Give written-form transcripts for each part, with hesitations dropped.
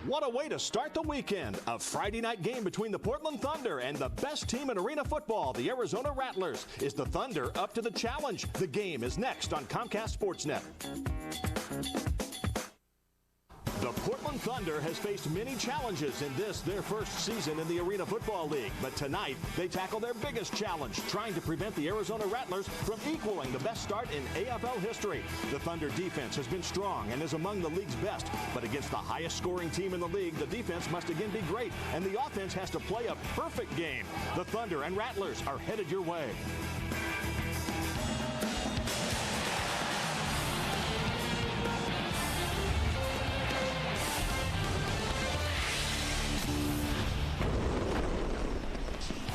What a way to start the weekend. A Friday night game between the Portland Thunder and the best team in arena football, the Arizona Rattlers. Is the Thunder up to the challenge? The game is next on Comcast Sportsnet. The Portland Thunder has faced many challenges in this, their first season in the Arena Football League. But tonight, they tackle their biggest challenge, trying to prevent the Arizona Rattlers from equaling the best start in AFL history. The Thunder defense has been strong and is among the league's best. But against the highest scoring team in the league, the defense must again be great, and the offense has to play a perfect game. The Thunder and Rattlers are headed your way.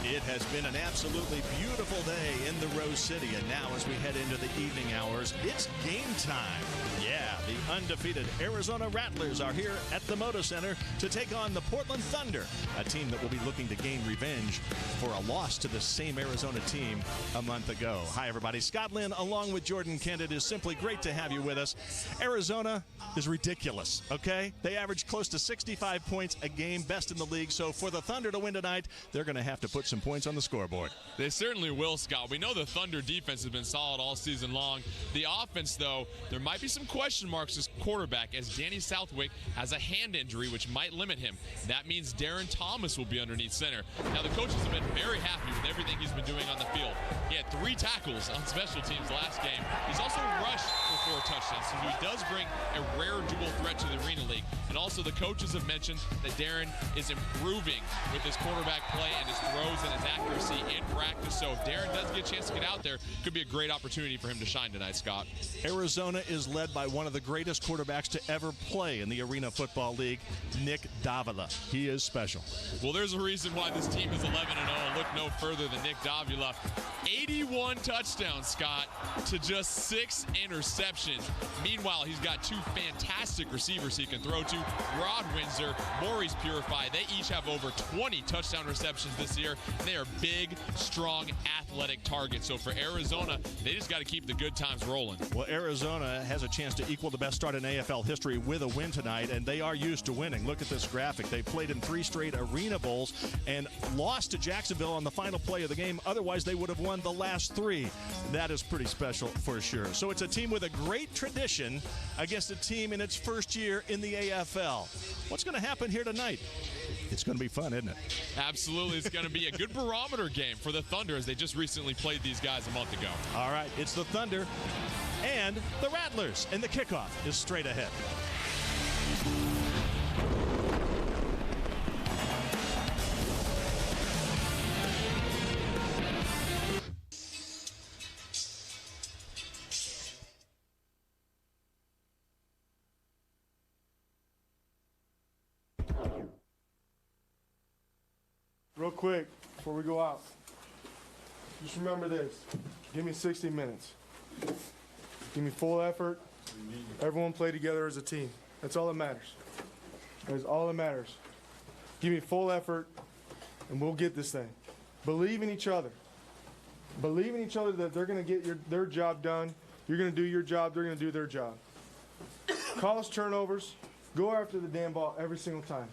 It has been an absolutely beautiful day in the Rose City, and now as we head into the evening hours, it's game time. Yeah, the undefeated Arizona Rattlers are here at the Moda Center to take on the Portland Thunder, a team that will be looking to gain revenge for a loss to the same Arizona team a month ago. Hi, everybody. Scott Lynn, along with Jordan Kent. It is simply great to have you with us. Arizona is ridiculous, okay? They average close to 65 points a game, best in the league. So for the Thunder to win tonight, they're going to have to put some points on the scoreboard. They certainly will, Scott. We know the Thunder defense has been solid all season long. The offense, though, there might be some question marks as quarterback, as Danny Southwick has a hand injury which might limit him. That means Darren Thomas will be underneath center. Now, the coaches have been very happy with everything he's been doing on the field. He had 3 tackles on special teams last game. He's also rushed for 4 touchdowns, so he does bring a rare dual threat to the Arena League. And also the coaches have mentioned that Darren is improving with his quarterback play and his throws and his accuracy in practice. So if Darren does get a chance to get out there, could be a great opportunity for him to shine tonight, Scott. Arizona is led by one of the greatest quarterbacks to ever play in the Arena Football League, Nick Davila. He is special. Well, there's a reason why this team is 11-0. Look no further than Nick Davila. 81 touchdowns, Scott, to just 6 interceptions. Meanwhile, he's got 2 fantastic receivers he can throw to. Rod Windsor, Maurice Purify. They each have over 20 touchdown receptions this year. They are big, strong, athletic targets. So for Arizona, they just got to keep the good times rolling. Well, Arizona has a chance to equal the best start in AFL history with a win tonight, and they are used to winning. Look at this graphic. They played in 3 straight Arena Bowls and lost to Jacksonville on the final play of the game. Otherwise, they would have won the last 3. That is pretty special for sure. So it's a team with a great tradition against a team in its first year in the AFL. What's going to happen here tonight? It's going to be fun, isn't it? Absolutely. It's going to be a good barometer game for the Thunder, as they just recently played these guys a month ago. All right, it's the Thunder and the Rattlers, and the kickoff is straight ahead. Real quick, before we go out, just remember this. Give me 60 minutes. Give me full effort. Everyone play together as a team. That's all that matters. That's all that matters. Give me full effort, and we'll get this thing. Believe in each other. Believe in each other that they're going to get their job done. You're going to do your job. They're going to do their job. Cause turnovers. Go after the damn ball every single time.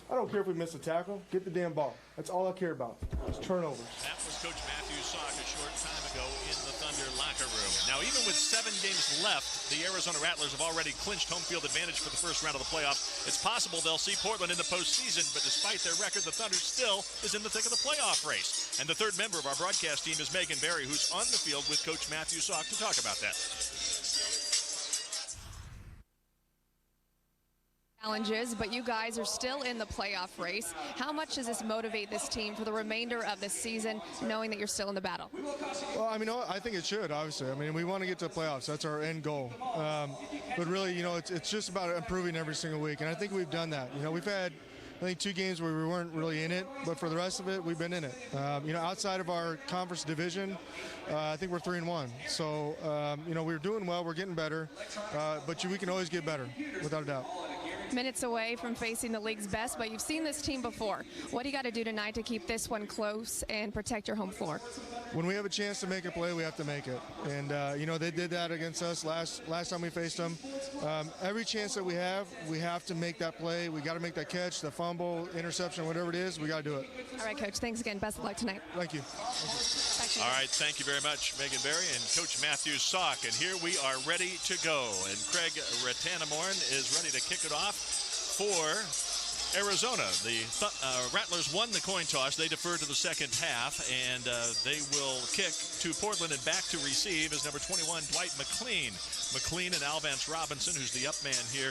I don't care if we miss a tackle. Get the damn ball. That's all I care about. It's turnovers. That was Coach Matthew Sock a short time ago in the Thunder locker room. Now, even with 7 games left, the Arizona Rattlers have already clinched home field advantage for the first round of the playoffs. It's possible they'll see Portland in the postseason, but despite their record, the Thunder still is in the thick of the playoff race. And the third member of our broadcast team is Megan Berry, who's on the field with Coach Matthew Sock to talk about that. Challenges, but you guys are still in the playoff race. How much does this motivate this team for the remainder of the season, knowing that you're still in the battle? Well, I mean, I think it should, obviously. I mean, we want to get to the playoffs. That's our end goal. But really, it's just about improving every single week, and I think we've done that. We've had I think 2 games where we weren't really in it, but for the rest of it, we've been in it. Outside of our conference division, I think we're 3-1. So, we're doing well, we're getting better, but we can always get better, without a doubt. Minutes away from facing the league's best, but you've seen this team before. What do you got to do tonight to keep this one close and protect your home floor? When we have a chance to make a play, we have to make it. And, they did that against us last time we faced them. Every chance that we have to make that play. We got to make that catch, the fumble, interception, whatever it is, we got to do it. All right, Coach. Thanks again. Best of luck tonight. Thank you. All right, thank you very much, Megan Berry and Coach Matthew Salk. And here we are ready to go. And Craig Rattanamorn is ready to kick it off for Arizona. The Rattlers won the coin toss. They defer to the second half, and they will kick to Portland, and back to receive is number 21, Dwight Mclean. Mclean and Alvance Robinson, who's the up man here,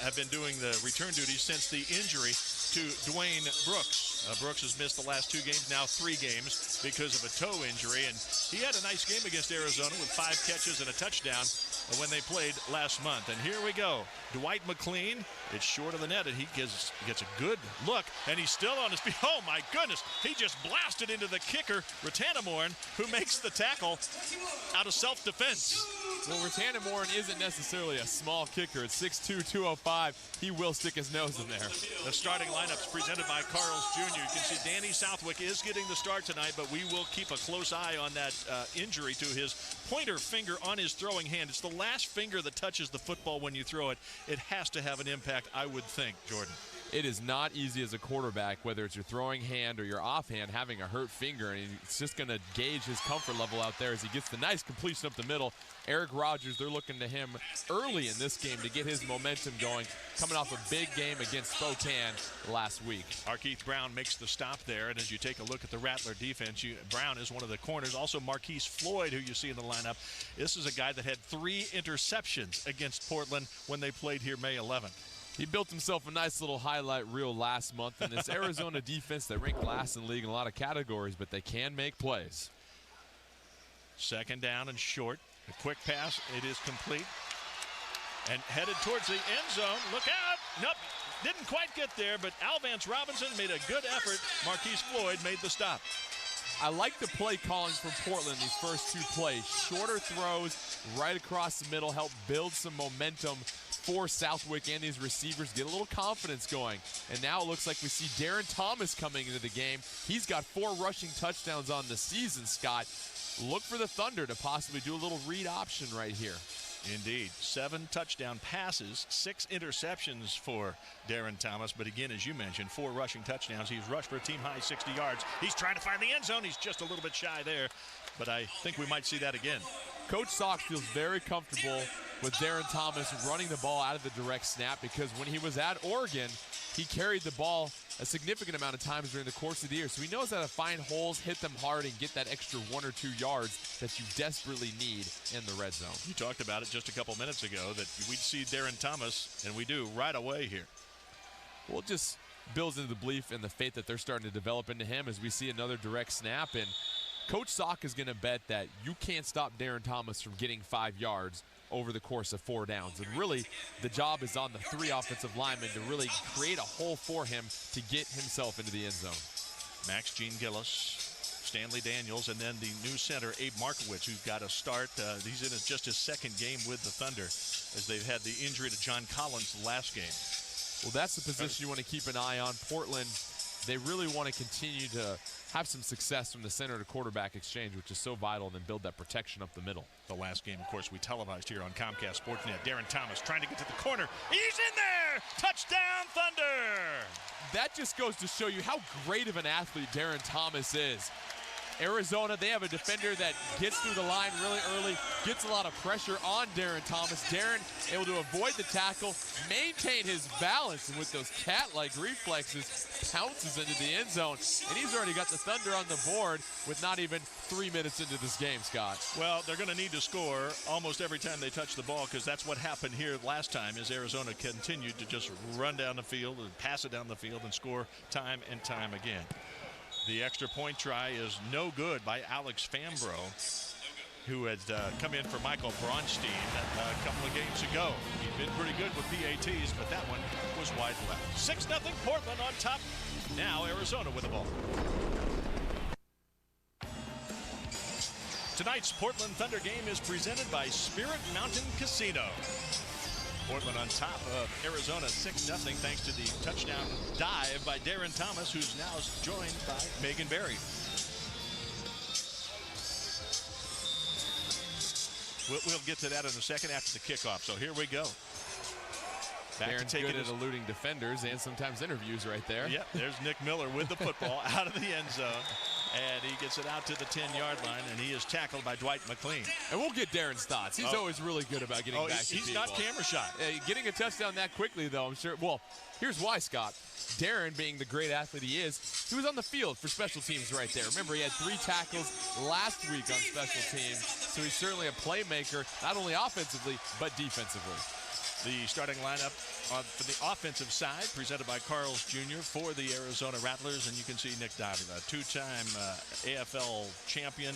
have been doing the return duties since the injury to Dwayne Brooks. Brooks has missed the last 2 games, now 3 games, because of a toe injury, and he had a nice game against Arizona with 5 catches and a touchdown when they played last month. And here we go. Dwight Mclean, it's short of the net, and he gets a good look, and he's still on his feet. Oh, my goodness. He just blasted into the kicker, Rattanamorn, who makes the tackle out of self-defense. Well, Rattanamorn isn't necessarily a small kicker. At 6'2", 205, he will stick his nose in there. The starting lineup's presented by Carls Jr. You can see Danny Southwick is getting the start tonight, but we will keep a close eye on that injury to his pointer finger on his throwing hand. It's the last finger that touches the football when you throw it. It has to have an impact, I would think, Jordan. It is not easy as a quarterback, whether it's your throwing hand or your offhand, having a hurt finger, and it's just going to gauge his comfort level out there as he gets the nice completion up the middle. Eric Rogers, they're looking to him early in this game to get his momentum going, coming off a big game against Spokane last week. Markeith Brown makes the stop there, and as you take a look at the Rattler defense, Brown is one of the corners. Also Marquise Floyd, who you see in the lineup. This is a guy that had 3 interceptions against Portland when they played here May 11th. He built himself a nice little highlight reel last month in this Arizona defense that ranked last in the league in a lot of categories, but they can make plays. Second down and short. A quick pass. It is complete. And headed towards the end zone. Look out. Nope. Didn't quite get there, but Alvance Robinson made a good effort. Marquise Floyd made the stop. I like the play calling from Portland these first 2 plays. Shorter throws right across the middle, help build some momentum for Southwick and these receivers, get a little confidence going. And now it looks like we see Darren Thomas coming into the game. He's got 4 rushing touchdowns on the season, Scott. Look for the Thunder to possibly do a little read option right here. Indeed. 7 touchdown passes, 6 interceptions for Darren Thomas. But again, as you mentioned, 4 rushing touchdowns. He's rushed for a team-high 60 yards. He's trying to find the end zone. He's just a little bit shy there. But I think we might see that again. Coach Salk feels very comfortable with Darren Thomas running the ball out of the direct snap, because when he was at Oregon, he carried the ball a significant amount of times during the course of the year. So he knows how to find holes, hit them hard, and get that extra 1 or 2 yards that you desperately need in the red zone. You talked about it just a couple minutes ago that we'd see Darren Thomas, and we do right away here. Well, it just builds into the belief and the faith that they're starting to develop into him as we see another direct snap. And Coach Salk is going to bet that you can't stop Darren Thomas from getting 5 yards over the course of 4 downs. And really, the job is on the 3 offensive linemen to really create a hole for him to get himself into the end zone. Max Gene Gillis, Stanley Daniels, and then the new center, Abe Markowitz, who's got a start. He's in just his 2nd game with the Thunder, as they've had the injury to John Collins last game. Well, that's the position you want to keep an eye on. Portland, they really want to continue to have some success from the center to quarterback exchange, which is so vital, and then build that protection up the middle. The last game, of course, we televised here on Comcast Sportsnet. Darren Thomas trying to get to the corner. He's in there! Touchdown, Thunder! That just goes to show you how great of an athlete Darren Thomas is. Arizona, they have a defender that gets through the line really early, gets a lot of pressure on Darren Thomas. Darren able to avoid the tackle, maintain his balance, and with those cat-like reflexes, pounces into the end zone. And he's already got the Thunder on the board with not even 3 minutes into this game, Scott. Well, they're going to need to score almost every time they touch the ball, because that's what happened here last time, as Arizona continued to just run down the field and pass it down the field and score time and time again. The extra point try is no good by Alex Fambro. who had come in for Michael Braunstein a couple of games ago. He'd been pretty good with PATs, but that one was wide left. 6-0 Portland on top. Now Arizona with the ball. Tonight's Portland Thunder game is presented by Spirit Mountain Casino. Portland on top of Arizona 6-0 thanks to the touchdown dive by Darren Thomas, who's now joined by Megan Berry. We'll get to that in a second after the kickoff. So here we go. Darren's good at eluding defenders and sometimes interviews right there. Yep, there's Nick Miller with the football out of the end zone. And he gets it out to the 10-yard line, and he is tackled by Dwight Mclean. And we'll get Darren's thoughts. He's always really good about getting back to people. He's not camera shy. Getting a touchdown that quickly, though, I'm sure. Well, here's why, Scott. Darren, being the great athlete he is, he was on the field for special teams right there. Remember, he had 3 tackles last week on special teams, so he's certainly a playmaker, not only offensively, but defensively. The starting lineup for the offensive side, presented by Carl's Jr. for the Arizona Rattlers, and you can see Nick Davila, 2-time AFL champion.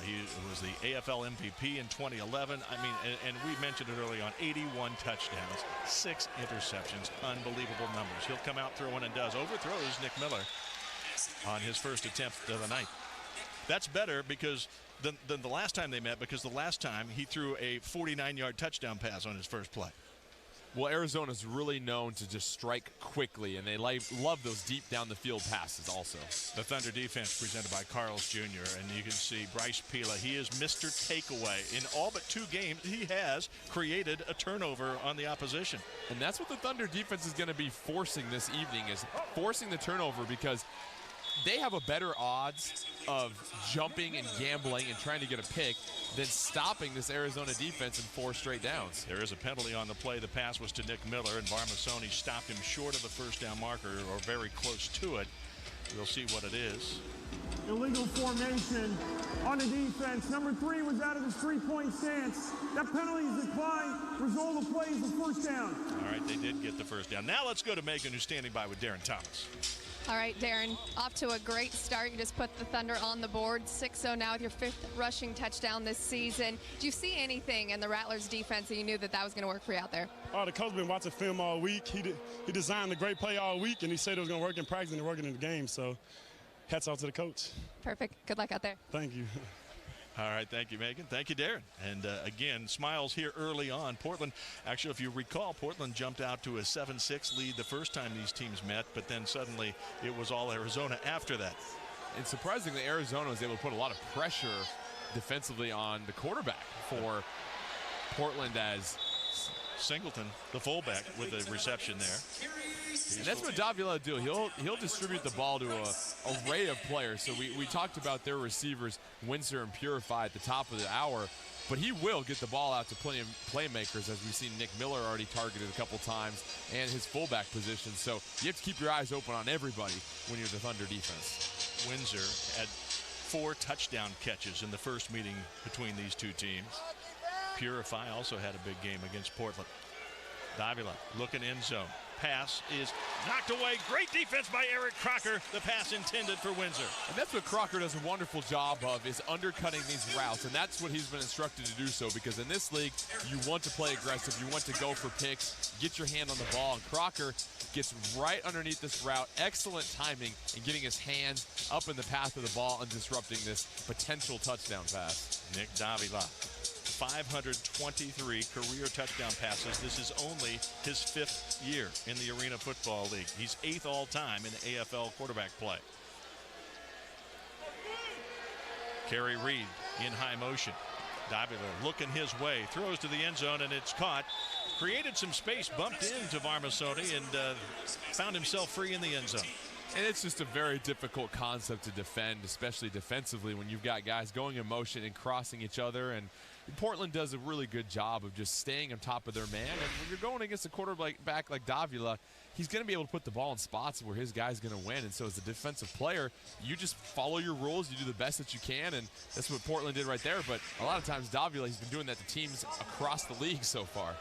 He was the AFL MVP in 2011. I mean, and we mentioned it early on, 81 touchdowns, 6 interceptions, unbelievable numbers. He'll come out throwing and overthrows Nick Miller on his first attempt of the night. That's better because than the last time they met, because the last time he threw a 49-yard touchdown pass on his first play. Well, Arizona's really known to just strike quickly, and they love those deep down the field passes also. The Thunder defense presented by Carl's Jr., and you can see Bryce Pila. He is Mr. Takeaway. In all but 2 games, he has created a turnover on the opposition. And that's what the Thunder defense is going to be forcing this evening, is forcing the turnover, because they have a better odds of jumping and gambling and trying to get a pick than stopping this Arizona defense in 4 straight downs. There is a penalty on the play. The pass was to Nick Miller, and Varmasoni stopped him short of the first down marker, or very close to it. We'll see what it is. Illegal formation on the defense. Number 3 was out of his 3-point stance. That penalty is declined. Result of play is the first down. All right, they did get the first down. Now let's go to Megan, who's standing by with Darren Thomas. All right, Darren, off to a great start. You just put the Thunder on the board, 6-0 now with your 5th rushing touchdown this season. Do you see anything in the Rattlers defense that you knew that was going to work for you out there? Oh, the coach been watching film all week. He designed a great play all week, and he said it was going to work in practice and working in the game. So hats off to the coach. Perfect. Good luck out there. Thank you. All right, thank you, Megan. Thank you, Darren. And again, smiles here early on. Portland, actually, if you recall, Portland jumped out to a 7-6 lead the first time these teams met, but then suddenly it was all Arizona after that. And surprisingly, Arizona was able to put a lot of pressure defensively on the quarterback for Portland, as Singleton, the fullback, with the reception there. And that's what Davila will do. He'll distribute the ball to an array of players. So we talked about their receivers, Windsor and Purify, at the top of the hour. But he will get the ball out to plenty of playmakers, as we've seen Nick Miller already targeted a couple times, and his fullback position. So you have to keep your eyes open on everybody when you're the Thunder defense. Windsor had 4 touchdown catches in the first meeting between these 2 teams. Purify also had a big game against Portland. Davila looking end zone. Pass is knocked away. Great defense by Eric Crocker. The pass intended for Windsor. And that's what Crocker does a wonderful job of, is undercutting these routes. And that's what he's been instructed to do so, because in this league, you want to play aggressive. You want to go for picks, get your hand on the ball. And Crocker gets right underneath this route. Excellent timing in getting his hands up in the path of the ball and disrupting this potential touchdown pass. Nick Davila, 523 career touchdown passes. This is only his 5th year in the Arena Football League. He's 8th all time in AFL quarterback play. Carrie Reed in high motion. Davila looking his way, throws to the end zone, and it's caught. Created some space, bumped into Varmasoni, and found himself free in the end zone. And it's just a very difficult concept to defend, especially defensively, when you've got guys going in motion and crossing each other. And Portland does a really good job of just staying on top of their man. And when you're going against a quarterback like Davila, he's going to be able to put the ball in spots where his guy's going to win. And so as a defensive player, you just follow your rules. You do the best that you can, and that's what Portland did right there. But a lot of times Davila, he's been doing that to teams across the league so far.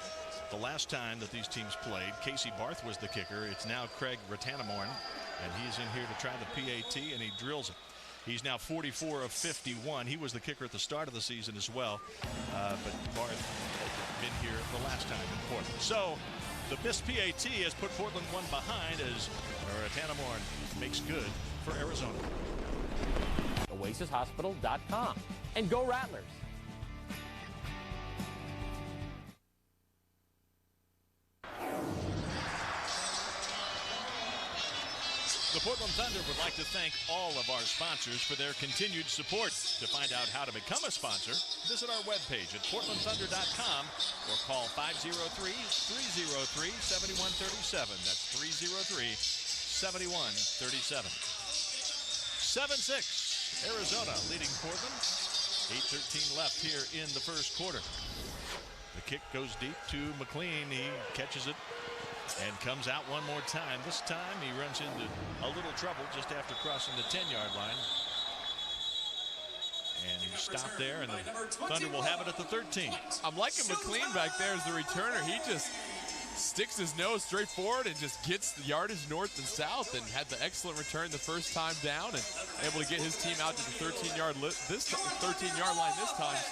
The last time that these teams played, Casey Barth was the kicker. It's now Craig Ratanamorn, and he's in here to try the PAT, and he drills it. He's now 44 of 51. He was the kicker at the start of the season as well. But Barth had been here the last time in Portland. So the missed PAT has put Portland one behind as Tanamorn makes good for Arizona. OasisHospital.com. And go Rattlers! The Portland Thunder would like to thank all of our sponsors for their continued support. To find out how to become a sponsor, visit our webpage at portlandthunder.com or call 503-303-7137. That's 303-7137. 7-6, Arizona leading Portland. 8:13 left here in the first quarter. The kick goes deep to Mclean. He catches it and comes out one more time. This time he runs into a little trouble just after crossing the 10-yard line. And he stopped there, and the Thunder will have it at the 13. I'm liking Mclean back there as the returner. He just sticks his nose straight forward and just gets the yardage north and south, and had the excellent return the first time down and able to get his team out to the 13-yard line this time.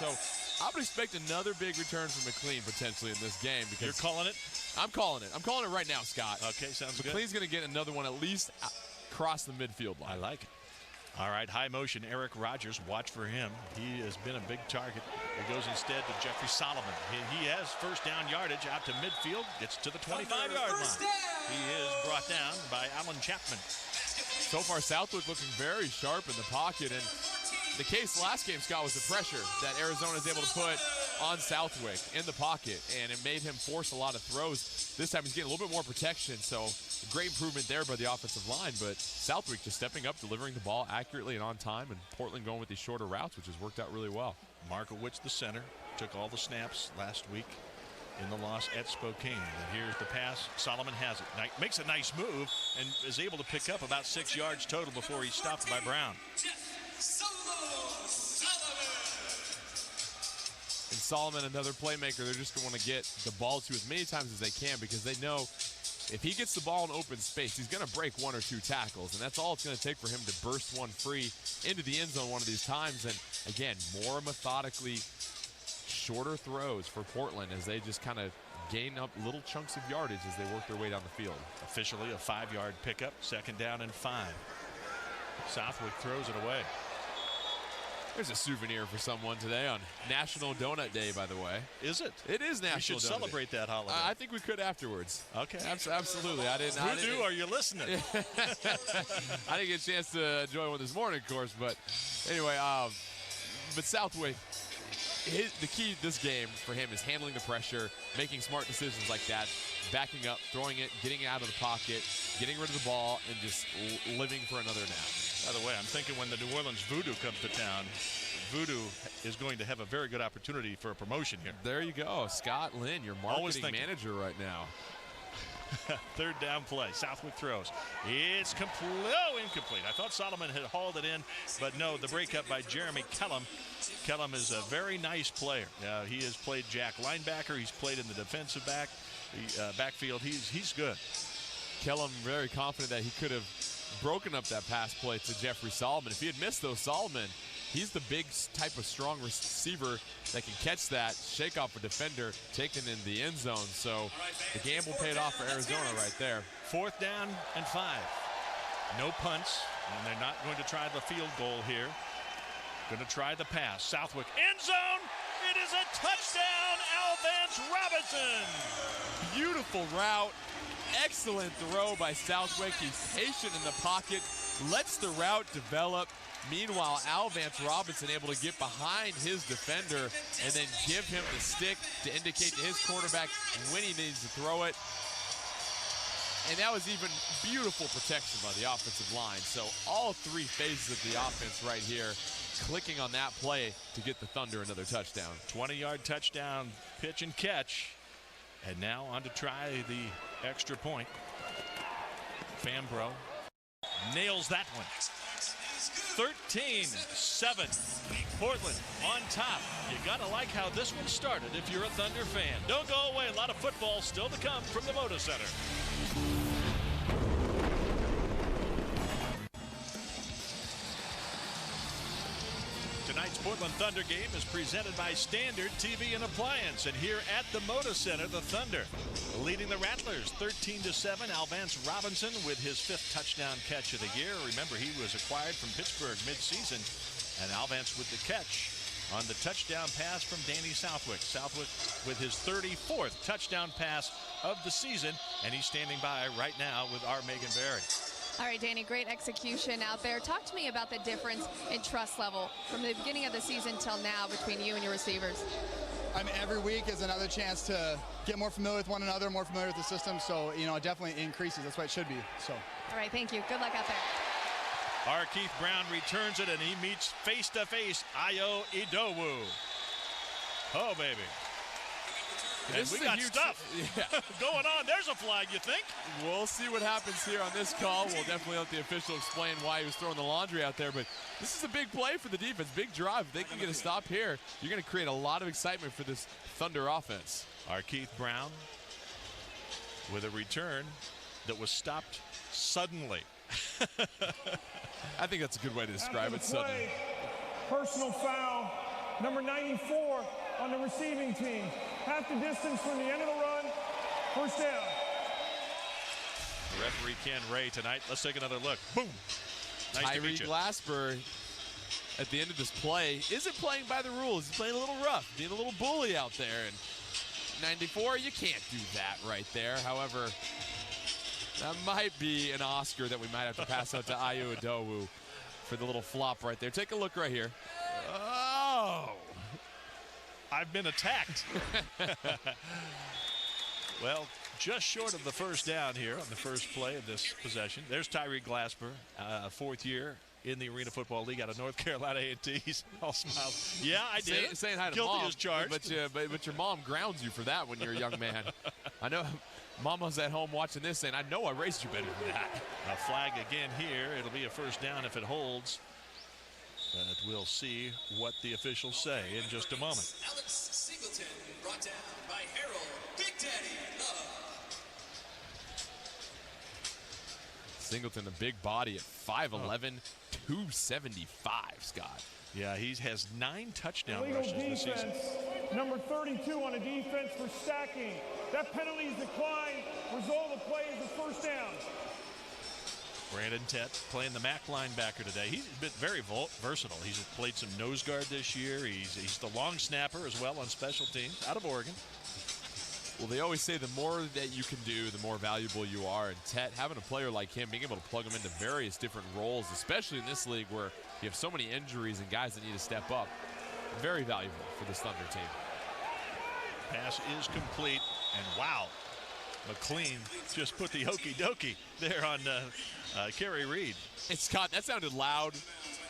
So I would expect another big return from Mclean potentially in this game. Because you're calling it? I'm calling it. I'm calling it right now, Scott. Okay, sounds good. McLean's going to get another one at least across the midfield line. I like it. All right, high motion, Eric Rogers. Watch for him. He has been a big target. It goes instead to Jeffrey Solomon. He has first down yardage out to midfield. Gets to the 25-yard line. He is brought down by Alan Chapman. So far, Southwick looking very sharp in the pocket. And the case last game, Scott, was the pressure that Arizona is able to put on Southwick in the pocket, and it made him force a lot of throws. This time he's getting a little bit more protection, so great improvement there by the offensive line, but Southwick just stepping up, delivering the ball accurately and on time, and Portland going with these shorter routes, which has worked out really well. Markowitz, the center, took all the snaps last week in the loss at Spokane. And here's the pass. Solomon has it. Makes a nice move and is able to pick up about 6 yards total before he's stopped by Brown. And Solomon, another playmaker, they're just going to want to get the ball to as many times as they can, because they know if he gets the ball in open space, he's going to break 1 or 2 tackles, and that's all it's going to take for him to burst one free into the end zone one of these times. And again, more methodically shorter throws for Portland as they just kind of gain up little chunks of yardage as they work their way down the field. Officially a 5-yard pickup, 2nd down and 5. Southwick throws it away. There's a souvenir for someone today on National Donut Day, by the way. Is it? It is National Donut Day. We should celebrate that holiday. I think we could afterwards. Okay. Absolutely. Voodoo, are you listening? I didn't get a chance to enjoy one this morning, of course. But anyway, but Southwick, the key to this game for him is handling the pressure, making smart decisions like that, backing up, throwing it, getting it out of the pocket, getting rid of the ball, and just living for another nap. By the way, I'm thinking when the New Orleans Voodoo comes to town, Voodoo is going to have a very good opportunity for a promotion here. There you go. Scott Lynn, your marketing manager right now. 3rd down play. Southwick throws. It's incomplete. I thought Solomon had hauled it in, but no, the breakup by Jeremy Kellum. Kellum is a very nice player. He has played jack linebacker. He's played in the defensive backfield. He's good. Kellum very confident that he could have broken up that pass play to Jeffrey Solomon. If he had missed those, Solomon, he's the big type of strong receiver that can catch that, shake off a defender, take it in the end zone. So the gamble paid off for Arizona right there. 4th down and 5. No punts, and they're not going to try the field goal here. Going to try the pass. Southwick, end zone. It is a touchdown, Alvance Robinson. Beautiful route. Excellent throw by Southwick. He's patient in the pocket, lets the route develop. Meanwhile, Alvance Robinson able to get behind his defender and then give him the stick to indicate to his quarterback when he needs to throw it. And that was even beautiful protection by the offensive line. So all 3 phases of the offense right here clicking on that play to get the Thunder another touchdown. 20-yard touchdown, pitch and catch. And now on to try the extra point. Fambro nails that one. 13-7. Portland on top. You gotta like how this one started if you're a Thunder fan. Don't go away. A lot of football still to come from the Moda Center. Thunder game is presented by Standard TV and Appliance. And here at the Moda Center, the Thunder leading the Rattlers 13-7. Alvance Robinson with his 5th touchdown catch of the year. Remember, he was acquired from Pittsburgh midseason. And Alvance with the catch on the touchdown pass from Danny Southwick. Southwick with his 34th touchdown pass of the season. And he's standing by right now with our Megan Berry. All right, Danny, great execution out there. Talk to me about the difference in trust level from the beginning of the season till now between you and your receivers. I mean, every week is another chance to get more familiar with one another, more familiar with the system. So, you know, it definitely increases. That's what it should be. So. All right, thank you. Good luck out there. Keith Brown returns it, and he meets face-to-face Ayo Idowu. Oh, baby. And we got stuff going on. There's a flag, you think? We'll see what happens here on this call. We'll definitely let the official explain why he was throwing the laundry out there. But this is a big play for the defense, big drive. If they can get a stop here, you're going to create a lot of excitement for this Thunder offense. Keith Brown with a return that was stopped suddenly. I think that's a good way to describe it. Suddenly. Personal foul, number 94 on the receiving team. Half the distance from the end of the run. First down. Referee Ken Ray tonight. Let's take another look. Boom. Nice to meet you. Tyree Glasper at the end of this play isn't playing by the rules. He's playing a little rough, being a little bully out there. And 94, you can't do that right there. However, that might be an Oscar that we might have to pass out to Ayo Idowu for the little flop right there. Take a look right here. Oh. I've been attacked. Well, just short of the first down here on the first play of this possession. There's Tyree Glasper, 4th year in the Arena Football League out of North Carolina A&T. He's all smiles. Yeah, I did. Saying hi to Guilty mom, as charged. But your mom grounds you for that when you're a young man. I know Mama's at home watching this saying, I know I raised you better than that. A flag again here. It'll be a first down if it holds. But we'll see what the officials say in just a moment. Alex Singleton brought down by Harold Big Daddy Singleton, a big body at 5'11", 275, Scott. Yeah, he has 9 touchdown Illegal rushes this season. Number 32 on a defense for stacking. That penalty is declined. Result of the play is a first down. Brandon Tett playing the MAC linebacker today. He's been very versatile. He's played some nose guard this year. He's the long snapper as well on special teams out of Oregon. Well, they always say the more that you can do, the more valuable you are. And Tett, having a player like him, being able to plug him into various different roles, especially in this league where you have so many injuries and guys that need to step up, very valuable for this Thunder team. Pass is complete, and wow, McLean just put the hokey dokey there on Carrie Reed. And Scott, that sounded loud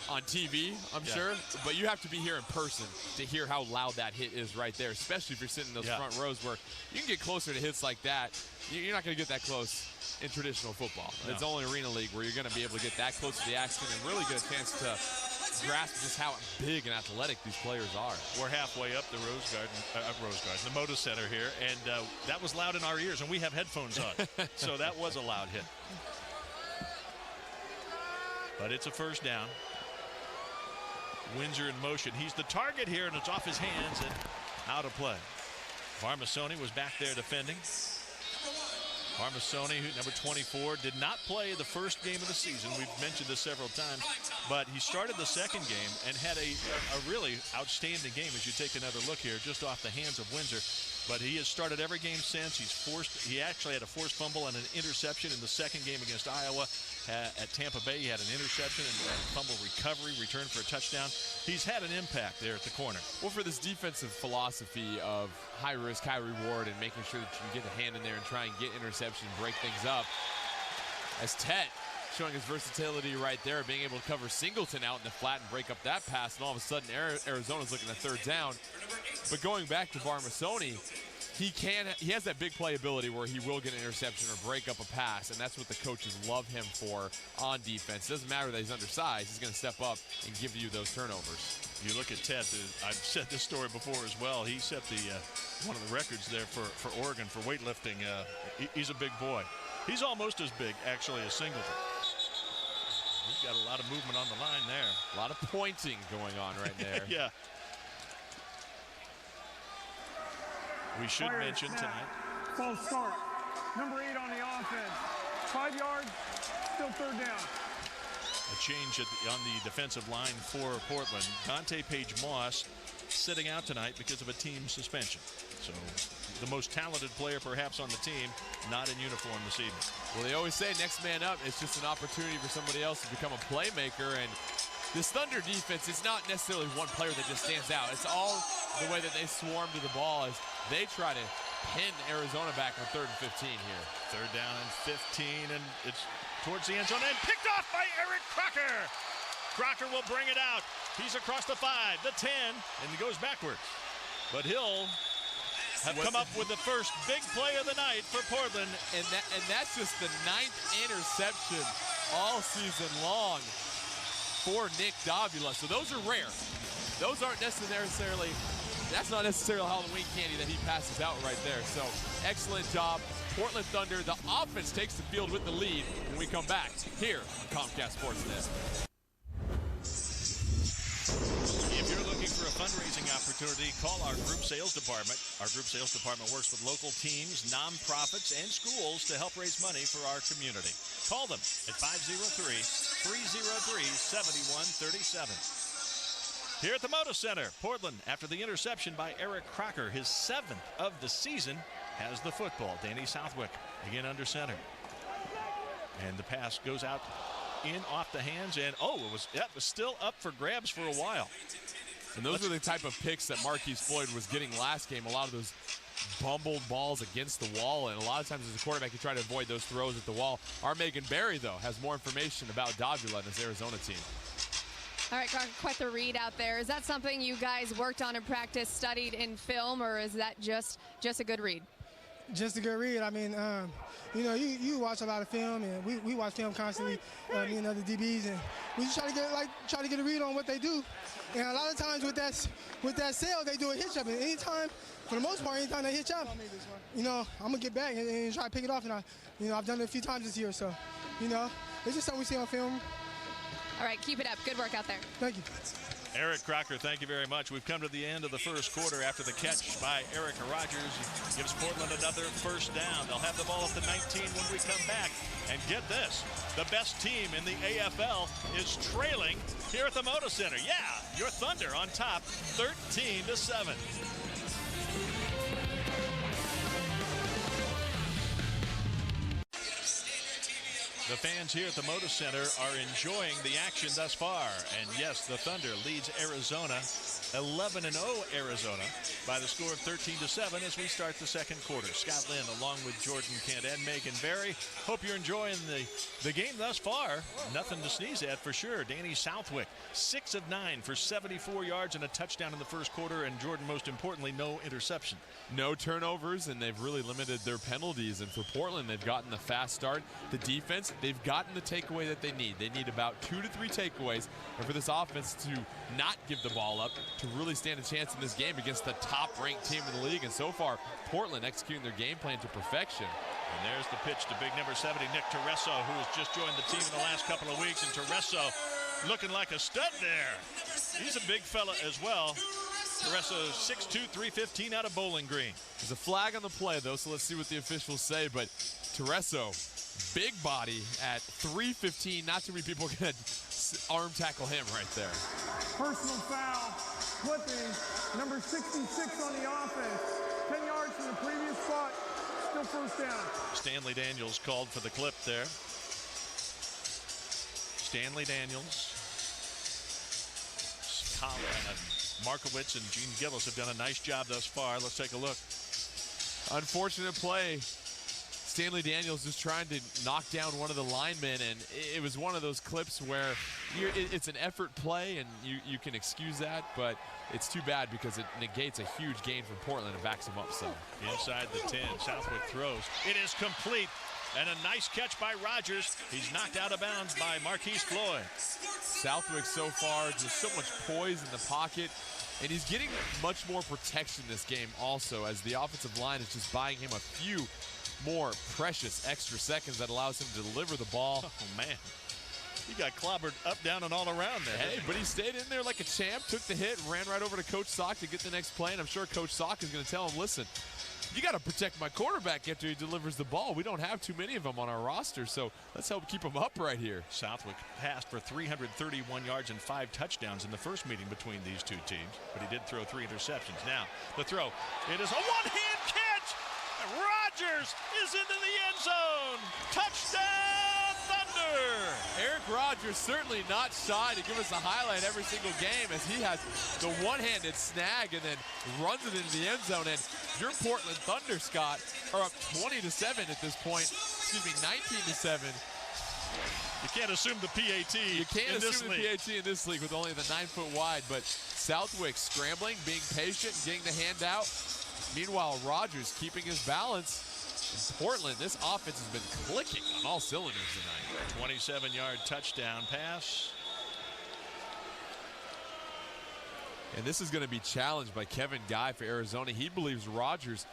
on TV, I'm sure, but you have to be here in person to hear how loud that hit is right there, especially if you're sitting in those front rows where you can get closer to hits like that. You're not going to get that close in traditional football. No. It's only Arena League where you're going to be able to get that close to the action and really get a chance to grasp just how big and athletic these players are. We're halfway up the the Moda Center here, and that was loud in our ears, and we have headphones on, so that was a loud hit. But it's a first down. Windsor in motion. He's the target here, and it's off his hands and out of play. Varmasoni was back there defending. Varmasoni, number 24, did not play the first game of the season. We've mentioned this several times, but he started the second game and had a really outstanding game as you take another look here, just off the hands of Windsor. But he has started every game since. He actually had a forced fumble and an interception in the second game against Iowa. At Tampa Bay, he had an interception and fumble recovery, return for a touchdown. He's had an impact there at the corner. Well, for this defensive philosophy of high risk, high reward, and making sure that you can get a hand in there and try and get interception, break things up, as Tett showing his versatility right there, being able to cover Singleton out in the flat and break up that pass, and all of a sudden Arizona's looking at third down. But going back to Varmasoni, he has that big playability where he will get an interception or break up a pass, and that's what the coaches love him for on defense. It doesn't matter that he's undersized. He's going to step up and give you those turnovers. You look at Tett, I've said this story before as well. He set one of the records there for Oregon for weightlifting. He's a big boy. He's almost as big, actually, as Singleton. He's got a lot of movement on the line there. A lot of pointing going on right there. Yeah. We should mention tonight. False start. Number 8 on the offense. 5 yards, still third down. A change on the defensive line for Portland. Dante Page-Moss sitting out tonight because of a team suspension. So the most talented player perhaps on the team not in uniform this evening. Well, they always say next man up. It's just an opportunity for somebody else to become a playmaker. And this Thunder defense is not necessarily one player that just stands out. It's all the way that they swarm to the ball as they try to pin Arizona back on 3rd and 15 here. 3rd down and 15, and it's towards the end zone and picked off by Eric Crocker. Crocker will bring it out. He's across the 5, the 10, and he goes backwards. But he'll have come up with the first big play of the night for Portland. And that's just the 9th interception all season long for Nick Nabila. So those are rare. Those aren't necessarily, that's not necessarily Halloween candy that he passes out right there. So excellent job. Portland Thunder, the offense takes the field with the lead when we come back here on Comcast Sportsnet. If you're looking for a fundraising opportunity, call our group sales department. Our group sales department works with local teams, nonprofits, and schools to help raise money for our community. Call them at 503-303-7137. Here at the Moda Center, Portland, after the interception by Eric Crocker, his 7th of the season, has the football. Danny Southwick again under center. And the pass goes out in off the hands, and it was still up for grabs for a while. And those were the type of picks that Marquise Floyd was getting last game. A lot of those bumbled balls against the wall, and a lot of times as a quarterback you try to avoid those throws at the wall. Our Megan Barry, though, has more information about Nabila and this Arizona team. All right, Crocker, quite the read out there. Is that something you guys worked on in practice, studied in film, or is that just a good read? Just a good read. I mean, you watch a lot of film, and we watch film constantly, me and other DBs, and we just try to get a read on what they do. And a lot of times with that sail, they do a hitch up. And anytime, for the most part, anytime they hitch up, I'm gonna get back and try to pick it off. And I've done it a few times this year, so it's just something we see on film. All right, keep it up. Good work out there. Thank you. Eric Crocker, thank you very much. We've come to the end of the first quarter after the catch by Erica Rogers. Gives Portland another first down. They'll have the ball at the 19 when we come back. And get this, the best team in the AFL is trailing here at the Moda Center. Yeah, your Thunder on top, 13-7. The fans here at the Moda Center are enjoying the action thus far. And yes, the Thunder leads Arizona, 11-0 Arizona, by the score of 13-7 as we start the second quarter. Scott Lynn along with Jordan Kent and Megan Barry. Hope you're enjoying the game thus far. Nothing to sneeze at for sure. Danny Southwick, 6 of 9 for 74 yards and a touchdown in the first quarter. And Jordan, most importantly, no interception. No turnovers, and they've really limited their penalties. And for Portland, they've gotten the fast start. The defense, they've gotten the takeaway that they need. They need about 2 to 3 takeaways. And for this offense to not give the ball up, to really stand a chance in this game against the top-ranked team in the league. And so far, Portland executing their game plan to perfection. And there's the pitch to big number 70, Nick Teresso, who has just joined the team in the last couple of weeks. And Teresso looking like a stud there. He's a big fella as well. Teresso 6'2", 315 out of Bowling Green. There's a flag on the play, though, so let's see what the officials say. But Teresso, big body at 315. Not too many people can arm tackle him right there. Personal foul, flipping, number 66 on the offense. 10 yards from the previous spot, still first down. Stanley Daniels called for the clip there. Stanley Daniels, Markowitz and Gene Gillis have done a nice job thus far. Let's take a look. Unfortunate play. Stanley Daniels just trying to knock down one of the linemen, and it was one of those clips where it's an effort play, and you can excuse that, but it's too bad because it negates a huge gain from Portland and backs them up some. Inside the 10, Southwick throws. It is complete, and a nice catch by Rogers. He's knocked out of bounds by Marquise Floyd. Southwick so far, just so much poise in the pocket, and he's getting much more protection this game also, as the offensive line is just buying him a few more precious extra seconds that allows him to deliver the ball. Oh, man. He got clobbered up, down, and all around there. Hey, but he stayed in there like a champ, took the hit, ran right over to Coach Sock to get the next play, and I'm sure Coach Sock is going to tell him, listen, you got to protect my quarterback after he delivers the ball. We don't have too many of them on our roster, so let's help keep him up right here. Southwick passed for 331 yards and 5 touchdowns in the first meeting between these two teams, but he did throw 3 interceptions. Now, the throw, it is a one-hand catch, and Rodgers is into the end zone. Touchdown, Thunder! Eric Rodgers certainly not shy to give us a highlight every single game as he has the one-handed snag and then runs it into the end zone. And your Portland Thunder, Scott, are up 20-7 at this point. Excuse me, 19-7. You can't assume the PAT. You can't assume the PAT in this league with only the 9-foot wide, but Southwick scrambling, being patient, getting the hand out. Meanwhile, Rodgers keeping his balance. In Portland, this offense has been clicking on all cylinders tonight. 27-yard touchdown pass. And this is going to be challenged by Kevin Guy for Arizona. He believes Rodgers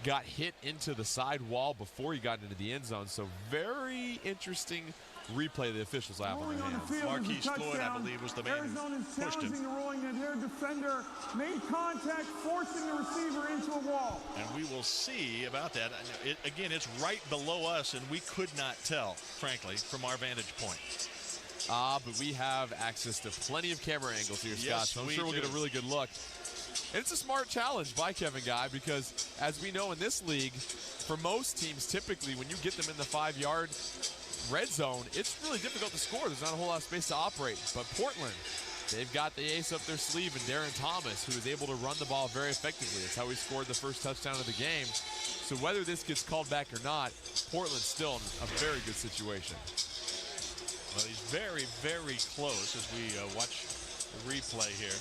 got hit into the side wall before he got into the end zone. So very interesting replay the officials have on their hands. Marquise Floyd, I believe, was the man who pushed him. The ruling that their defender made contact, forcing the receiver into a wall. And we will see about that. Again, it's right below us, and we could not tell, frankly, from our vantage point. But we have access to plenty of camera angles here, Scott. Yes, so I'm sure we'll get a really good look. And it's a smart challenge by Kevin Guy because, as we know in this league, for most teams, typically when you get them in the 5-yard red zone, it's really difficult to score. There's not a whole lot of space to operate. But Portland, they've got the ace up their sleeve in Darren Thomas, who is able to run the ball very effectively. That's how he scored the first touchdown of the game. So whether this gets called back or not, Portland's still in a very good situation. Well, he's very, very close as we watch the replay here.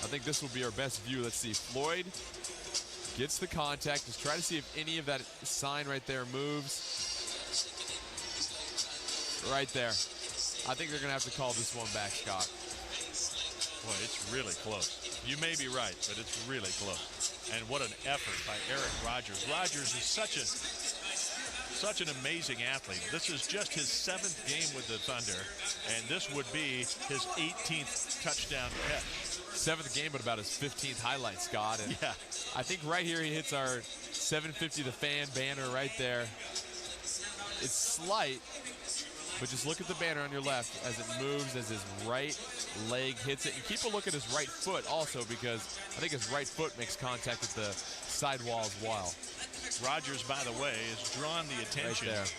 I think this will be our best view. Let's see. Floyd gets the contact. Just try to see if any of that sign right there moves. Right there. I think they're going to have to call this one back, Scott. Boy, it's really close. You may be right, but it's really close. And what an effort by Eric Rodgers. Rodgers is such an amazing athlete. This is just his 7th game with the Thunder, and this would be his 18th touchdown catch. 7th game, but about his 15th highlight, Scott. And yeah. I think right here he hits our 750 the fan banner right there. It's slight, but just look at the banner on your left as it moves, as his right leg hits it. And keep a look at his right foot also, because I think his right foot makes contact with the sidewall as well. Rodgers, by the way, has drawn the attention, right there,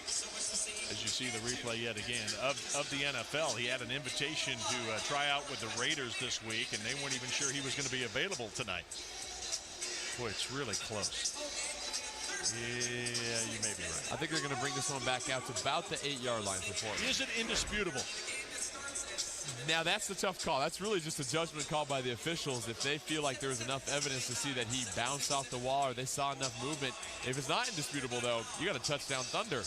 as you see the replay yet again, of the NFL. He had an invitation to try out with the Raiders this week, and they weren't even sure he was going to be available tonight. Boy, it's really close. Yeah, you may be right. I think they're going to bring this one back out to about the 8-yard line for Portland. Is it indisputable? Now, that's the tough call. That's really just a judgment call by the officials. If they feel like there's enough evidence to see that he bounced off the wall or they saw enough movement. If it's not indisputable, though, you got a touchdown Thunder.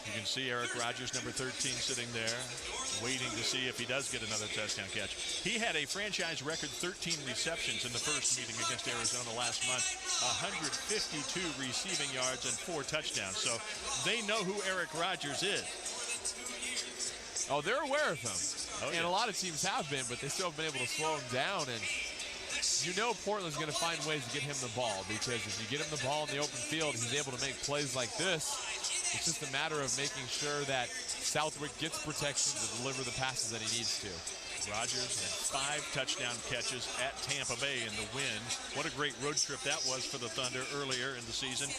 You can see Eric Rodgers, number 13, sitting there, waiting to see if he does get another touchdown catch. He had a franchise record 13 receptions in the first meeting against Arizona last month, 152 receiving yards and 4 touchdowns. So they know who Eric Rodgers is. Oh, they're aware of him. Oh, and a lot of teams have been, but they still have been able to slow him down. And you know Portland's going to find ways to get him the ball, because if you get him the ball in the open field, he's able to make plays like this. It's just a matter of making sure that Southwick gets protection to deliver the passes that he needs to. Rodgers had 5 touchdown catches at Tampa Bay in the win. What a great road trip that was for the Thunder earlier in the season.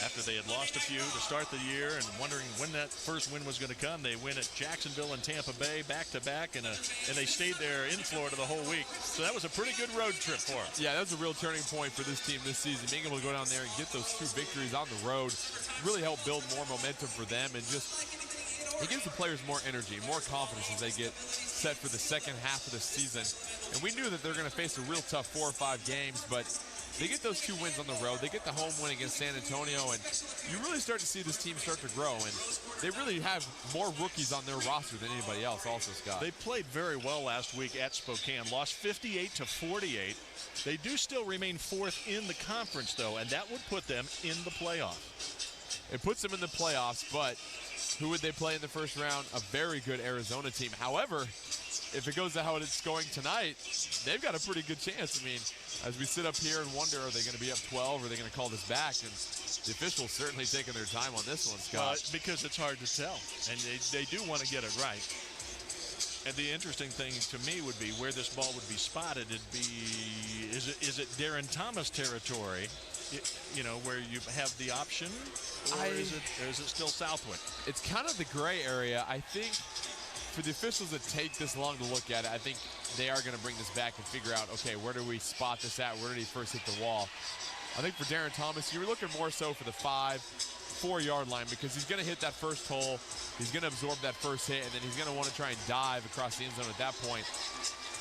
After they had lost a few to start the year and wondering when that first win was going to come, they win at Jacksonville and Tampa Bay back-to-back, and they stayed there in Florida the whole week. So that was a pretty good road trip for them. Yeah, that was a real turning point for this team this season. Being able to go down there and get those 2 victories on the road really helped build more momentum for them, and just it gives the players more energy, more confidence as they get set for the second half of the season. And we knew that they're going to face a real tough 4 or 5 games, but they get those 2 wins on the road. They get the home win against San Antonio, and you really start to see this team start to grow. And they really have more rookies on their roster than anybody else also, Scott. They played very well last week at Spokane, lost 58-48. They do still remain 4th in the conference, though, and that would put them in the playoff. It puts them in the playoffs, but who would they play in the first round? A very good Arizona team. However, if it goes to how it's going tonight, they've got a pretty good chance. I mean, as we sit up here and wonder, are they going to be up 12? Or are they going to call this back? And the officials certainly taking their time on this one, Scott. Because it's hard to tell, and they do want to get it right. And the interesting thing to me would be where this ball would be spotted. It'd be, is it Darren Thomas territory, where you have the option, or is it still Southwick? It's kind of the gray area. I think for the officials that take this long to look at it, I think they are going to bring this back and figure out, okay, where do we spot this at? Where did he first hit the wall? I think for Darren Thomas, you're looking more so for the 4-yard line, because he's going to hit that first hole. He's going to absorb that first hit, and then he's going to want to try and dive across the end zone at that point.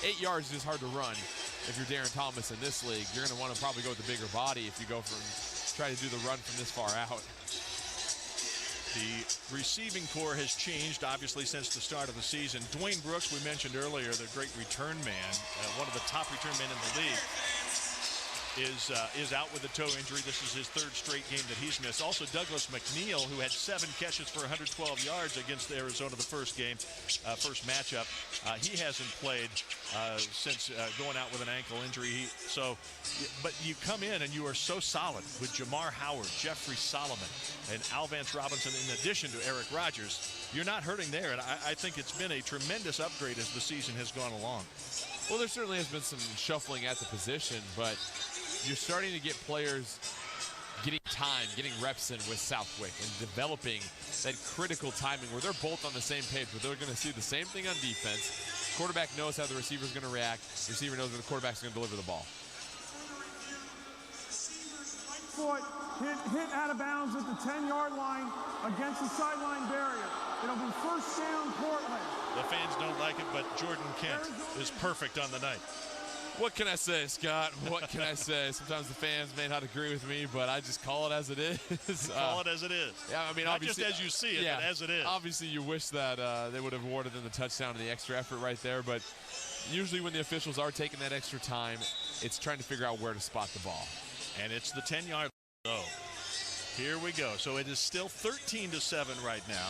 8 yards is just hard to run. If you're Darren Thomas in this league, you're going to want to probably go with the bigger body if you go from try to do the run from this far out. The receiving core has changed, obviously, since the start of the season. Dwayne Brooks, we mentioned earlier, the great return man, one of the top return men in the league, is out with a toe injury. This is his 3rd straight game that he's missed. Also, Douglas McNeil, who had 7 catches for 112 yards against Arizona the first matchup. He hasn't played since going out with an ankle injury. But you come in and you are so solid with Jamar Howard, Jeffrey Solomon, and Alvance Robinson, in addition to Eric Rogers. You're not hurting there, and I think it's been a tremendous upgrade as the season has gone along. Well, there certainly has been some shuffling at the position, but you're starting to get players getting time, getting reps in with Southwick, and developing that critical timing where they're both on the same page, where they're going to see the same thing on defense. Quarterback knows how the receiver's going to react. The receiver knows where the quarterback's going to deliver the ball. Foot hit out of bounds at the 10-yard line against the sideline barrier. It'll be first down, Portland. The fans don't like it, but Jordan Kent is perfect on the night. What can I say, Scott? What can I say? Sometimes the fans may not agree with me, but I just call it as it is. Call it as it is. Yeah, I mean, not obviously, just as you see it, but as it is. Obviously, you wish that they would have awarded them the touchdown and the extra effort right there, but usually when the officials are taking that extra time, it's trying to figure out where to spot the ball. And it's the 10-yard line. So here we go. So it is still 13-7 right now.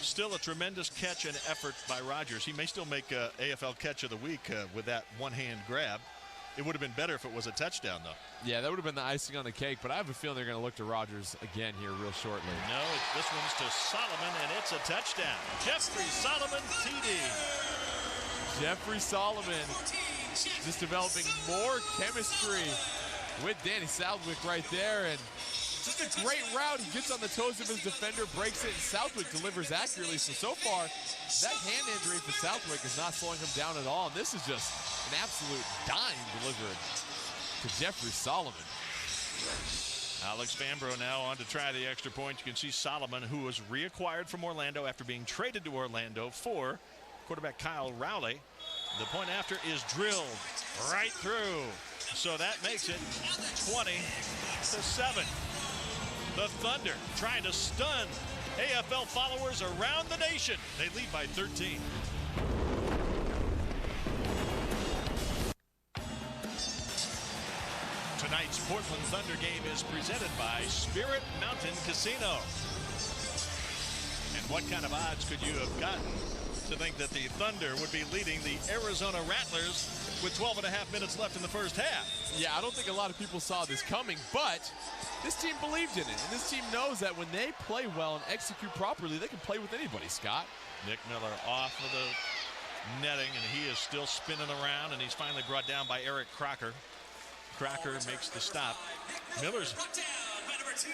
Still a tremendous catch and effort by Rogers. He may still make AFL Catch of the Week with that one-hand grab. It would have been better if it was a touchdown, though. Yeah, that would have been the icing on the cake, but I have a feeling they're going to look to Rogers again here real shortly. No, this one's to Solomon, and it's a touchdown. Jeffrey Solomon, TD. Jeffrey Solomon just developing more chemistry with Danny Southwick right there, and just a great route. He gets on the toes of his defender, breaks it, and Southwick delivers accurately. So far, that hand injury for Southwick is not slowing him down at all. And this is just an absolute dime delivered to Jeffrey Solomon. Alex Fambro now on to try the extra point. You can see Solomon, who was reacquired from Orlando after being traded to Orlando for quarterback Kyle Rowley. The point after is drilled right through. So that makes it 20-7. The Thunder trying to stun AFL followers around the nation. They lead by 13. Tonight's Portland Thunder game is presented by Spirit Mountain Casino. And what kind of odds could you have gotten to think that the Thunder would be leading the Arizona Rattlers with 12 and a half minutes left in the first half? Yeah, I don't think a lot of people saw this coming, but this team believed in it. And this team knows that when they play well and execute properly, they can play with anybody, Scott. Nick Miller off of the netting, and he is still spinning around, and he's finally brought down by Eric Crocker. Crocker makes the stop. Miller's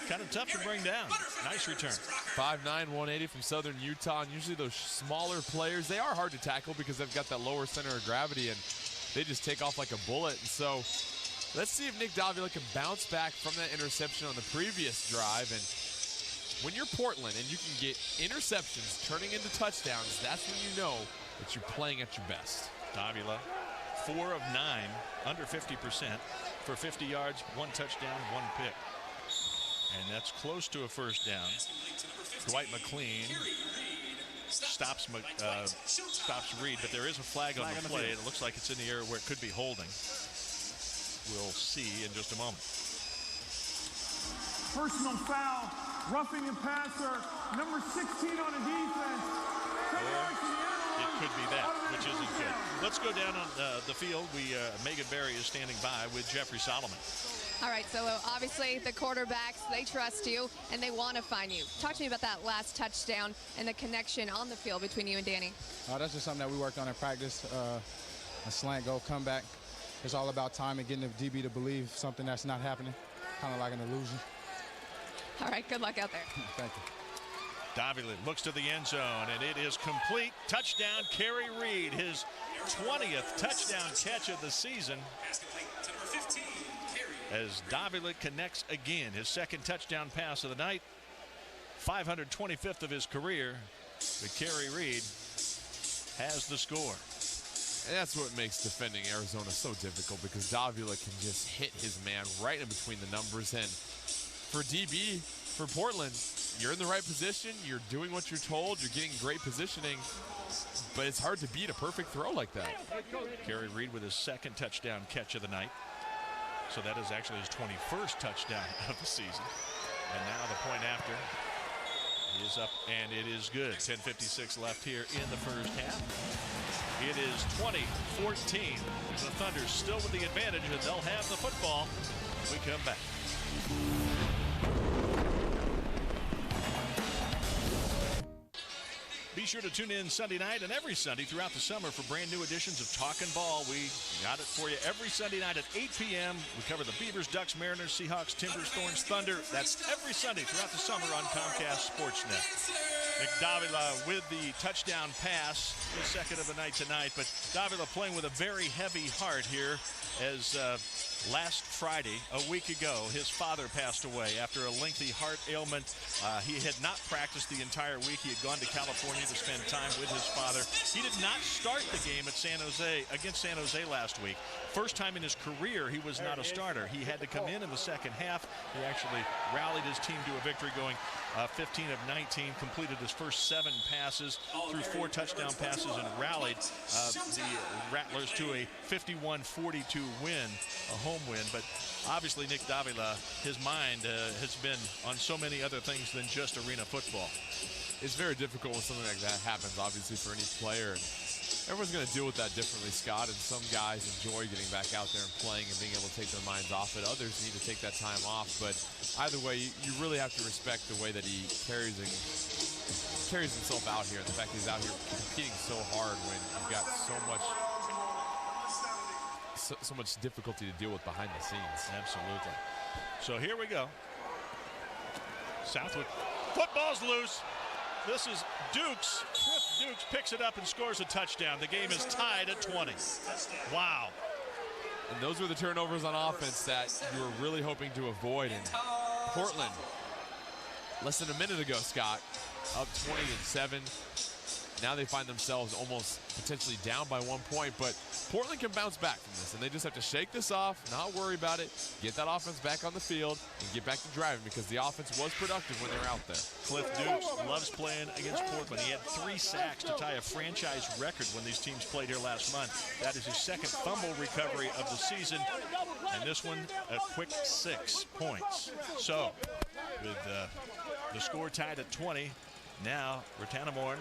kind of tough to bring down. Nice return. 5'9", 180 from Southern Utah. And usually those smaller players, they are hard to tackle because they've got that lower center of gravity, and they just take off like a bullet. And so let's see if Nick Davila can bounce back from that interception on the previous drive. And when you're Portland and you can get interceptions turning into touchdowns, that's when you know that you're playing at your best. Davila, 4 of 9, under 50% for 50 yards, 1 touchdown, 1 pick. And that's close to a first down. Dwight Mclean stops Reed, but there is a flag on the play. It looks like it's in the area where it could be holding. We'll see in just a moment. Personal foul, roughing the passer, number 16 on the defense. 10 yards to the end it could be that, which isn't good. Let's go down on the field. Megan Berry is standing by with Jeffrey Solomon. All right, so obviously the quarterbacks, they trust you and they want to find you. Talk to me about that last touchdown and the connection on the field between you and Danny. That's just something that we worked on in practice. A slant go comeback. It's all about time and getting the DB to believe something that's not happening, kind of like an illusion. All right, good luck out there. Thank you. Davila looks to the end zone, and it is complete. Touchdown, Carrie Reed, his 20th touchdown catch of the season. As Davila connects again, his second touchdown pass of the night, 525th of his career. But Carrie Reed has the score. And that's what makes defending Arizona so difficult, because Davila can just hit his man right in between the numbers. And for DB, for Portland, you're in the right position, you're doing what you're told, you're getting great positioning, but it's hard to beat a perfect throw like that. Carrie Reed with his second touchdown catch of the night. So that is actually his 21st touchdown of the season. And now the point after is up, and it is good. 10:56 left here in the first half. It is 20-14. The Thunder still with the advantage, and they'll have the football when we come back. Be sure to tune in Sunday night and every Sunday throughout the summer for brand new editions of Talkin' Ball. We got it for you every Sunday night at 8 p.m. We cover the Beavers, Ducks, Mariners, Seahawks, Timbers, Thorns, Thunder. That's every Sunday throughout the summer on Comcast Sportsnet. Nick Davila with the touchdown pass, the second of the night tonight. But Davila playing with a very heavy heart here, as last Friday, a week ago, his father passed away after a lengthy heart ailment. He had not practiced the entire week. He had gone to California to spend time with his father. He did not start the game at against San Jose last week. First time in his career he was not a starter. He had to come in the second half. He actually rallied his team to a victory, going 15 of 19, completed his first 7 passes, threw 4 touchdown passes, and rallied the Rattlers to a 51-42 win, a home win. But obviously Nick Davila, his mind has been on so many other things than just arena football. It's very difficult when something like that happens, obviously, for any player. And everyone's going to deal with that differently, Scott, and some guys enjoy getting back out there and playing and being able to take their minds off it. Others need to take that time off. But either way, you really have to respect the way that he carries himself out here, and the fact that he's out here competing so hard when you've got so much difficulty to deal with behind the scenes. Absolutely. So here we go. Southwood, football's loose. This is Dukes. Cliff Dukes picks it up and scores a touchdown. The game is tied at 20. Wow. And those were the turnovers on offense that you were really hoping to avoid. And Portland, less than a minute ago, Scott, up 20-7. Now they find themselves almost potentially down by 1 point, but Portland can bounce back from this, and they just have to shake this off, not worry about it, get that offense back on the field, and get back to driving, because the offense was productive when they were out there. Cliff Dukes loves playing against Portland. He had 3 sacks to tie a franchise record when these teams played here last month. That is his second fumble recovery of the season, and this one a quick 6 points. So, with the score tied at 20, now Ratanamorn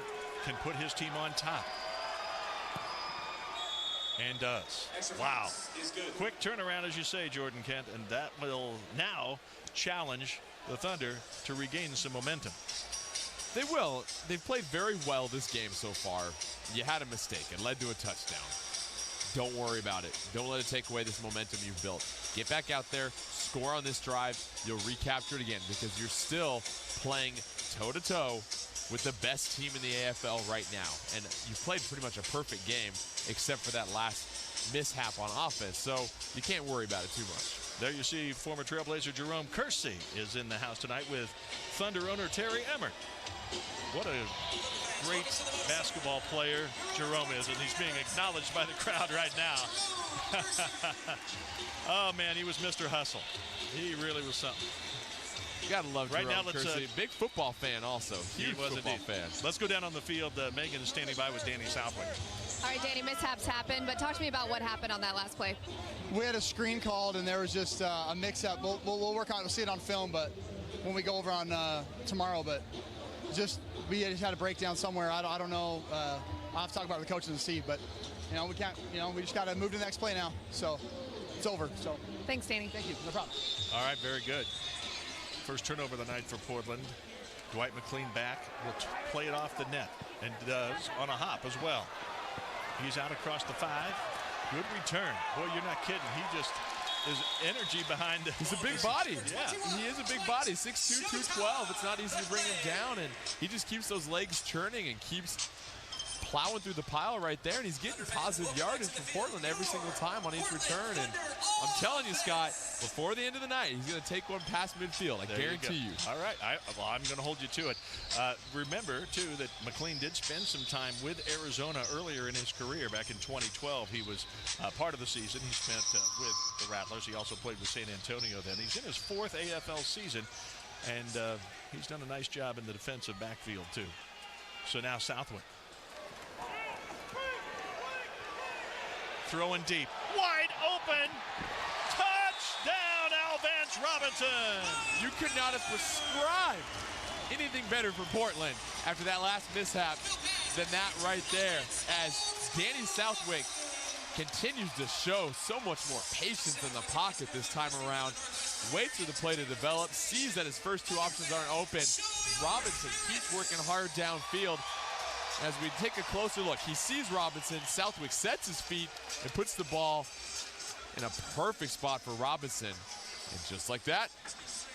can put his team on top. And does. Wow. Quick turnaround, as you say, Jordan Kent, and that will now challenge the Thunder to regain some momentum. They will. They've played very well this game so far. You had a mistake. It led to a touchdown. Don't worry about it. Don't let it take away this momentum you've built. Get back out there, score on this drive. You'll recapture it again, because you're still playing toe-to-toe with the best team in the AFL right now. And you played pretty much a perfect game, except for that last mishap on offense. So you can't worry about it too much. There you see former Trailblazer Jerome Kersey is in the house tonight with Thunder owner Terry Emmert. What a great basketball player Jerome is, and he's being acknowledged by the crowd right now. Oh, man, he was Mr. Hustle. He really was something. You gotta love right Jerome now. Let's Kersey. Big football fan also. Huge football fan. Let's go down on the field. Megan is standing by with Danny Southwick. All right, Danny, mishaps happen, but talk to me about what happened on that last play. We had a screen called, and there was just a mix-up. We'll work on it. We'll see it on film, but when we go over on tomorrow. But we just had a breakdown somewhere. I don't know I'll have to talk about the coaches and see, but we can't. We just got to move to the next play now. So it's over. So thanks, Danny. Thank you. No problem. All right, very good. First turnover of the night for Portland. Dwight Mclean back, will play it off the net, and does on a hop as well. He's out across the 5. Good return. Boy, you're not kidding. He just is energy behind. He's a big body. Yeah, he is a big body. 6'2", 212. It's not easy to bring him down, and he just keeps those legs churning and keeps plowing through the pile right there, and he's getting positive yardage from Portland every single time on each return. And I'm telling you, Scott, before the end of the night, he's going to take one past midfield. I guarantee you. All right. I'm going to hold you to it. Remember, too, that McLean did spend some time with Arizona earlier in his career. Back in 2012, he was part of the season. He spent with the Rattlers. He also played with San Antonio then. He's in his 4th AFL season, and he's done a nice job in the defensive backfield, too. So now Southwick. Throwing deep, wide open, touchdown, Alvance Robinson. You could not have prescribed anything better for Portland after that last mishap than that right there, as Danny Southwick continues to show so much more patience in the pocket this time around. Waits for the play to develop, sees that his first 2 options aren't open. Robinson keeps working hard downfield. As we take a closer look, he sees Robinson. Southwick sets his feet and puts the ball in a perfect spot for Robinson. And just like that,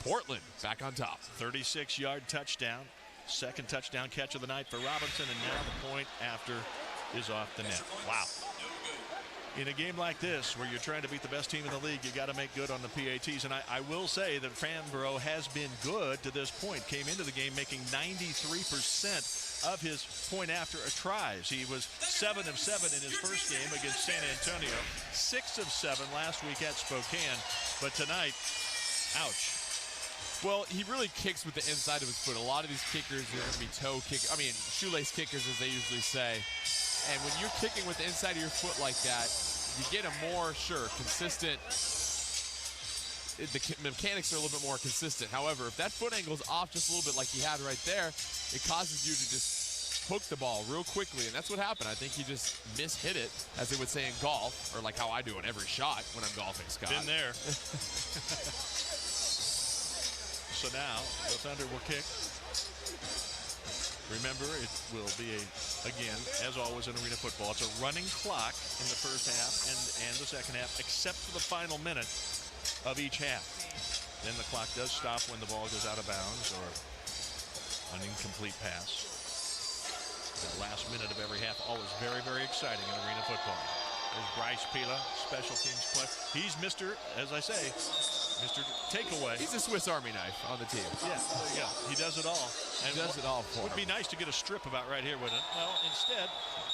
Portland back on top. 36-yard touchdown. Second touchdown catch of the night for Robinson, and now the point after is off the net. Wow. In a game like this, where you're trying to beat the best team in the league, you got to make good on the PATs. And I will say that Fanbro has been good to this point. Came into the game making 93% of his point after tries. He was 7 of 7 in his first game against San Antonio, 6 of 7 last week at Spokane. But tonight, ouch. Well, he really kicks with the inside of his foot. A lot of these kickers are going to be shoelace kickers, as they usually say. And when you're kicking with the inside of your foot like that, you get a more, consistent. The mechanics are a little bit more consistent. However, if that foot angle's off just a little bit like he had right there, it causes you to just hook the ball real quickly, and that's what happened. I think he just mishit it, as they would say in golf, or like how I do in every shot when I'm golfing, Scott. Been there. So now the Thunder will kick. Remember, it will be, again, as always in arena football, it's a running clock in the first half and the second half, except for the final minute of each half. Then the clock does stop when the ball goes out of bounds or an incomplete pass. The last minute of every half, always very, very exciting in arena football. There's Bryce Pila, special teams player. He's Mr., as I say, Mr. Takeaway. He's a Swiss Army knife on the team. Yeah, there you go. He does it all. And he does it all for him. Would be nice to get a strip about right here, wouldn't it? Well, instead,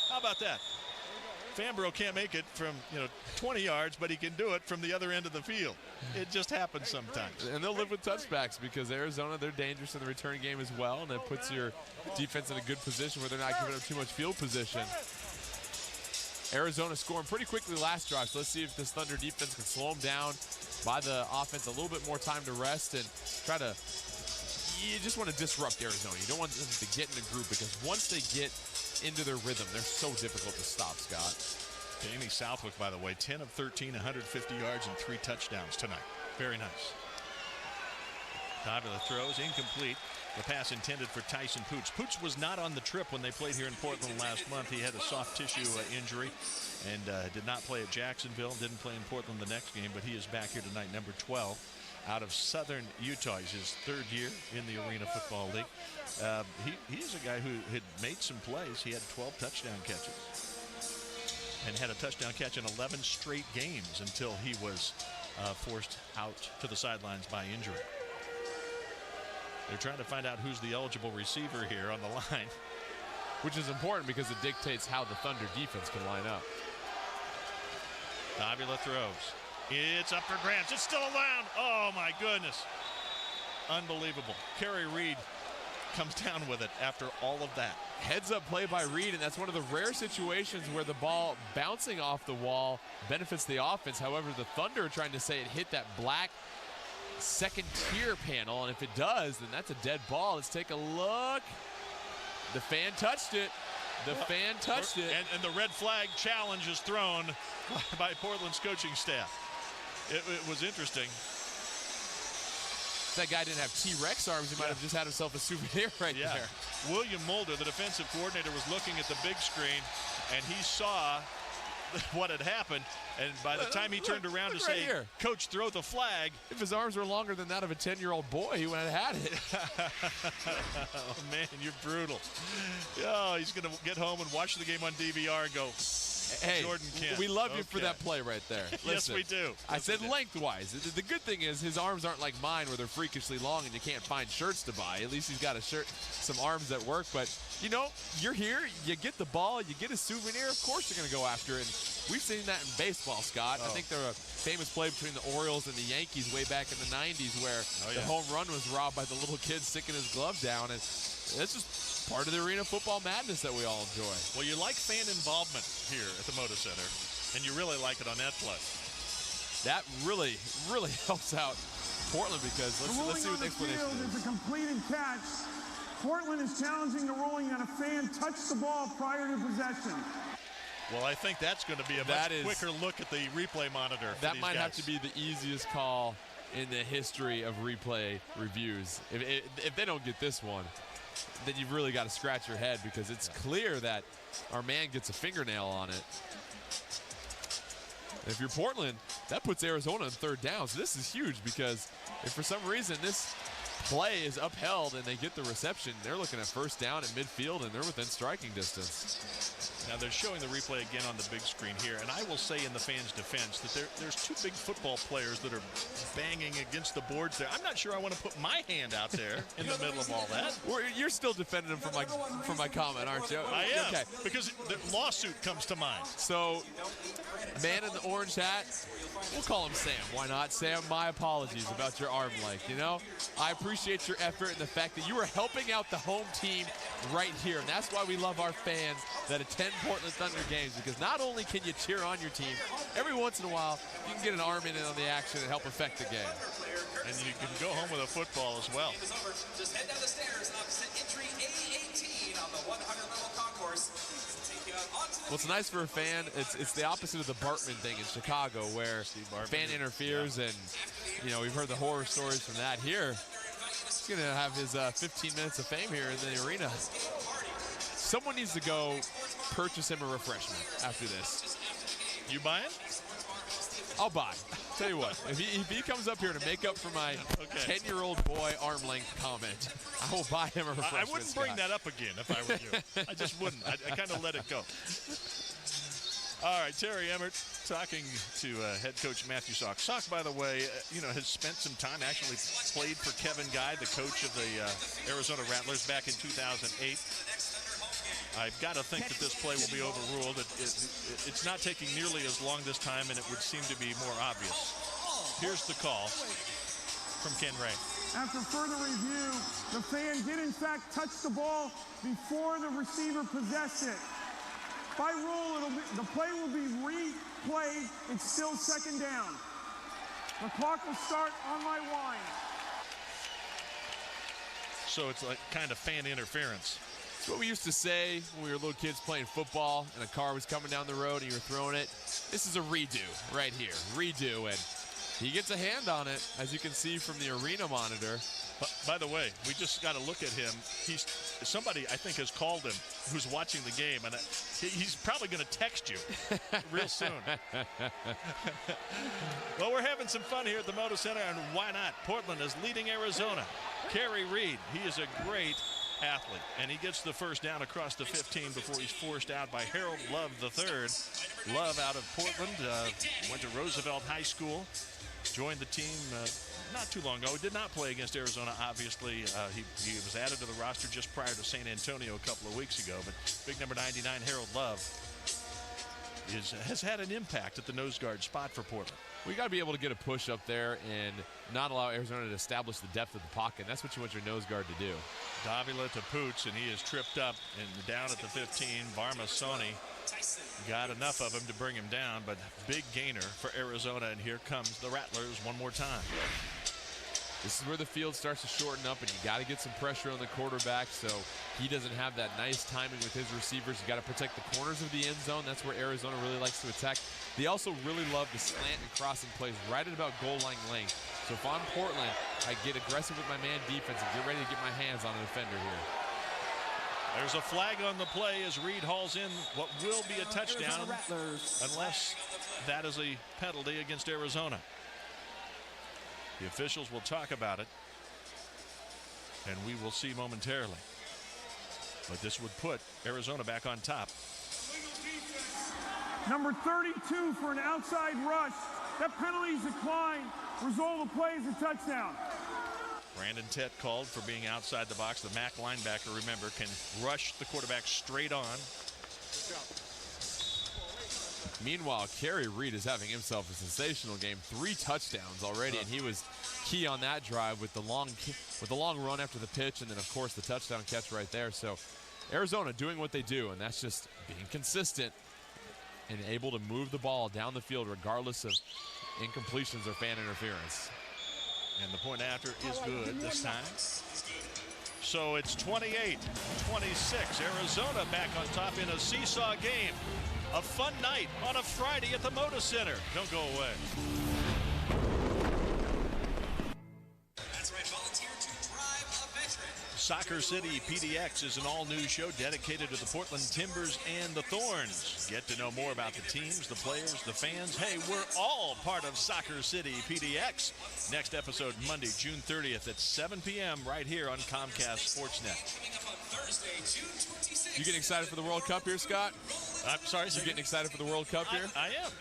how about that? Fanbro can't make it from 20 yards, but he can do it from the other end of the field. It just happens sometimes. And they'll live with touchbacks because Arizona, they're dangerous in the return game as well, and it puts your defense in a good position where they're not giving up too much field position. Arizona scoring pretty quickly last drive, so let's see if this Thunder defense can slow them down, buy the offense a little bit more time to rest, and try to, you just want to disrupt Arizona. You don't want them to get in a groove, because once they get into their rhythm, they're so difficult to stop, Scott. Danny Southwick, by the way, 10 of 13, 150 yards and 3 touchdowns tonight. Very nice. Nabila throws, incomplete. The pass intended for Tyson Poots. Poots was not on the trip when they played here in Portland last month. He had a soft tissue injury and did not play at Jacksonville. Didn't play in Portland the next game, but he is back here tonight, number 12, out of Southern Utah. He's his 3rd year in the Arena Football League. He's a guy who had made some plays. He had 12 touchdown catches and had a touchdown catch in 11 straight games until he was forced out to the sidelines by injury. They're trying to find out who's the eligible receiver here on the line. Which is important because it dictates how the Thunder defense can line up. Nabila throws. It's up for grabs. It's still around. Oh, my goodness. Unbelievable. Carrie Reed comes down with it after all of that. Heads up play by Reed, and that's one of the rare situations where the ball bouncing off the wall benefits the offense. However, the Thunder are trying to say it hit that black second tier panel, and if it does, then that's a dead ball. Let's take a look. The fan touched it. The fan touched it. And the red flag challenge is thrown by Portland's coaching staff. It was interesting. If that guy didn't have T-Rex arms, he might have just had himself a souvenir right there. William Mulder, the defensive coordinator, was looking at the big screen, and he saw what had happened. And by the time he turned around to say, Coach, throw the flag. If his arms were longer than that of a 10-year-old boy, he would have had it. Oh, man, you're brutal. Oh, he's going to get home and watch the game on DVR and go, hey, Jordan Kent. We love you for that play right there. Yes, Listen, we do. I said lengthwise. The good thing is his arms aren't like mine where they're freakishly long and you can't find shirts to buy. At least he's got some arms that work. But, you know, you're here, you get the ball, you get a souvenir, of course you're going to go after it. We've seen that in baseball, Scott. I think there was a famous play between the Orioles and the Yankees way back in the 90s where the home run was robbed by the little kid sticking his glove down. And it's just part of the arena football madness that we all enjoy. Well, you like fan involvement here at the Moda Center, and you really like it on that play. That really, really helps out Portland because let's see what the explanation is. It's a completed catch. Portland is challenging the ruling that a fan touched the ball prior to possession. Well, I think that's going to be a much quicker look at the replay monitor. That might have to be the easiest call in the history of replay reviews. If they don't get this one, then you've really got to scratch your head because it's clear that our man gets a fingernail on it. If you're Portland, that puts Arizona on third down. So this is huge because if for some reason this play is upheld and they get the reception, they're looking at first down at midfield and they're within striking distance. Now they're showing the replay again on the big screen here, and I will say in the fans' defense that there's two big football players that are banging against the boards there. I'm not sure I want to put my hand out there in the middle of all that. You're still defending him for my comment, aren't you? I am, because the lawsuit comes to mind. So, man in the orange hat, we'll call him Sam. Why not? Sam, my apologies about your arm length, you know? I appreciate your effort and the fact that you are helping out the home team right here, and that's why we love our fans that attend Portland Thunder games, because not only can you cheer on your team, every once in a while you can get an arm in on the action and help affect the game. And you can go home with a football as well. Just head down the stairs opposite entry A18 on the 100-level concourse. Well, it's nice for a fan. It's the opposite of the Bartman thing in Chicago where fan interferes, and you know we've heard the horror stories from that. Here, he's going to have his 15 minutes of fame here in the arena. Someone needs to go purchase him a refreshment after this. You buying? I'll buy. Tell you what, if he comes up here to make up for my 10-year-old boy arm length comment, I will buy him a refreshment. I wouldn't bring that up again if I were you. I just wouldn't. I kind of let it go. All right, Terry Emmert talking to head coach Matthew Sock. Sock, by the way, has spent some time, actually played for Kevin Guy, the coach of the Arizona Rattlers back in 2008. I've got to think that this play will be overruled. It's not taking nearly as long this time, and it would seem to be more obvious. Here's the call from Ken Ray. After further review, the fan did in fact touch the ball before the receiver possessed it. By rule, the play will be replayed. It's still second down. The clock will start on my wind. So it's like kind of fan interference. It's what we used to say when we were little kids playing football and a car was coming down the road and you were throwing it. This is a redo right here. Redo, and he gets a hand on it, as you can see from the arena monitor. By the way, we just got to look at him. Somebody, I think, has called him who's watching the game, and he's probably going to text you real soon. Well, we're having some fun here at the Moda Center, and why not? Portland is leading Arizona. Carrie Reed, he is a great athlete, and he gets the first down across the 15 before he's forced out by Harold Love III. Love out of Portland, went to Roosevelt High School, joined the team not too long ago. He did not play against Arizona, obviously. He was added to the roster just prior to San Antonio a couple of weeks ago, but big number 99, Harold Love, has had an impact at the nose guard spot for Portland. We got to be able to get a push up there and not allow Arizona to establish the depth of the pocket. And that's what you want your nose guard to do. Nabila to Poots, and he is tripped up and down at the 15. Barmasoni got enough of him to bring him down, but big gainer for Arizona, and here comes the Rattlers one more time. This is where the field starts to shorten up, and you got to get some pressure on the quarterback so he doesn't have that nice timing with his receivers. You got to protect the corners of the end zone. That's where Arizona really likes to attack. They also really love the slant and crossing plays right at about goal line length. So if I'm Portland, I get aggressive with my man defense and get ready to get my hands on a defender here. There's a flag on the play as Reed hauls in what will be a touchdown, unless that is a penalty against Arizona. The officials will talk about it, and we will see momentarily. But this would put Arizona back on top. Number 32 for an outside rush. That penalty is declined. Result of the play is a touchdown. Brandon Tett called for being outside the box. The MAC linebacker, remember, can rush the quarterback straight on. Meanwhile, Carrie Reed is having himself a sensational game. 3 touchdowns already, and he was key on that drive with the long run after the pitch, and then of course the touchdown catch right there. So Arizona doing what they do, and that's just being consistent and able to move the ball down the field regardless of incompletions or fan interference. And the point after is good this time. So it's 28-26. Arizona back on top in a seesaw game. A fun night on a Friday at the Moda Center. Don't go away. That's right, volunteer to drive a veteran. Soccer City PDX is an all-new show dedicated to the Portland Timbers and the Thorns. Get to know more about the teams, the players, the fans. Hey, we're all part of Soccer City PDX. Next episode Monday, June 30th at 7 p.m. right here on Comcast Sportsnet. You getting excited for the World Cup here, Scott? I'm sorry, you getting excited for the World Cup here? I am.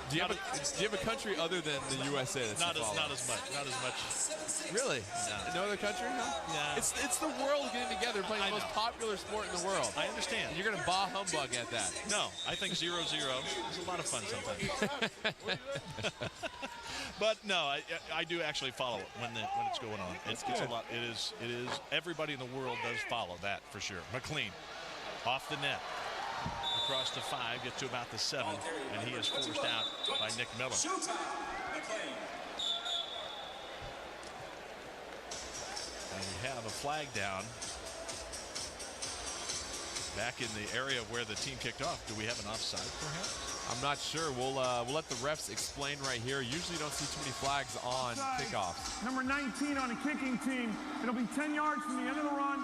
Do you have a country other than the USA that's not as much. Really? No other country? No? Yeah. It's the world getting together playing the most popular sport in the world. I understand. And you're going to bah humbug at that. No, I think 0-0 is a lot of fun sometimes. But no, I do actually follow it when it's going on. It's a lot. It is. Everybody in the world does follow that for sure. McLean off the net. Across the 5, gets to about the 7, and he is forced out by Nick Miller. And we have a flag down back in the area where the team kicked off. Do we have an offside perhaps? I'm not sure. We'll let the refs explain right here. Usually don't see too many flags on kickoffs. Number 19 on a kicking team. It'll be 10 yards from the end of the run.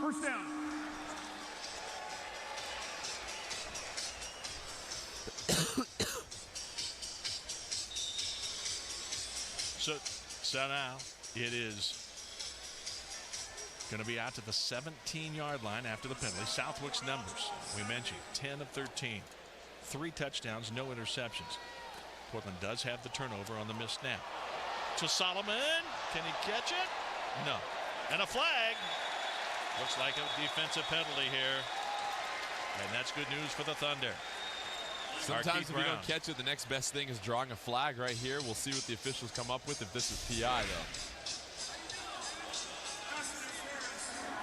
First down. So now it is going to be out to the 17-yard line after the penalty. Southwick's numbers, we mentioned, 10 of 13. 3 touchdowns, no interceptions. Portland does have the turnover on the missed snap. To Solomon. Can he catch it? No. And a flag. Looks like a defensive penalty here. And that's good news for the Thunder. Sometimes if you don't catch it, the next best thing is drawing a flag right here. We'll see what the officials come up with if this is PI, though.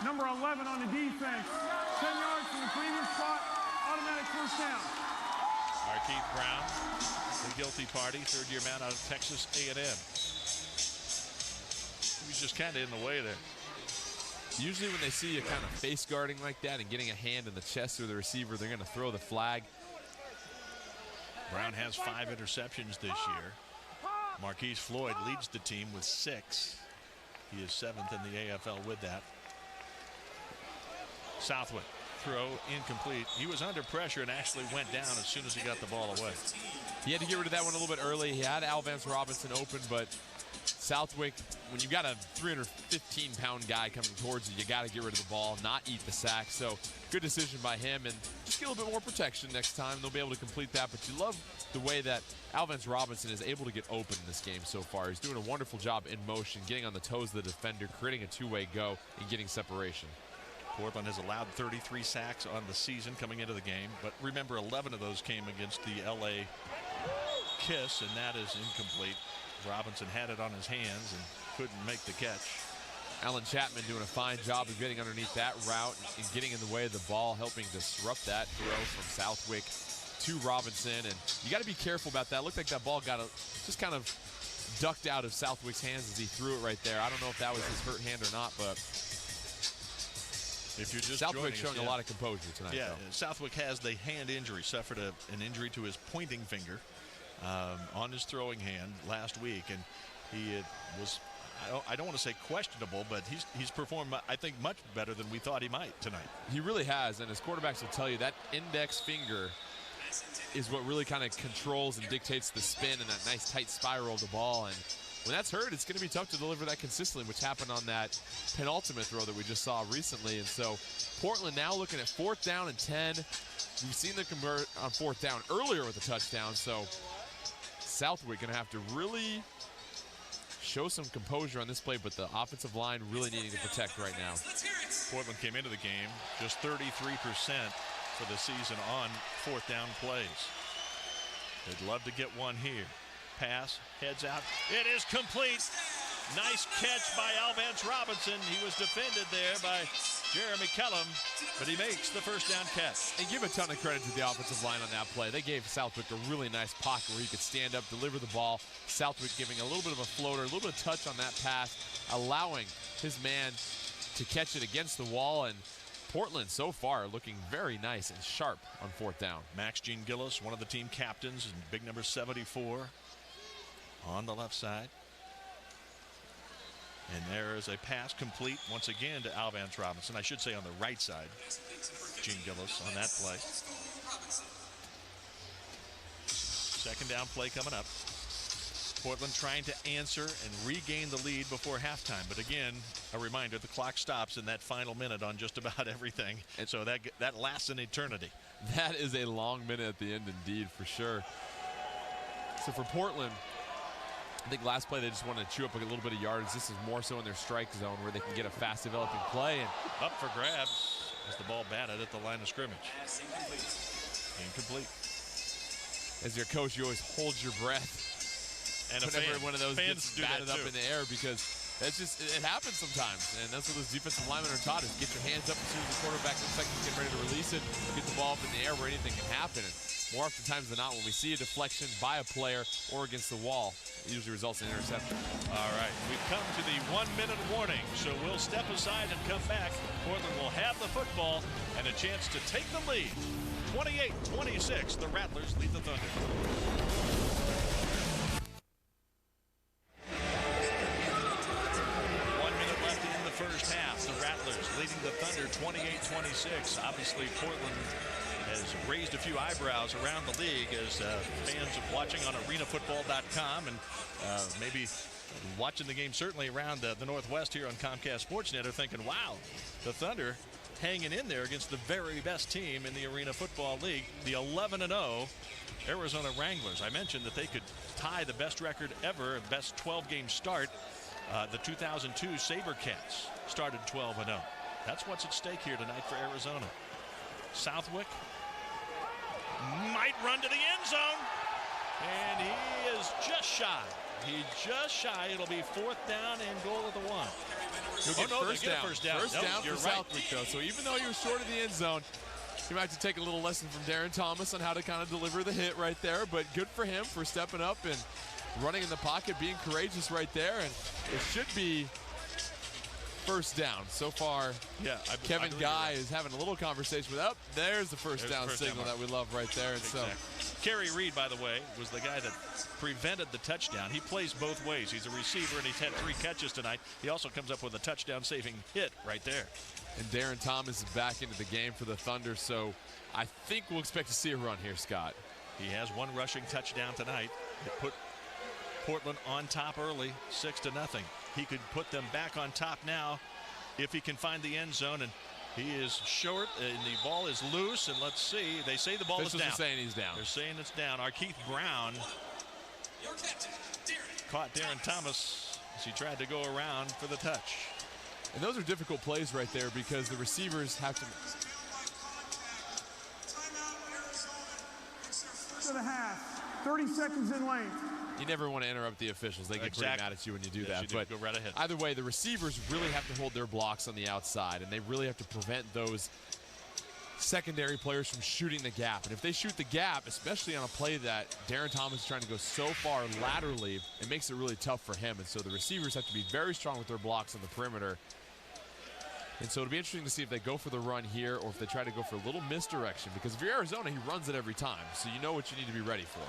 Number 11 on the defense. 10 yards from the previous spot. Automatic first down. Keith Brown, the guilty party, third-year man out of Texas A&M. He was just kind of in the way there. Usually when they see you kind of face guarding like that and getting a hand in the chest of the receiver, they're going to throw the flag. Brown has 5 interceptions this year. Marquise Floyd leads the team with 6. He is 7th in the AFL with that. Southwick. Throw incomplete. He was under pressure and actually went down as soon as he got the ball away. He had to get rid of that one a little bit early. He had Alvance Robinson open, but Southwick, when you've got a 315-pound guy coming towards you, you got to get rid of the ball, not eat the sack. So good decision by him, and just get a little bit more protection next time. They'll be able to complete that. But you love the way that Alvance Robinson is able to get open in this game so far. He's doing a wonderful job in motion, getting on the toes of the defender, creating a two-way go, and getting separation. Portland has allowed 33 sacks on the season coming into the game, but remember 11 of those came against the LA Kiss, and that is incomplete. Robinson had it on his hands and couldn't make the catch. Alan Chapman doing a fine job of getting underneath that route and getting in the way of the ball, helping disrupt that throw from Southwick to Robinson. And you got to be careful about that. Looked like that ball got just kind of ducked out of Southwick's hands as he threw it right there. I don't know if that was his hurt hand or not, but if you're just Southwick showing a lot of composure tonight. Yeah, Southwick has the hand injury, suffered an injury to his pointing finger on his throwing hand last week, and he was, I don't want to say questionable, but he's performed, I think, much better than we thought he might tonight. He really has, and his quarterbacks will tell you that index finger is what really kind of controls and dictates the spin and that nice tight spiral of the ball. And when that's hurt, it's going to be tough to deliver that consistently, which happened on that penultimate throw that we just saw recently. And so Portland now looking at 4th down and 10. We've seen them convert on 4th down earlier with a touchdown. So Southwick going to have to really show some composure on this play, but the offensive line really needing to protect right now. Portland came into the game just 33% for the season on 4th down plays. They'd love to get one here. Pass, heads out. It is complete. Nice catch by Alvance Robinson. He was defended there by Jeremy Kellum, but he makes the 1st down catch. And give a ton of credit to the offensive line on that play. They gave Southwick a really nice pocket where he could stand up, deliver the ball. Southwick giving a little bit of a floater, a little bit of touch on that pass, allowing his man to catch it against the wall. And Portland so far looking very nice and sharp on 4th down. Max Gene Gillis, one of the team captains, and big number 74 on the left side. And there is a pass complete once again to Alvance Robinson. I should say on the right side. Gene Gillis on that play. 2nd down play coming up. Portland trying to answer and regain the lead before halftime. But again, a reminder, the clock stops in that final minute on just about everything. And so that lasts an eternity. That is a long minute at the end indeed, for sure. So for Portland, I think last play they just wanted to chew up a little bit of yards. This is more so in their strike zone where they can get a fast developing play. And up for grabs as the ball batted at the line of scrimmage. Incomplete. As your coach, you always hold your breath. And whenever one of those gets batted up too in the air, because that's just, it happens sometimes. And that's what those defensive linemen are taught, is get your hands up as soon as the quarterback looks like he's getting ready to release it, get the ball up in the air where anything can happen. And more often times than not, when we see a deflection by a player or against the wall, it usually results in an interception. All right, we've come to the 1-minute warning, so we'll step aside and come back. Portland will have the football and a chance to take the lead. 28-26, the Rattlers lead the Thunder. 1 minute left in the first half. The Rattlers leading the Thunder 28-26. Obviously, Portland has raised a few eyebrows around the league as fans watching on arenafootball.com and maybe watching the game certainly around the Northwest here on Comcast Sportsnet are thinking, wow, the Thunder hanging in there against the very best team in the Arena Football League, the 11-0 Arizona Wranglers. I mentioned that they could tie the best record ever, best 12-game start. The 2002 SaberCats started 12-0. That's what's at stake here tonight for Arizona. Southwick might run to the end zone, and he is just shy. It'll be 4th down and goal at the 1. He'll get first down. First down you're for right. Southwick, though. So even though he was short of the end zone, he might have to take a little lesson from Darren Thomas on how to kind of deliver the hit right there. But good for him for stepping up and running in the pocket, being courageous right there. And it should be first down. So far, Kevin Guy is having a little conversation with, there's the first down signal that we love right there. And exactly. So Carrie Reed, by the way, was the guy that prevented the touchdown. He plays both ways. He's a receiver, and he's had 3 catches tonight. He also comes up with a touchdown-saving hit right there. And Darren Thomas is back into the game for the Thunder, so I think we'll expect to see a run here, Scott. He has 1 rushing touchdown tonight. It put Portland on top early, 6-0. He could put them back on top now if he can find the end zone, and he is short, and the ball is loose, and let's see. They say the ball is down. They're saying he's down. They're saying it's down. Keith Brown caught Darren Thomas as he tried to go around for the touch. And those are difficult plays right there because the receivers have to. To the half, 30 seconds in length. You never want to interrupt the officials. They get pretty mad at you when you do that. But go right ahead. Either way, the receivers really have to hold their blocks on the outside, and they really have to prevent those secondary players from shooting the gap. And if they shoot the gap, especially on a play that Darren Thomas is trying to go so far laterally, it makes it really tough for him. And so the receivers have to be very strong with their blocks on the perimeter. And so it'll be interesting to see if they go for the run here or if they try to go for a little misdirection, because if you're Arizona, he runs it every time. So you know what you need to be ready for.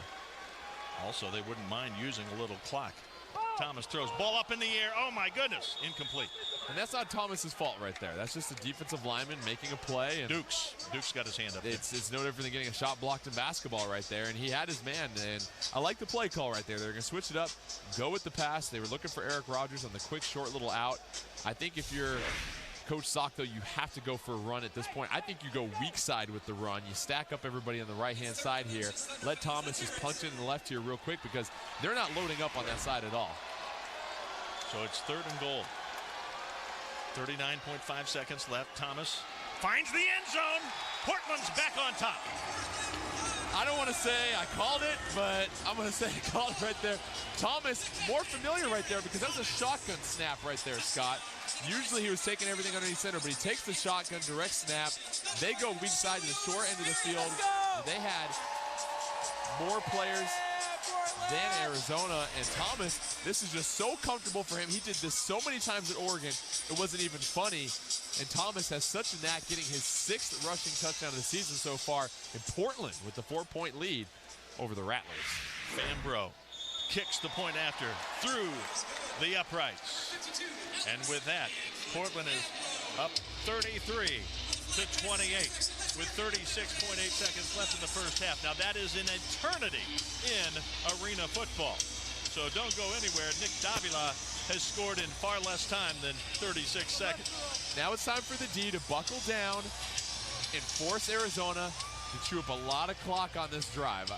Also, they wouldn't mind using a little clock. Thomas throws ball up in the air. Oh my goodness, incomplete. And that's not Thomas's fault right there. That's just a defensive lineman making a play. And Dukes got his hand up. It's no different than getting a shot blocked in basketball right there. And he had his man. And I like the play call right there. They're going to switch it up, go with the pass. They were looking for Eric Rogers on the quick, short little out. I think if you're Coach Sock, though, you have to go for a run at this point. I think you go weak side with the run. You stack up everybody on the right-hand side here. Let Thomas just punch in the left here real quick, because they're not loading up on that side at all. So it's 3rd and goal. 39.5 seconds left. Thomas finds the end zone. Portland's back on top. I don't want to say I called it, but I'm going to say I called it right there. Thomas, more familiar right there, because that was a shotgun snap right there, Scott. Usually he was taking everything underneath center, but he takes the shotgun, direct snap. They go weak side to the short end of the field. They had more players than Arizona, and Thomas, this is just so comfortable for him. He did this so many times at Oregon, it wasn't even funny. And Thomas has such a knack getting his 6th rushing touchdown of the season so far in Portland with the 4-point lead over the Rattlers. Fambro kicks the point after through the uprights. And with that, Portland is up 33-28 with 36.8 seconds left in the first half. Now that is an eternity in arena football. So don't go anywhere. Nick Nabila has scored in far less time than 36 seconds. Now it's time for the D to buckle down and force Arizona to chew up a lot of clock on this drive.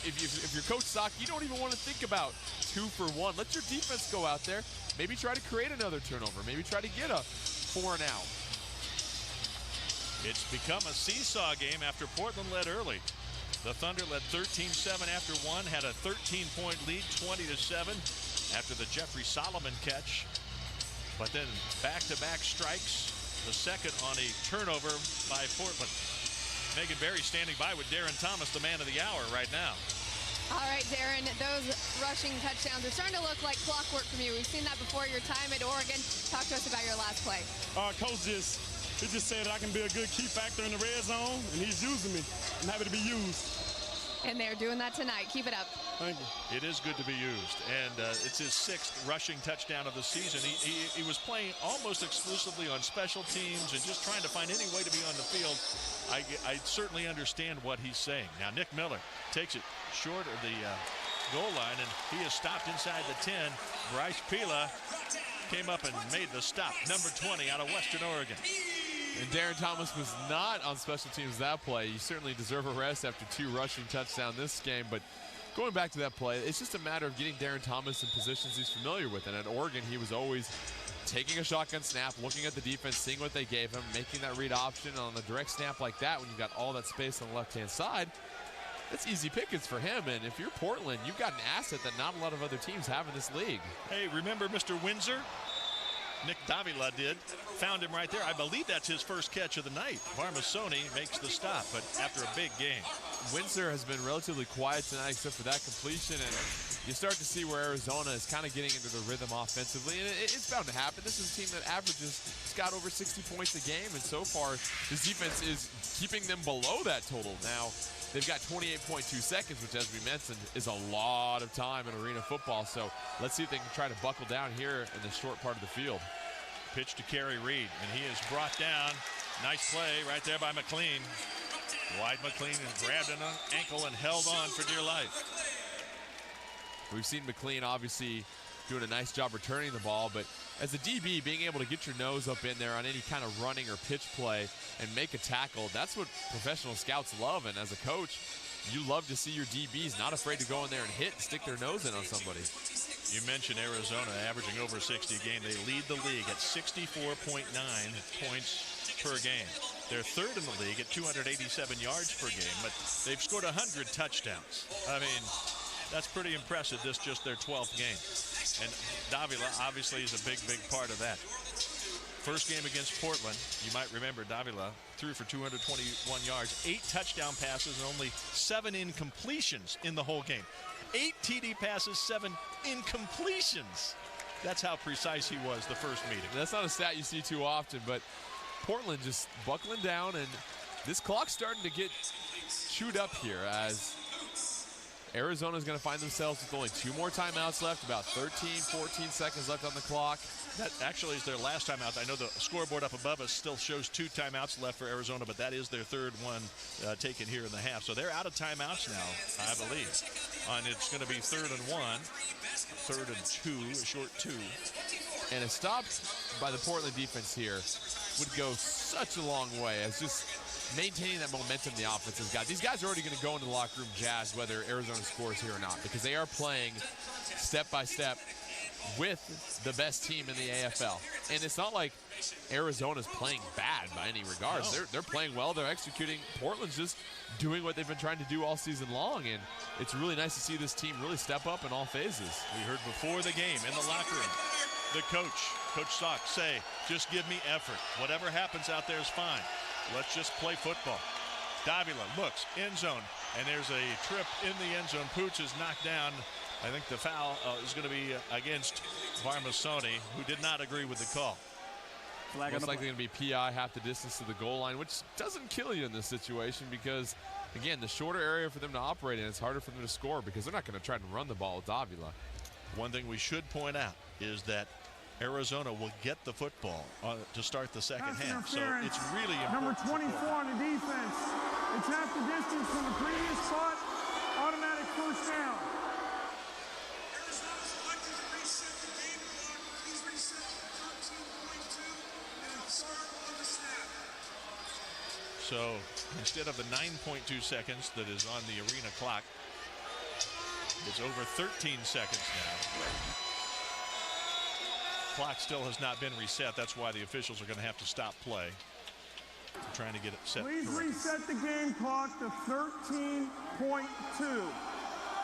If you're Coach Sock, you don't even want to think about 2 for 1. Let your defense go out there. Maybe try to create another turnover. Maybe try to get a 4 and out. It's become a seesaw game after Portland led early. The Thunder led 13-7 after 1, had a 13-point lead, 20-7 after the Jeffrey Solomon catch. But then back-to-back strikes, the second on a turnover by Portland. Megan Berry standing by with Darren Thomas, the man of the hour right now. All right, Darren, those rushing touchdowns are starting to look like clockwork from you. We've seen that before your time at Oregon. Talk to us about your last play. Coach he just said I can be a good key factor in the red zone, and he's using me. I'm happy to be used. And they're doing that tonight. Keep it up. Thank you. It is good to be used, and it's his 6th rushing touchdown of the season. He was playing almost exclusively on special teams and just trying to find any way to be on the field. I certainly understand what he's saying. Now Nick Miller takes it short of the goal line, and he is stopped inside the 10. Bryce Pila came up and made the stop. Number 20 out of Western Oregon. And Darren Thomas was not on special teams that play. You certainly deserve a rest after 2 rushing touchdowns this game. But going back to that play, it's just a matter of getting Darren Thomas in positions he's familiar with. And at Oregon, he was always taking a shotgun snap, looking at the defense, seeing what they gave him, making that read option on the direct snap like that when you got all that space on the left-hand side. That's easy pickings for him. And if you're Portland, you've got an asset that not a lot of other teams have in this league. Hey, remember Mr. Windsor? Nick Davila did. Found him right there. I believe that's his first catch of the night. Varmasoni makes the stop, but after a big game. Windsor has been relatively quiet tonight except for that completion, and you start to see where Arizona is kind of getting into the rhythm offensively, and it's bound to happen. This is a team that averages, it's got over 60 points a game, and so far this defense is keeping them below that total. Now, they've got 28.2 seconds, which, as we mentioned, is a lot of time in arena football. So let's see if they can try to buckle down here in the short part of the field. Pitch to Carrie Reed, and he is brought down. Nice play right there by McLean. Dwight Mclean grabbed an ankle and held on for dear life. We've seen McLean obviously doing a nice job returning the ball, but as a DB, being able to get your nose up in there on any kind of running or pitch play and make a tackle, that's what professional scouts love. And as a coach, you love to see your DBs not afraid to go in there and hit and stick their nose in on somebody. You mentioned Arizona averaging over 60 a game. They lead the league at 64.9 points per game. They're 3rd in the league at 287 yards per game, but they've scored 100 touchdowns. I mean, that's pretty impressive. This just their 12th game. And Davila obviously is a big part of that. first game against Portland, you might remember Nabila threw for 221 yards, 8 touchdown passes, and only 7 incompletions in the whole game. 8 TD passes, 7 incompletions. That's how precise he was the first meeting. That's not a stat you see too often, but Portland just buckling down, and this clock's starting to get chewed up here as Arizona's going to find themselves with only 2 more timeouts left, about 13, 14 seconds left on the clock. That actually is their last timeout. I know the scoreboard up above us still shows 2 timeouts left for Arizona, but that is their third one taken here in the half. So they're out of timeouts now, I believe. And it's going to be 3rd and 1, 3rd and 2, a short 2. And a stop by the Portland defense here would go such a long way as just maintaining that momentum the offense has got. These guys are already going to go into the locker room jazzed whether Arizona scores here or not, because they are playing step by step with the best team in the AFL. And it's not like Arizona's playing bad by any regards. No. They're playing well. They're executing. Portland's just doing what they've been trying to do all season long, and it's really nice to see this team really step up in all phases. We heard before the game in the locker room, the Coach Sock say, just give me effort. Whatever happens out there is fine. Let's just play football. Davila looks, end zone, and there's a trip in the end zone. Pooch is knocked down. I think the foul is going to be against Varmasoni, who did not agree with the call. Most likely going to be PI half the distance to the goal line, which doesn't kill you in this situation because, again, the shorter area for them to operate in, it's harder for them to score because they're not going to try to run the ball with Davila. One thing we should point out is that Arizona will get the football to start the second half. So it's really important. Number 24 on the defense. It's half the distance from the previous spot. Automatic first down. Arizona's elected to reset the game clock. Please reset to 13.2 and start on the snap. So instead of the 9.2 seconds that is on the arena clock, it's over 13 seconds now. Clock still has not been reset. That's why the officials are going to have to stop play. They're trying to get it set. Please correctly. reset the game clock to 13.2.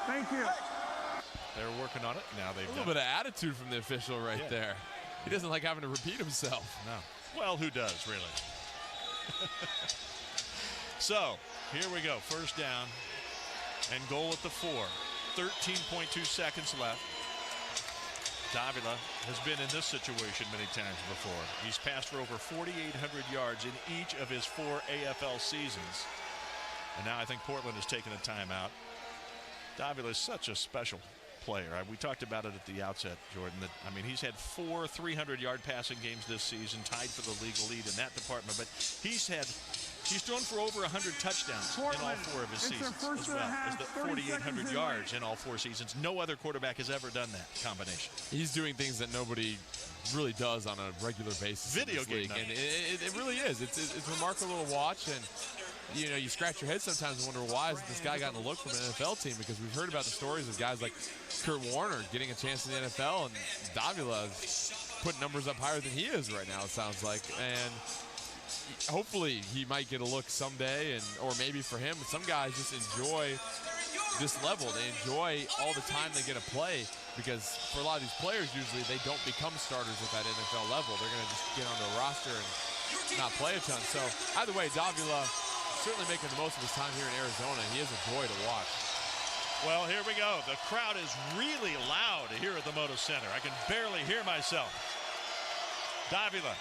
Thank you. They're working on it. Now they've A little bit of attitude from the official right there. He doesn't like having to repeat himself. No. Well, who does, really? So, here we go. First down and goal at the 4. 13.2 seconds left. Davila has been in this situation many times before. He's passed for over 4,800 yards in each of his 4 AFL seasons. And now I think Portland has taken a timeout. Davila is such a special player. We talked about it at the outset, Jordan, that, I mean, he's had 4 300-yard passing games this season, tied for the league lead in that department, but he's thrown for over 100 touchdowns in all 4 of his seasons, as well as the 4,800 yards in all 4 seasons. No other quarterback has ever done that combination. He's doing things that nobody really does on a regular basis. Video game, and it really is. It's remarkable to watch, and you know, you scratch your head sometimes and wonder why isn't this guy gotten a look from an NFL team, because we've heard about the stories of guys like Kurt Warner getting a chance in the NFL, and Davila is putting numbers up higher than he is right now, it sounds like. And hopefully he might get a look someday, or maybe for him, some guys just enjoy this level. They enjoy all the time they get to play, because for a lot of these players, usually they don't become starters at that NFL level. They're going to just get onto a roster and not play a ton. So either way, Davila certainly making the most of his time here in Arizona. He is a joy to watch. Well, here we go. The crowd is really loud here at the Moda Center. I can barely hear myself. Davila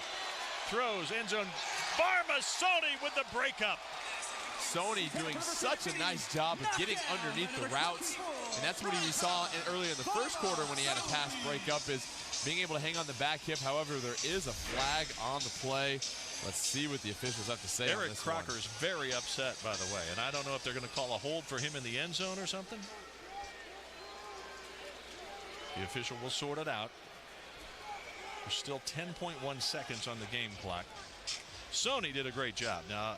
throws, end zone. Varmasoni with the breakup. Sony doing such a nice job of getting underneath the routes, and that's what we saw earlier in the first quarter when he had a pass breakup, is being able to hang on the back hip. However, there is a flag on the play. Let's see what the officials have to say on this one. Eric Crocker is very upset, by the way, and I don't know if they're going to call a hold for him in the end zone or something. The official will sort it out. There's still 10.1 seconds on the game clock. Sony did a great job. Now,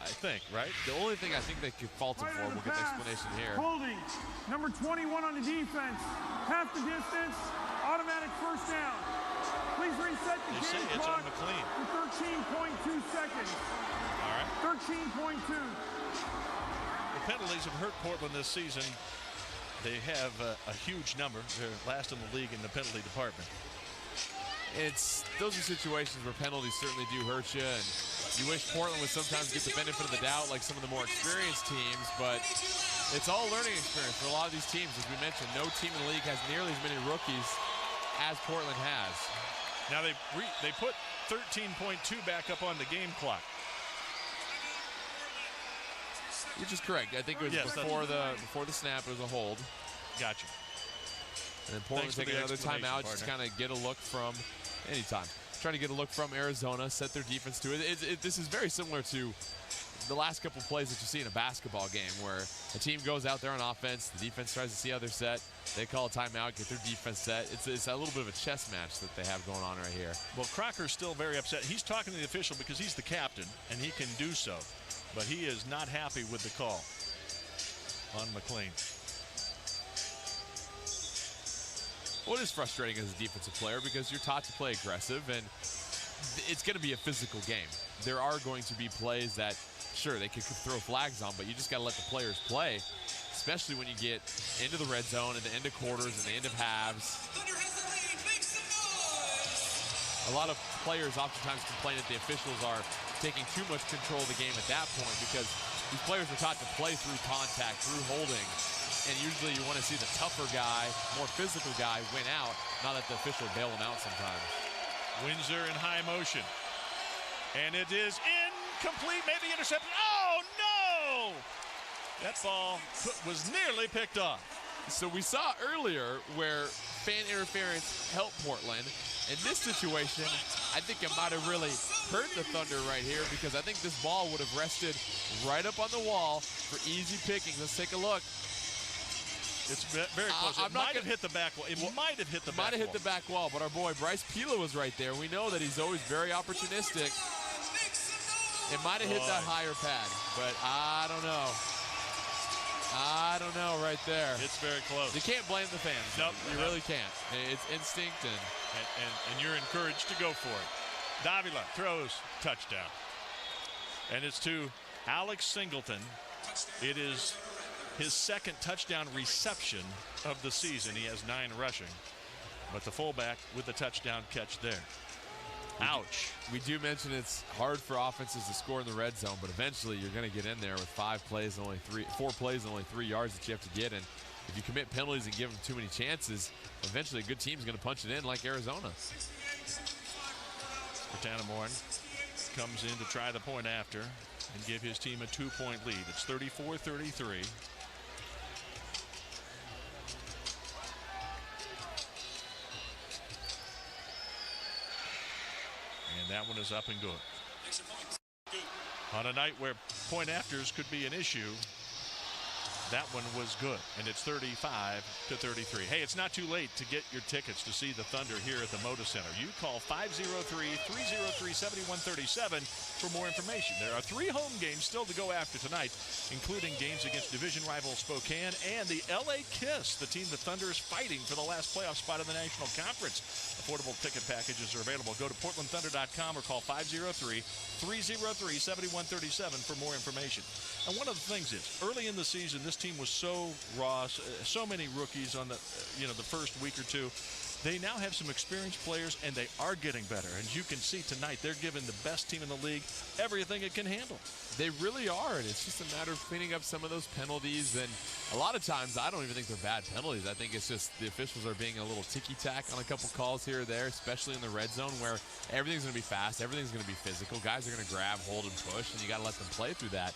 I think, right? The only thing I think they could fault him for, we'll get the explanation here. Holding. Number 21 on the defense. Half the distance. Automatic first down. Please reset the game clock to 13.2 seconds. All right. 13.2. The penalties have hurt Portland this season. They have a huge number. They're last in the league in the penalty department. those are situations where penalties certainly do hurt you, and you wish Portland would sometimes get the benefit of the doubt like some of the more experienced teams, but it's all learning experience for a lot of these teams. As we mentioned, no team in the league has nearly as many rookies as Portland has. Now they put 13.2 back up on the game clock. Which is correct. I think it was before the snap. It was a hold. Gotcha. And then Portland taking another timeout, just kind of get a look from anytime. Trying to get a look from Arizona, set their defense to it. This is very similar to the last couple of plays that you see in a basketball game, where a team goes out there on offense, the defense tries to see how they're set, they call a timeout, get their defense set. It's a little bit of a chess match that they have going on right here. Well, Crocker's still very upset. He's talking to the official because he's the captain, and he can do so. But he is not happy with the call on McLean. Well, it is frustrating as a defensive player because you're taught to play aggressive, and it's going to be a physical game. There are going to be plays that, sure, they could throw flags on, but you just got to let the players play, especially when you get into the red zone, at the end of quarters, and the end of halves. A lot of players oftentimes complain that the officials are taking too much control of the game at that point because these players are taught to play through contact, through holding, and usually you want to see the tougher guy, more physical guy win out, not let the official bail him out sometimes. Windsor in high motion. And it is incomplete, maybe intercepted. Oh, no! That ball was nearly picked off. So we saw earlier where fan interference helped Portland. In this situation, I think it might have really hurt the Thunder right here because I think this ball would have rested right up on the wall for easy pickings. Let's take a look. It's very close. It might have hit the back wall. It might have hit the back wall. Might have hit the back wall, but our boy Bryce Pila was right there. We know that he's always very opportunistic. It might have hit that higher pad, but I don't know. I don't know right there. It's very close. You can't blame the fans. Nope. You really can't. It's instinct. And you're encouraged to go for it. Nabila throws, touchdown. And it's to Alex Singleton. It is his second touchdown reception of the season. He has 9 rushing. But the fullback with the touchdown catch there. Ouch. We do mention it's hard for offenses to score in the red zone, but eventually you're going to get in there with 4 plays and only 3 yards that you have to get. And if you commit penalties and give them too many chances, eventually a good team's going to punch it in like Arizona. Bertanamorn comes in to try the point after and give his team a 2-point lead. It's 34-33. And that one is up and good. On a night where point afters could be an issue, that one was good, and it's 35-33. Hey, it's not too late to get your tickets to see the Thunder here at the Moda Center. You call 503-303-7137 for more information. There are 3 home games still to go after tonight, including games against division rival Spokane and the LA Kiss, the team the Thunder is fighting for the last playoff spot in the National Conference. Affordable ticket packages are available. Go to portlandthunder.com or call 503-303-7137 for more information. And one of the things is, early in the season, this team was so raw, so many rookies on the first week or two. They now have some experienced players, and they are getting better. And you can see tonight they're giving the best team in the league everything it can handle. They really are, and it's just a matter of cleaning up some of those penalties. And a lot of times, I don't even think they're bad penalties. I think it's just the officials are being a little ticky-tack on a couple calls here or there, especially in the red zone where everything's going to be fast, everything's going to be physical. Guys are going to grab, hold, and push, and you got to let them play through that.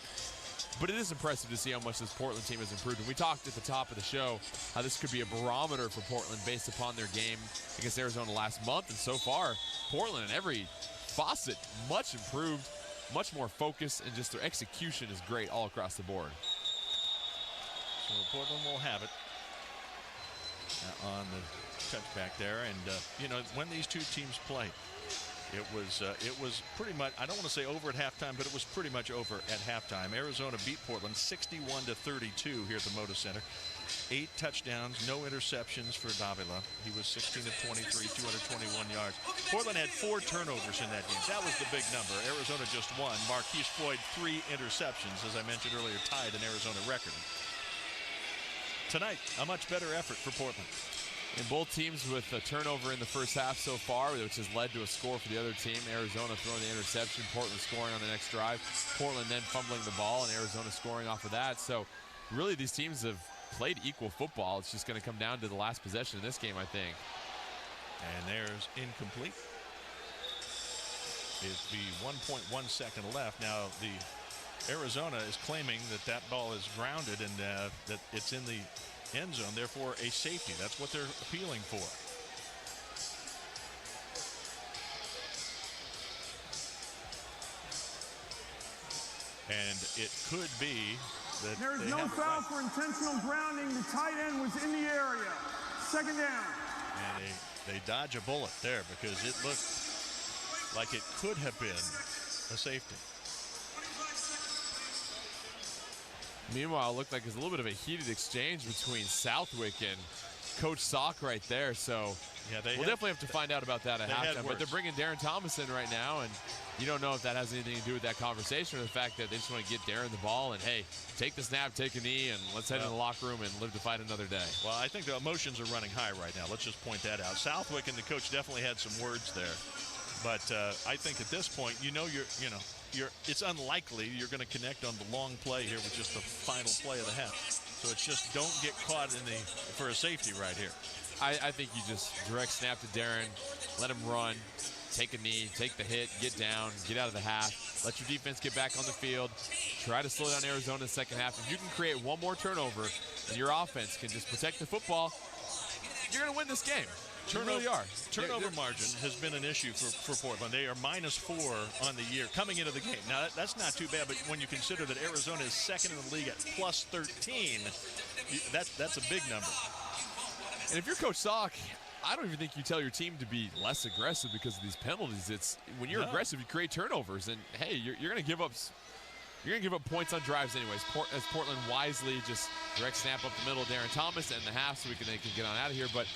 But it is impressive to see how much this Portland team has improved. And we talked at the top of the show how this could be a barometer for Portland based upon their game against Arizona last month. And so far, Portland in every facet, much improved, much more focused, and just their execution is great all across the board. So Portland will have it on the touchback there. And, when these two teams play, it was pretty much, I don't want to say over at halftime, but it was pretty much over at halftime. Arizona beat Portland 61-32 here at the Moda Center. 8 touchdowns, no interceptions for Nabila. He was 16 of 23, 221 yards. Portland had 4 turnovers in that game. That was the big number. Arizona just 1. Marquise Floyd, 3 interceptions, as I mentioned earlier, tied an Arizona record. Tonight, a much better effort for Portland. And both teams with a turnover in the first half so far, which has led to a score for the other team. Arizona throwing the interception, Portland scoring on the next drive. Portland then fumbling the ball, and Arizona scoring off of that. So really these teams have played equal football. It's just going to come down to the last possession in this game, I think. And there's incomplete. It'd be 1.1 second left. Now the Arizona is claiming that that ball is grounded and that it's in the end zone, therefore a safety. That's what they're appealing for. And it could be that there is no foul for intentional grounding. The tight end was in the area. Second down. And they dodge a bullet there because it looked like it could have been a safety. Meanwhile, it looked like there's a little bit of a heated exchange between Southwick and Coach Salk right there. So yeah, we'll definitely have to find out about that at halftime. But they're bringing Darren Thomas in right now, and you don't know if that has anything to do with that conversation or the fact that they just want to get Darren the ball and, hey, take the snap, take a knee, and let's head in the locker room and live to fight another day. Well, I think the emotions are running high right now. Let's just point that out. Southwick and the coach definitely had some words there. But I think at this point, it's unlikely you're going to connect on the long play here with just the final play of the half. So it's just don't get caught for a safety right here. I think you just direct snap to Darren, let him run, take a knee, take the hit, get down, get out of the half, let your defense get back on the field, try to slow down Arizona in the second half. If you can create one more turnover and your offense can just protect the football, you're going to win this game. Turnover margin has been an issue for Portland. They are -4 on the year coming into the game. Now, that's not too bad, but when you consider that Arizona is second in the league at +13, that's a big number. And if you're Coach Salk, I don't even think you tell your team to be less aggressive because of these penalties. It's when you're aggressive, you create turnovers, and hey, you're going to give up. You're going to give up points on drives anyways. As Portland wisely just direct snap up the middle, Darren Thomas and the half, so they can get on out of here. But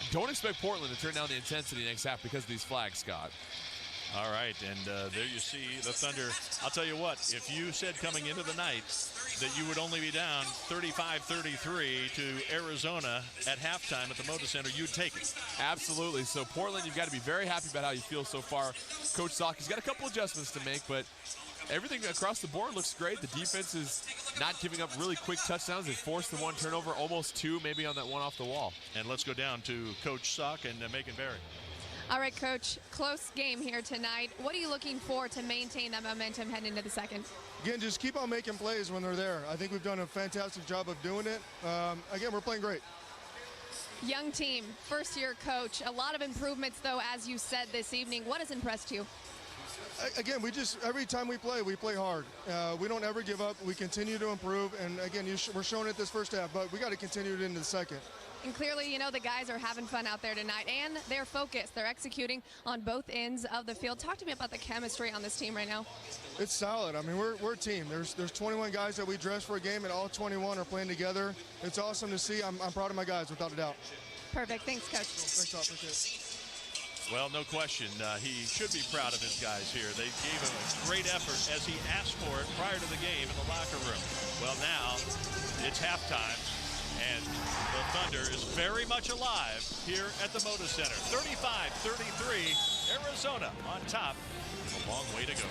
don't expect Portland to turn down the intensity next half because of these flags, Scott. All right, and there you see the Thunder. I'll tell you what, if you said coming into the night that you would only be down 35-33 to Arizona at halftime at the Moda Center, you'd take it. Absolutely. So Portland, you've got to be very happy about how you feel so far. Coach Salk, he's got a couple adjustments to make, but everything across the board looks great. The defense is not giving up really quick touchdowns. They forced the one turnover, almost two, maybe on that one off the wall. And let's go down to Coach Salk and Megan Berry. All right, Coach, close game here tonight. What are you looking for to maintain that momentum heading into the second? Again, just keep on making plays when they're there. I think we've done a fantastic job of doing it. Again, we're playing great. Young team, first-year coach. A lot of improvements, though, as you said this evening. What has impressed you? Again, every time we play hard. We don't ever give up. We continue to improve. And again, we're showing it this first half, but we got to continue it into the second. And clearly, the guys are having fun out there tonight, and they're focused. They're executing on both ends of the field. Talk to me about the chemistry on this team right now. It's solid. I mean, we're a team. There's 21 guys that we dress for a game, and all 21 are playing together. It's awesome to see. I'm proud of my guys, without a doubt. Perfect. Thanks, Coach. Thanks, Tom. Appreciate it. Well, no question. He should be proud of his guys here. They gave him a great effort as he asked for it prior to the game in the locker room. Well, now it's halftime, and the Thunder is very much alive here at the Moda Center. 35-33, Arizona on top. A long way to go.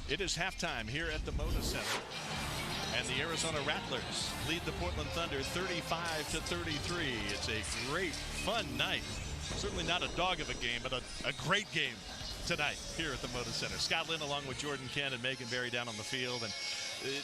It is halftime here at the Moda Center. And the Arizona Rattlers lead the Portland Thunder 35-33. It's a great, fun night. Certainly not a dog of a game, but a great game tonight here at the Moda Center. Scott Lynn along with Jordan Kent and Megan Berry down on the field. And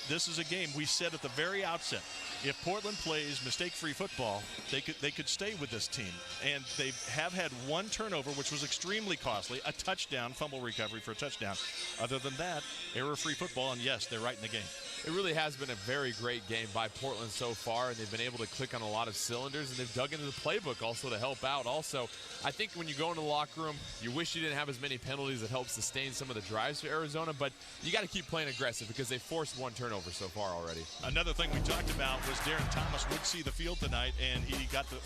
this is a game we said at the very outset. If Portland plays mistake-free football, they could stay with this team. And they have had one turnover, which was extremely costly, a touchdown, fumble recovery for a touchdown. Other than that, error-free football, and yes, they're right in the game. It really has been a very great game by Portland so far, and they've been able to click on a lot of cylinders, and they've dug into the playbook also to help out. Also, I think when you go into the locker room, you wish you didn't have as many penalties that help sustain some of the drives for Arizona, but you got to keep playing aggressive because they forced one turnover so far already. Another thing we talked about was Darren Thomas would see the field tonight, and he got the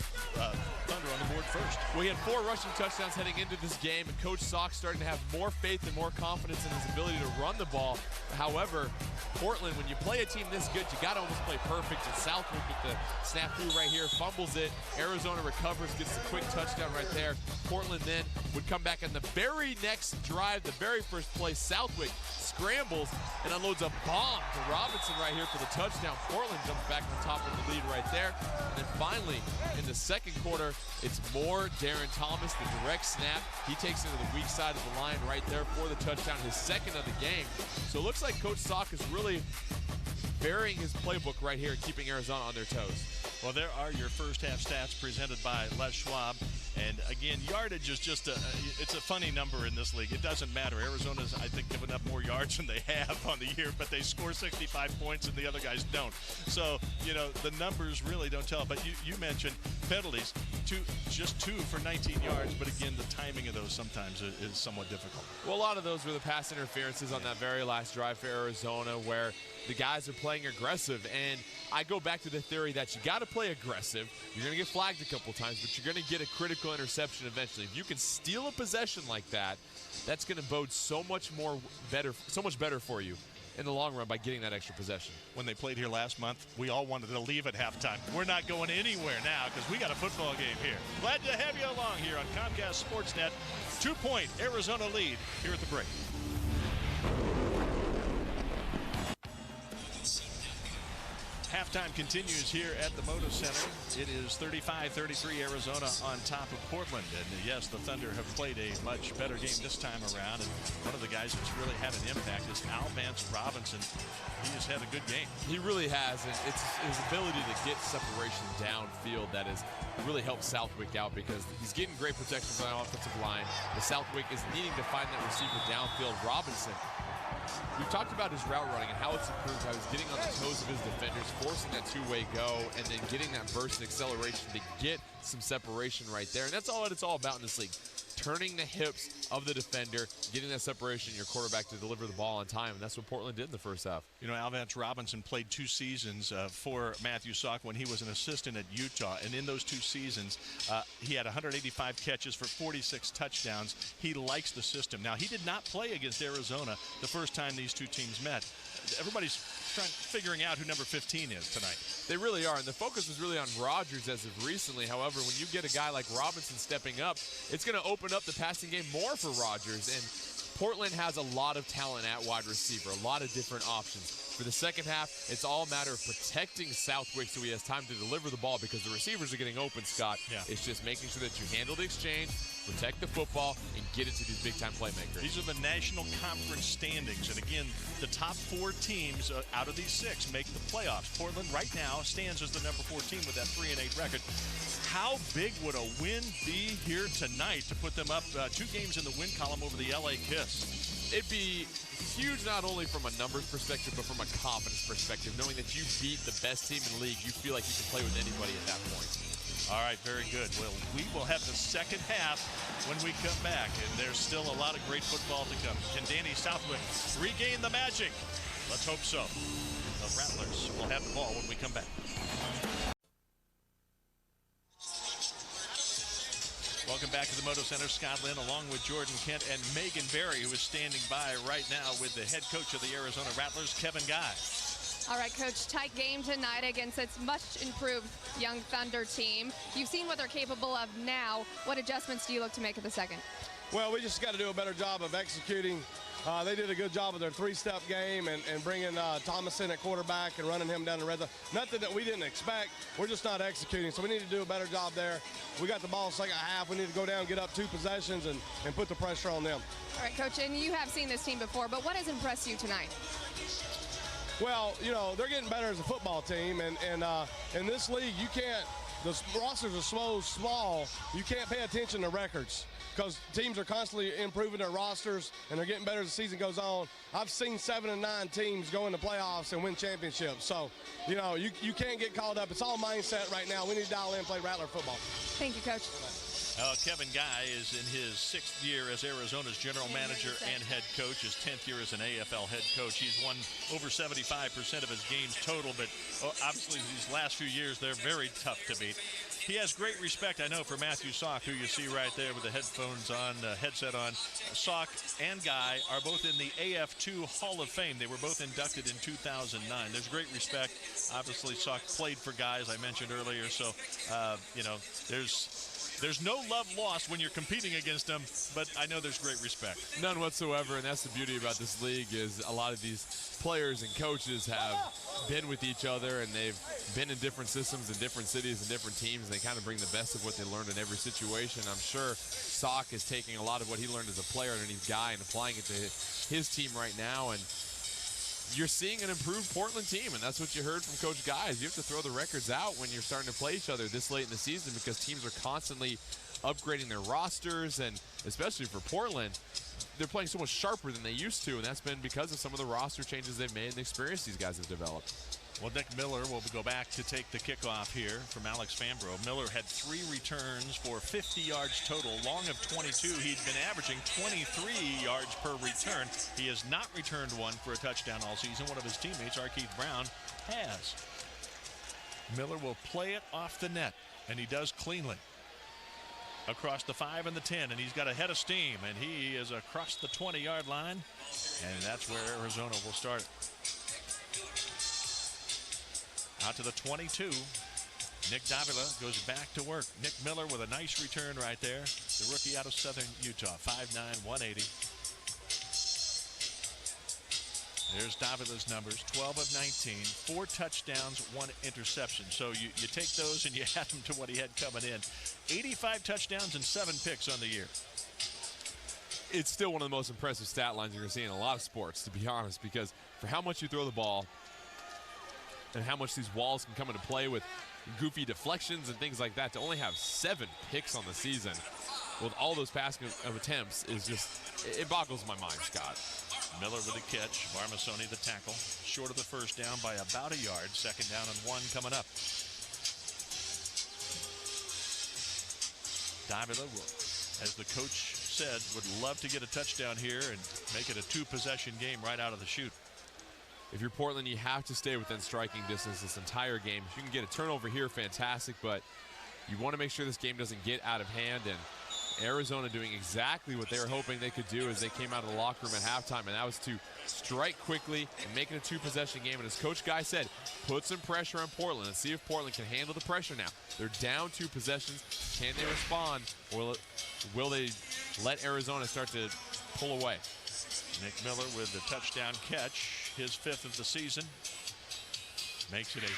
Thunder Glasper on the board first. Well, he had 4 rushing touchdowns heading into this game, and Coach Sock's starting to have more faith and more confidence in his ability to run the ball. However, Portland, when you play a team this good, you got to almost play perfect. And Southwick with the snafu right here, fumbles it. Arizona recovers, gets a quick touchdown right there. Portland then would come back in the very next drive, the very first play. Southwick scrambles and unloads a bomb to Robinson right here for the touchdown. Portland jumps back on top of the lead right there. And then finally, in the second quarter, it's more Darren Thomas, the direct snap. He takes it to the weak side of the line right there for the touchdown, his second of the game. So it looks like Coach Sock is really varying his playbook right here and keeping Arizona on their toes. Well, there are your first half stats presented by Les Schwab. And again, yardage is just it's a funny number in this league. It doesn't matter. Arizona's, I think, given up more yards than they have on the year, but they score 65 points and the other guys don't. So, you know, the numbers really don't tell. But you mentioned penalties, just two for 19 yards. But again, the timing of those sometimes is somewhat difficult. Well, a lot of those were the pass interferences on that very last drive for Arizona where the guys are playing aggressive. And I go back to the theory that you got to play aggressive. You're going to get flagged a couple times, but you're going to get a critical interception eventually. If you can steal a possession like that, that's going to bode so much better for you in the long run by getting that extra possession. When they played here last month, we all wanted to leave at halftime. We're not going anywhere now because we got a football game here. Glad to have you along here on Comcast Sportsnet. 2-point Arizona lead here at the break. Halftime continues here at the Moda Center. It is 35-33 Arizona on top of Portland. And yes, the Thunder have played a much better game this time around. And one of the guys that's really had an impact is Alvance Robinson. He has had a good game. He really has. And it's his ability to get separation downfield that has really helped Southwick out because he's getting great protection from the offensive line. The Southwick is needing to find that receiver downfield. Robinson, we've talked about his route running and how it's improved, how he's getting on the toes of his defenders, forcing that two-way go, and then getting that burst and acceleration to get some separation right there. And that's all that it's all about in this league. Turning the hips of the defender, getting that separation, your quarterback to deliver the ball on time, and that's what Portland did in the first half. You know, Alvance Robinson played 2 seasons for Matthew Sock when he was an assistant at Utah, and in those 2 seasons, he had 185 catches for 46 touchdowns. He likes the system. Now, he did not play against Arizona the first time these two teams met. Everybody's figuring out who number 15 is tonight. They really are, and the focus is really on Rodgers as of recently. However, when you get a guy like Robinson stepping up, it's going to open up the passing game more for Rodgers. And Portland has a lot of talent at wide receiver, a lot of different options. For the second half, it's all a matter of protecting Southwick so he has time to deliver the ball because the receivers are getting open, Scott. Yeah. It's just making sure that you handle the exchange, protect the football, and get it to these big-time playmakers. These are the National Conference standings. And again, the top 4 teams out of these 6 make the playoffs. Portland right now stands as the number 4 team with that 3-8 record. How big would a win be here tonight to put them up 2 games in the win column over the LA Kiss? It'd be huge not only from a numbers perspective, but from a confidence perspective. Knowing that you beat the best team in the league, you feel like you can play with anybody at that point. All right, very good. Well, we will have the second half when we come back, and there's still a lot of great football to come. Can Danny Southwick regain the magic? Let's hope so. The Rattlers will have the ball when we come back. Welcome back to the Moda Center. Scott Lynn along with Jordan Kent and Megan Berry, who is standing by right now with the head coach of the Arizona Rattlers, Kevin Guy. All right, Coach, tight game tonight against its much improved young Thunder team. You've seen what they're capable of now. What adjustments do you look to make in the second? Well, we just got to do a better job of executing. They did a good job of their 3-step game and bringing Thomas in at quarterback and running him down the red zone. Nothing that we didn't expect. We're just not executing, so we need to do a better job there. We got the ball second half. We need to go down, get up 2 possessions, and put the pressure on them. All right, Coach, and you have seen this team before, but what has impressed you tonight? Well, you know, they're getting better as a football team, and in this league, you can't – the rosters are so small, you can't pay attention to records, because teams are constantly improving their rosters and they're getting better as the season goes on. I've seen 7 and 9 teams go into playoffs and win championships. So, you know, you can't get caught up. It's all mindset right now. We need to dial in and play Rattler football. Thank you, Coach. Kevin Guy is in his 6th year as Arizona's general manager and head coach, his 10th year as an AFL head coach. He's won over 75% of his games total, but obviously these last few years, they're very tough to beat. He has great respect, I know, for Matthew Sock, who you see right there with the headphones on, headset on. Sock and Guy are both in the AF2 Hall of Fame. They were both inducted in 2009. There's great respect. Obviously, Sock played for Guy, as I mentioned earlier, so, you know, there's no love lost when you're competing against them, but I know there's great respect. None whatsoever, and that's the beauty about this league is a lot of these players and coaches have been with each other, and they've been in different systems in different cities and different teams, and they kind of bring the best of what they learned in every situation. I'm sure Sock is taking a lot of what he learned as a player underneath Guy and applying it to his team right now, and you're seeing an improved Portland team, and that's what you heard from Coach Guys. You have to throw the records out when you're starting to play each other this late in the season because teams are constantly upgrading their rosters, and especially for Portland, they're playing so much sharper than they used to, and that's been because of some of the roster changes they've made and the experience these guys have developed. Well, Nick Miller will go back to take the kickoff here from Alex Fambro. Miller had 3 returns for 50 yards total, long of 22. He'd been averaging 23 yards per return. He has not returned one for a touchdown all season. One of his teammates, Arkeith Brown, has. Miller will play it off the net, and he does cleanly. Across the 5 and the 10, and he's got a head of steam, and he is across the 20-yard line, and that's where Arizona will start it. Out to the 22. Nick Nabila goes back to work. Nick Miller with a nice return right there. The rookie out of Southern Utah, 5'9", 180. There's Davila's numbers, 12 of 19, 4 touchdowns, 1 interception. So you take those and you add them to what he had coming in. 85 touchdowns and 7 picks on the year. It's still one of the most impressive stat lines you're going to see in a lot of sports, to be honest, because for how much you throw the ball and how much these walls can come into play with goofy deflections and things like that, to only have 7 picks on the season with all those passing of attempts is just, it boggles my mind, Scott. Miller with the catch, Barmasoni the tackle, short of the first down by about a yard. 2nd down and 1 coming up. Davila will, as the coach said, would love to get a touchdown here and make it a 2-possession game right out of the chute. If you're Portland, you have to stay within striking distance this entire game. If you can get a turnover here, fantastic, but you want to make sure this game doesn't get out of hand, and Arizona doing exactly what they were hoping they could do as they came out of the locker room at halftime, and that was to strike quickly and make it a 2-possession game. And as Coach Guy said, put some pressure on Portland and see if Portland can handle the pressure now. They're down 2 possessions. Can they respond, or will they let Arizona start to pull away? Nick Miller with the touchdown catch, his 5th of the season. Makes it a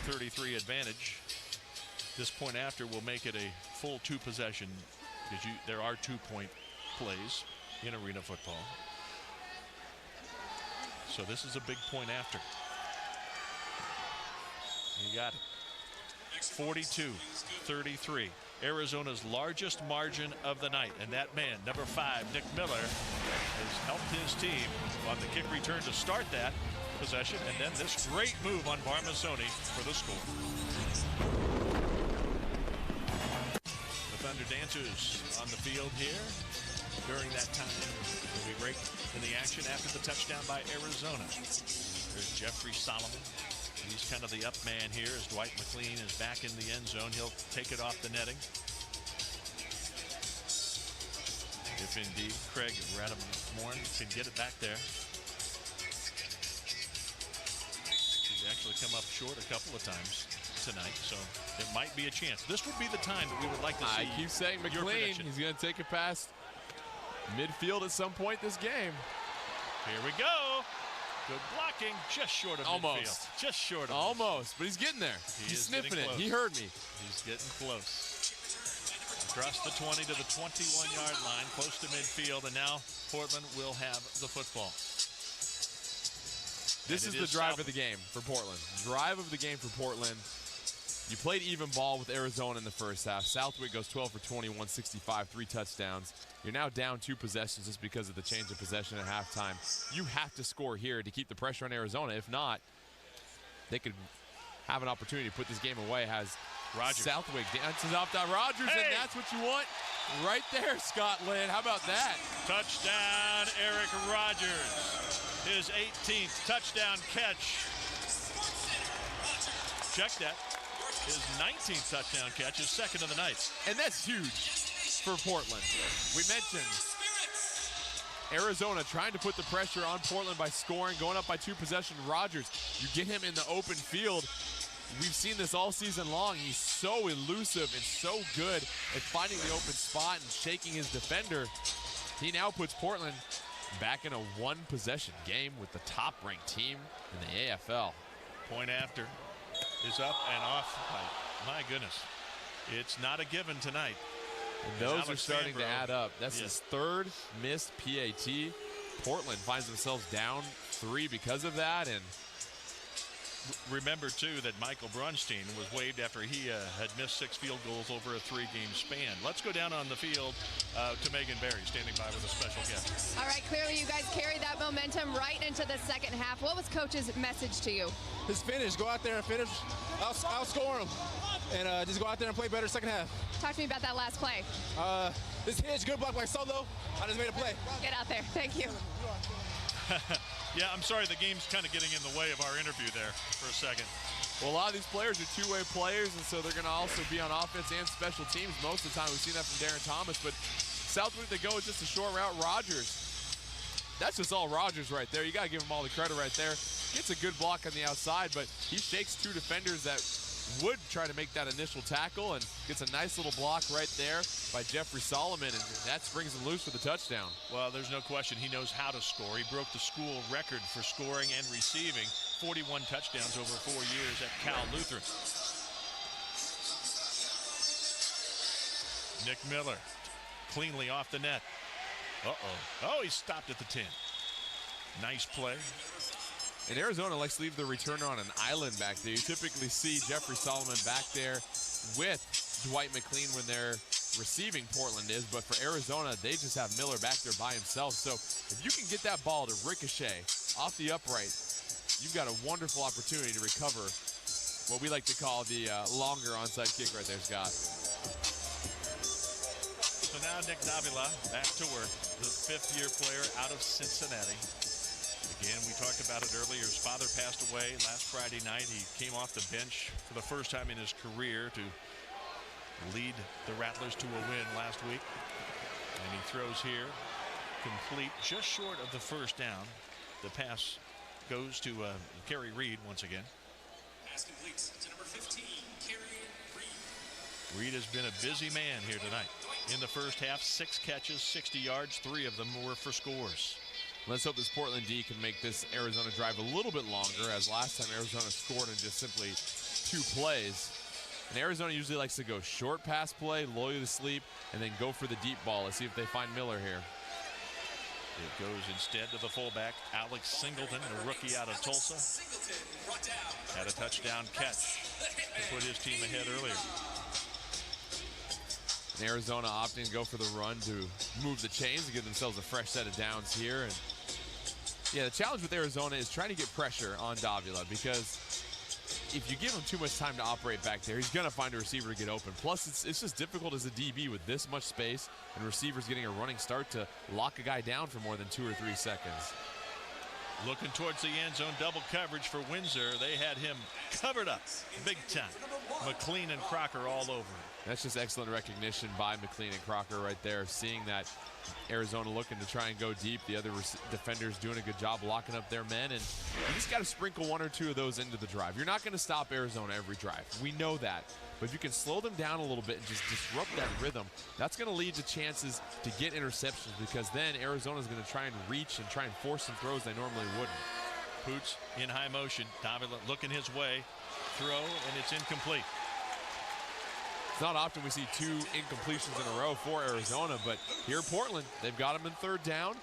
41-33 advantage. This point after will make it a full 2-possession because there are 2-point plays in arena football. So this is a big point after. You got it. 42-33. Arizona's largest margin of the night, and that man, number 5, Nick Miller, has helped his team on the kick return to start that possession, and then this great move on Barmasoni for the score. The Thunder Dancers on the field here during that time. Will be right in the action after the touchdown by Arizona. There's Jeffrey Solomon. He's kind of the up man here as Dwight Mclean is back in the end zone. He'll take it off the netting. If indeed Craig Rattlers can get it back there. He's actually come up short a couple of times tonight, so it might be a chance. This would be the time that we would like to see. I keep saying McLean, he's going to take it past midfield at some point this game. Here we go. Good blocking, just short of almost midfield. Just short of almost, but he's getting there. He's sniffing it. He heard me. He's getting close. Across the 20 to the 21-yard line, close to midfield, and now Portland will have the football. This is the drive of the game for Portland. Drive of the game for Portland. You played even ball with Arizona in the first half. Southwick goes 12 for 20, 165, 3 touchdowns. You're now down 2 possessions just because of the change of possession at halftime. You have to score here to keep the pressure on Arizona. If not, they could have an opportunity to put this game away. Has Rogers. Southwick dances off that Rogers, and that's what you want right there, Scott Lynn. How about that? Touchdown, Eric Rogers. His 18th touchdown catch. Check that. his 19th touchdown catch, his second of the night. And that's huge for Portland. We mentioned Arizona trying to put the pressure on Portland by scoring, going up by 2 possessions. Rodgers, you get him in the open field. We've seen this all season long. He's so elusive and so good at finding the open spot and shaking his defender. He now puts Portland back in a 1-possession game with the top-ranked team in the AFL. Point after is up and off. My goodness. It's not a given tonight. And those are starting to add up. That's his 3rd missed PAT. Portland finds themselves down 3 because of that. And remember, too, that Michael Brunstein was waived after he had missed 6 field goals over a 3-game span. Let's go down on the field to Megan Barry, standing by with a special guest. All right, clearly you guys carried that momentum right into the second half. What was Coach's message to you? Just finish. Go out there and finish. Outscore them. And just go out there and play better second half. Talk to me about that last play. This hitch, good block by Solo. I just made a play. Get out there. Thank you. Yeah, I'm sorry, the game's kind of getting in the way of our interview there for a second. Well, a lot of these players are two-way players, and so they're going to also be on offense and special teams. Most of the time, we've seen that from Darren Thomas, but Southwood, they go with just a short route. Rodgers, that's just all Rodgers right there. You got to give him all the credit right there. Gets a good block on the outside, but he shakes 2 defenders that would try to make that initial tackle and gets a nice little block right there by Jeffrey Solomon, and that springs him loose for the touchdown. Well, there's no question he knows how to score. He broke the school record for scoring and receiving, 41 touchdowns over 4 years at Cal Lutheran. Nick Miller cleanly off the net. Oh, he stopped at the 10. Nice play. And Arizona likes to leave the returner on an island back there. You typically see Jeffrey Solomon back there with Dwight Mclean when they're receiving, Portland is, but for Arizona, they just have Miller back there by himself. So if you can get that ball to ricochet off the upright, you've got a wonderful opportunity to recover what we like to call the longer onside kick right there, Scott. So now Nick Nabila back to work, the 5th-year player out of Cincinnati. Again, we talked about it earlier. His father passed away last Friday night. He came off the bench for the first time in his career to lead the Rattlers to a win last week. And he throws here, complete, just short of the first down. The pass goes to Carrie Reed once again. Pass complete to number 15, Carrie Reed. Reed has been a busy man here tonight. In the first half, 6 catches, 60 yards, 3 of them were for scores. Let's hope this Portland D can make this Arizona drive a little bit longer, as last time Arizona scored in just simply 2 plays. And Arizona usually likes to go short pass play, lull you to sleep, and then go for the deep ball. Let's see if they find Miller here. It goes instead to the fullback, Alex Singleton, a rookie out of Tulsa. Had a touchdown catch to put his team ahead earlier. And Arizona opting to go for the run to move the chains to give themselves a fresh set of downs here. And yeah, the challenge with Arizona is trying to get pressure on Davila, because if you give him too much time to operate back there, he's going to find a receiver to get open. Plus, it's just difficult as a DB with this much space and receivers getting a running start to lock a guy down for more than 2 or 3 seconds. Looking towards the end zone, double coverage for Windsor. They had him covered up big time. McLean and Crocker all over him. That's just excellent recognition by McLean and Crocker right there, seeing that Arizona looking to try and go deep. The other defenders doing a good job locking up their men, and you just got to sprinkle 1 or 2 of those into the drive. You're not going to stop Arizona every drive. We know that. But if you can slow them down a little bit and just disrupt that rhythm, that's going to lead to chances to get interceptions, because then Arizona's going to try and reach and try and force some throws they normally wouldn't. Poots in high motion. Davila looking his way. Throw, and it's incomplete. It's not often we see 2 incompletions in a row for Arizona, but here Portland, they've got them in 3rd down.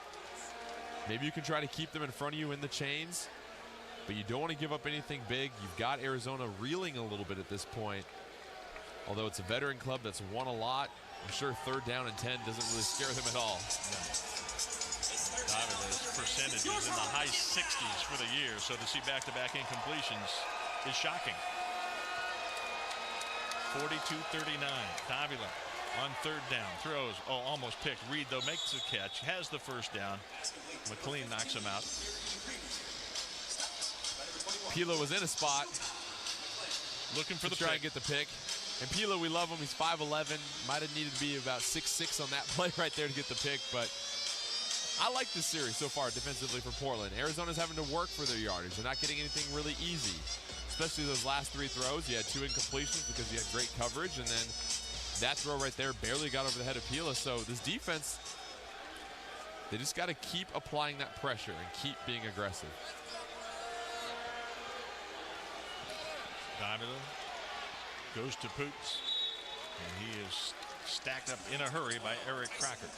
Maybe you can try to keep them in front of you in the chains, but you don't want to give up anything big. You've got Arizona reeling a little bit at this point. Although it's a veteran club that's won a lot, I'm sure 3rd down and 10 doesn't really scare them at all. Davila's percentages in the high 60s for the year, so to see back-to-back incompletions is shocking. 42-39. Davila on 3rd down. Throws. Oh, almost picked. Reed, though, makes the catch. Has the first down. McLean knocks him out. Pila was in a spot. Looking for the try pick. and get the pick. And Pila, we love him. He's 5'11". Might have needed to be about 6'6" on that play right there to get the pick. But I like this series so far defensively for Portland. Arizona's having to work for their yardage. They're not getting anything really easy, especially those last 3 throws. You had 2 incompletions because you had great coverage. And then that throw right there barely got over the head of Pila. So this defense, they just got to keep applying that pressure and keep being aggressive. Nabila goes to Poots, and he is stacked up in a hurry by Eric Crocker.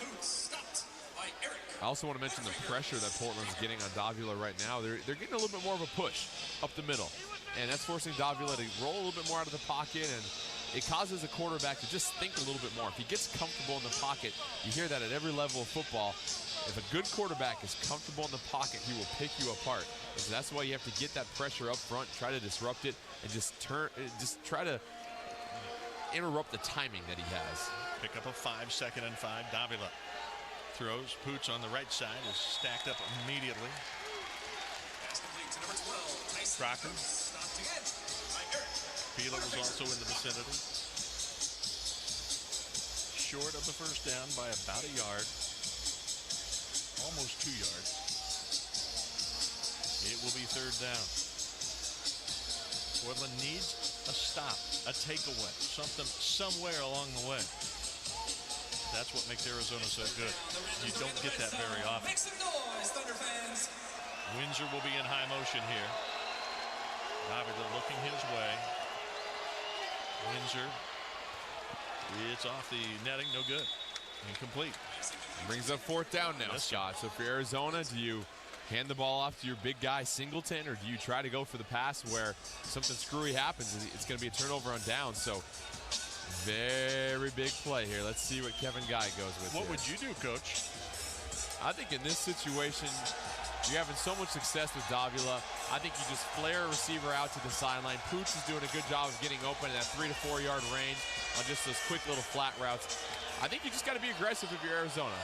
I also want to mention the pressure that Portland's getting on Davila right now. They're getting a little bit more of a push up the middle, and that's forcing Davila to roll a little bit more out of the pocket, and it causes a quarterback to just think a little bit more. If he gets comfortable in the pocket, you hear that at every level of football. If a good quarterback is comfortable in the pocket, he will pick you apart. And so that's why you have to get that pressure up front, try to disrupt it, and just try to interrupt the timing that he has. Pick up a 5, 2nd and 5. Davila throws. Poots on the right side is stacked up immediately. Crocker. Pila was also in the vicinity. Short of the first down by about a yard. Almost 2 yards. It will be 3rd down. Portland needs a stop, a takeaway, something somewhere along the way. That's what makes Arizona so good. You don't get that very often. Windsor will be in high motion here. Davila looking his way. Windsor, it's off the netting, no good. Incomplete. Brings up 4th down now, Scott. So for Arizona, do you hand the ball off to your big guy Singleton, or do you try to go for the pass where something screwy happens? It's going to be a turnover on down. So very big play here. Let's see what Kevin Guy goes with. What here. would you do, Coach? I think in this situation, you're having so much success with Davila. I think you just flare a receiver out to the sideline. Poots is doing a good job of getting open at that 3 to 4 yard range on just those quick little flat routes. I think you just got to be aggressive if you're Arizona.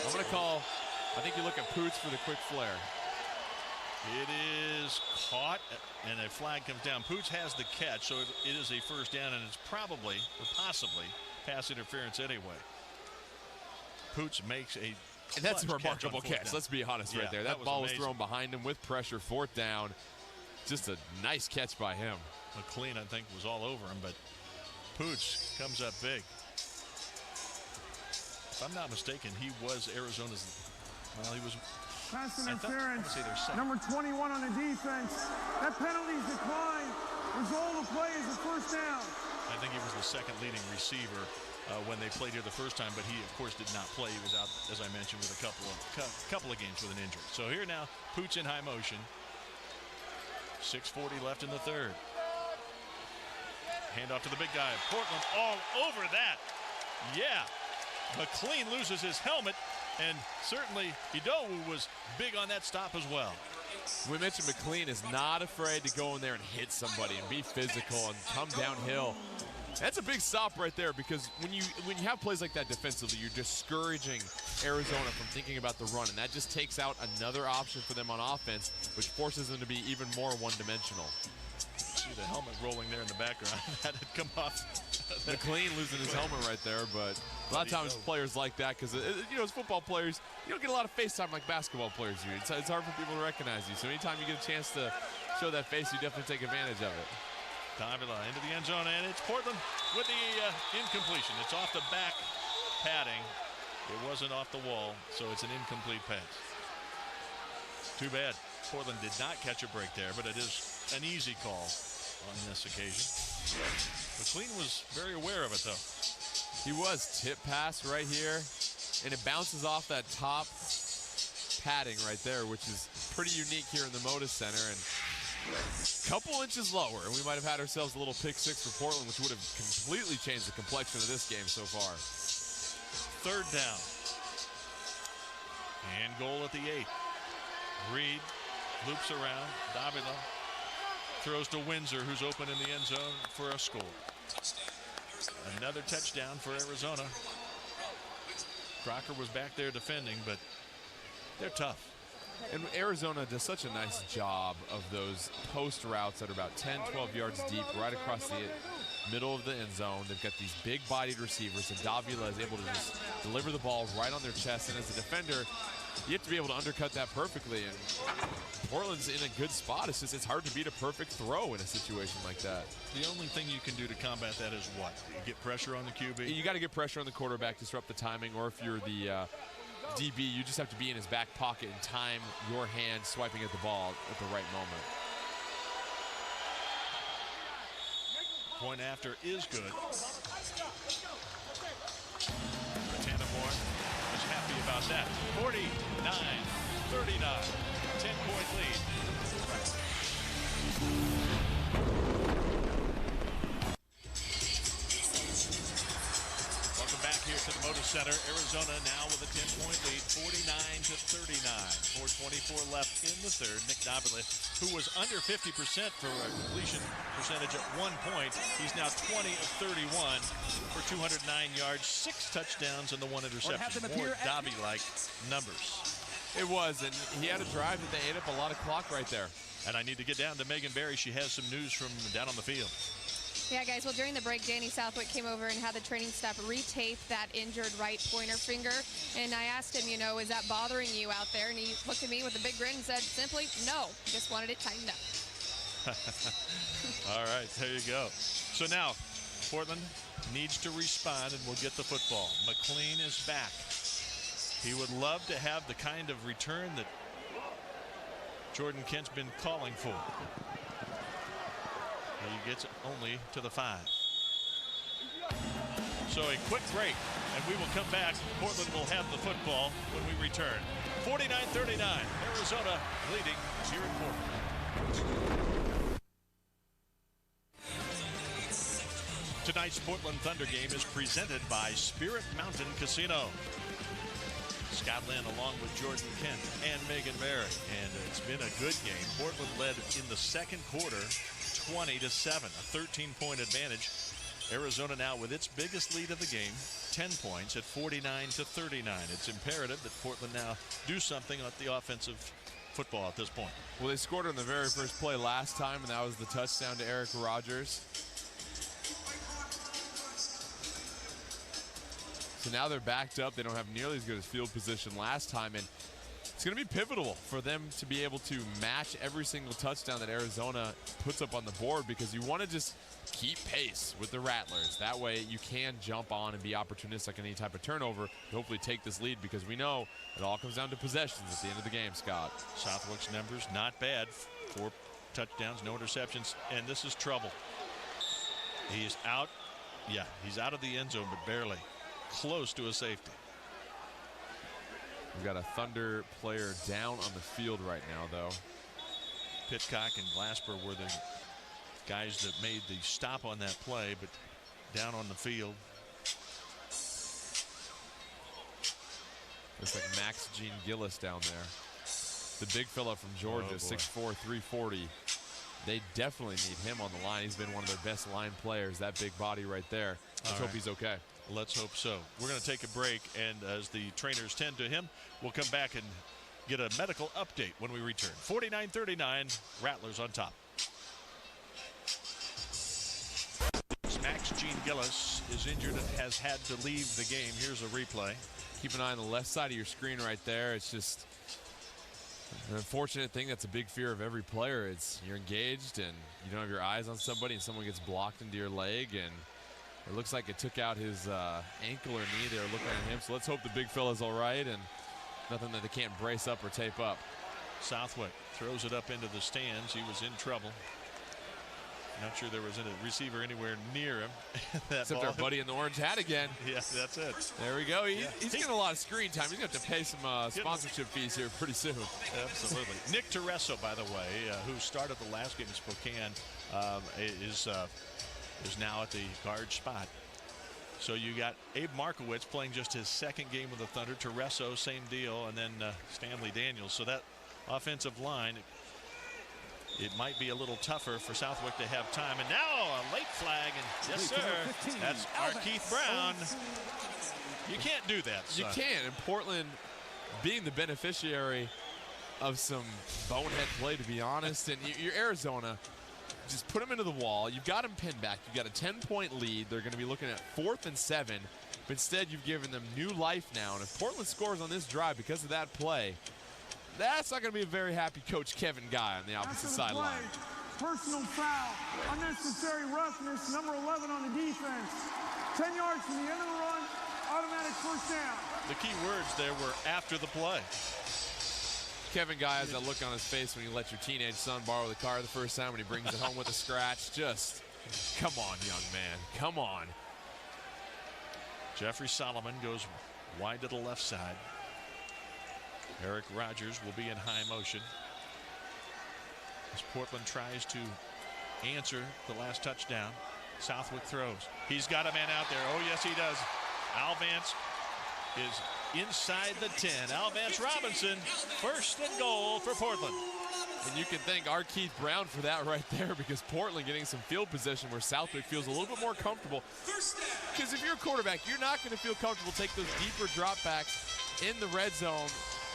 I'm going to call, I think you look at Poots for the quick flare. It is caught, and a flag comes down. Poots has the catch, so it is a 1st down, and it's probably, or possibly, pass interference anyway. Poots makes a And that's a remarkable catch. catch. Let's be honest right there. That ball was thrown behind him with pressure, 4th down. Just a nice catch by him. McLean, I think, was all over him, but Poots comes up big. If I'm not mistaken, he was Arizona's, well, he was pass interference. Number 21 on the defense. That penalty's declined. Result of the play is a 1st down. I think he was the 2nd leading receiver when they played here the first time, but he, of course, did not play. He was out, as I mentioned, with a couple of games with an injury. So here now, Poots in high motion. 6:40 left in the 3rd. Hand off to the big guy. Portland all over that. Yeah. McLean loses his helmet, and certainly Idowu was big on that stop as well. We mentioned McLean is not afraid to go in there and hit somebody and be physical and come downhill. That's a big stop right there, because when you have plays like that defensively, you're discouraging Arizona from thinking about the run, and that just takes out another option for them on offense, which forces them to be even more one-dimensional. See the helmet rolling there in the background. That had come off. McLean losing his helmet right there, but a lot of times players like that, because as football players, you don't get a lot of face time like basketball players do. It's hard for people to recognize you. So anytime you get a chance to show that face, you definitely take advantage of it. Davila into the end zone, and it's Portland with the incompletion. It's off the back padding. It wasn't off the wall, so it's an incomplete pass. Too bad. Portland did not catch a break there, but it is an easy call on this occasion. McLean was very aware of it, though. He was. Tip pass right here, and it bounces off that top padding right there, which is pretty unique here in the Moda Center, and a couple inches lower, and we might have had ourselves a little pick 6 for Portland, which would have completely changed the complexion of this game so far. 3rd down. And goal at the 8. Reed loops around. Davila throws to Windsor, who's open in the end zone for a score. Another touchdown for Arizona. Crocker was back there defending, but they're tough. And Arizona does such a nice job of those post routes that are about 10, 12 yards deep, right across the middle of the end zone. They've got these big-bodied receivers, and Nabila is able to just deliver the ball right on their chest. And as a defender, you have to be able to undercut that perfectly. And Portland's in a good spot. It's just it's hard to beat a perfect throw in a situation like that. The only thing you can do to combat that is what? You get pressure on the QB? You got to get pressure on the quarterback, disrupt the timing, or if you're the DB, you just have to be in his back pocket and time your hand swiping at the ball at the right moment. Point after is good. Tanamore was happy about that. 49-39, 10-point lead. Welcome back here to the Moda Center. Arizona now with a 10-point lead, 49-39. 4:24 left in the third. Nick Nabila, who was under 50% for a completion percentage at one point, he's now 20 of 31 for 209 yards, 6 touchdowns, and the 1 interception. More Dobby-like numbers. It was, and he had a drive that they ate up a lot of clock right there. And I need to get down to Megan Barry. She has some news from down on the field. Yeah, guys, well, during the break, Danny Southwick came over and had the training staff retape that injured right pointer finger. And I asked him, you know, is that bothering you out there? And he looked at me with a big grin and said simply, no, just wanted it tightened up. All right, there you go. So now, Portland needs to respond and we'll get the football. McLean is back. He would love to have the kind of return that Jordan Kent's been calling for. He gets only to the 5. So a quick break, and we will come back. Portland will have the football when we return. 49-39, Arizona leading here in Portland. Tonight's Portland Thunder game is presented by Spirit Mountain Casino. Scott Lynn along with Jordan Kent and Megan Barry. And it's been a good game. Portland led in the second quarter 20-7, a 13-point advantage. Arizona now with its biggest lead of the game, 10 points at 49-39. It's imperative that Portland now do something at the offensive football at this point. Well, they scored on the very first play last time, and that was the touchdown to Eric Rogers. So now they're backed up. They don't have nearly as good as field position last time, and it's going to be pivotal for them to be able to match every single touchdown that Arizona puts up on the board, because you want to just keep pace with the Rattlers. That way you can jump on and be opportunistic on any type of turnover to hopefully take this lead, because we know it all comes down to possessions at the end of the game, Scott. Southwick's numbers not bad. 4 touchdowns, no interceptions, and this is trouble. He's out. Yeah, he's out of the end zone, but barely. Close to a safety. We've got a Thunder player down on the field right now, though. Pitcock and Glasper were the guys that made the stop on that play, but down on the field. Looks like Max Gene Gillis down there. The big fella from Georgia, 6'4", 340. They definitely need him on the line. He's been one of their best line players, that big body right there. Let's hope he's okay. Let's hope so. We're going to take a break, and as the trainers tend to him, we'll come back and get a medical update when we return. 49-39, Rattlers on top. Max Gene Gillis is injured and has had to leave the game. Here's a replay. Keep an eye on the left side of your screen right there. It's just an unfortunate thing. That's a big fear of every player. It's you're engaged and you don't have your eyes on somebody and someone gets blocked into your leg, and it looks like it took out his ankle or knee. They were looking at him, so let's hope the big fella's all right and nothing that they can't brace up or tape up. Southwick throws it up into the stands. He was in trouble. Not sure there was a receiver anywhere near him. Except our buddy in the orange hat again. Yes, that's it. There we go. He's getting a lot of screen time. He's going to have to pay some sponsorship fees here pretty soon. Absolutely. Nick Teresso, by the way, who started the last game in Spokane, is now at the guard spot. So you got Abe Markowitz playing just his second game with the Thunder. Teresso, same deal, and then Stanley Daniels. So that offensive line, it might be a little tougher for Southwick to have time. And now a late flag, and yes, sir, that's Keith Brown. You can't do that, son. You can, and Portland being the beneficiary of some bonehead play, to be honest. And you're Arizona. Just put them into the wall. You've got them pinned back. You've got a 10-point lead. They're going to be looking at 4th and 7. But instead, you've given them new life now. And if Portland scores on this drive because of that play, that's not going to be a very happy Coach Kevin Guy on the opposite sideline. Personal foul, unnecessary roughness, number 11 on the defense. 10 yards from the end of the run, automatic first down. The key words there were after the play. Kevin Guy has that look on his face when you let your teenage son borrow the car the first time when he brings it home with a scratch. Just, come on, young man, come on. Jeffrey Solomon goes wide to the left side. Eric Rogers will be in high motion as Portland tries to answer the last touchdown. Southwick throws. He's got a man out there. Oh, yes, he does. Al Vance is inside the 10. Al Vance Robinson, 1st and goal for Portland. And you can thank our Keith Brown for that right there, because Portland getting some field position where Southwick feels a little bit more comfortable. Because if you're a quarterback, you're not going to feel comfortable take those deeper dropbacks in the red zone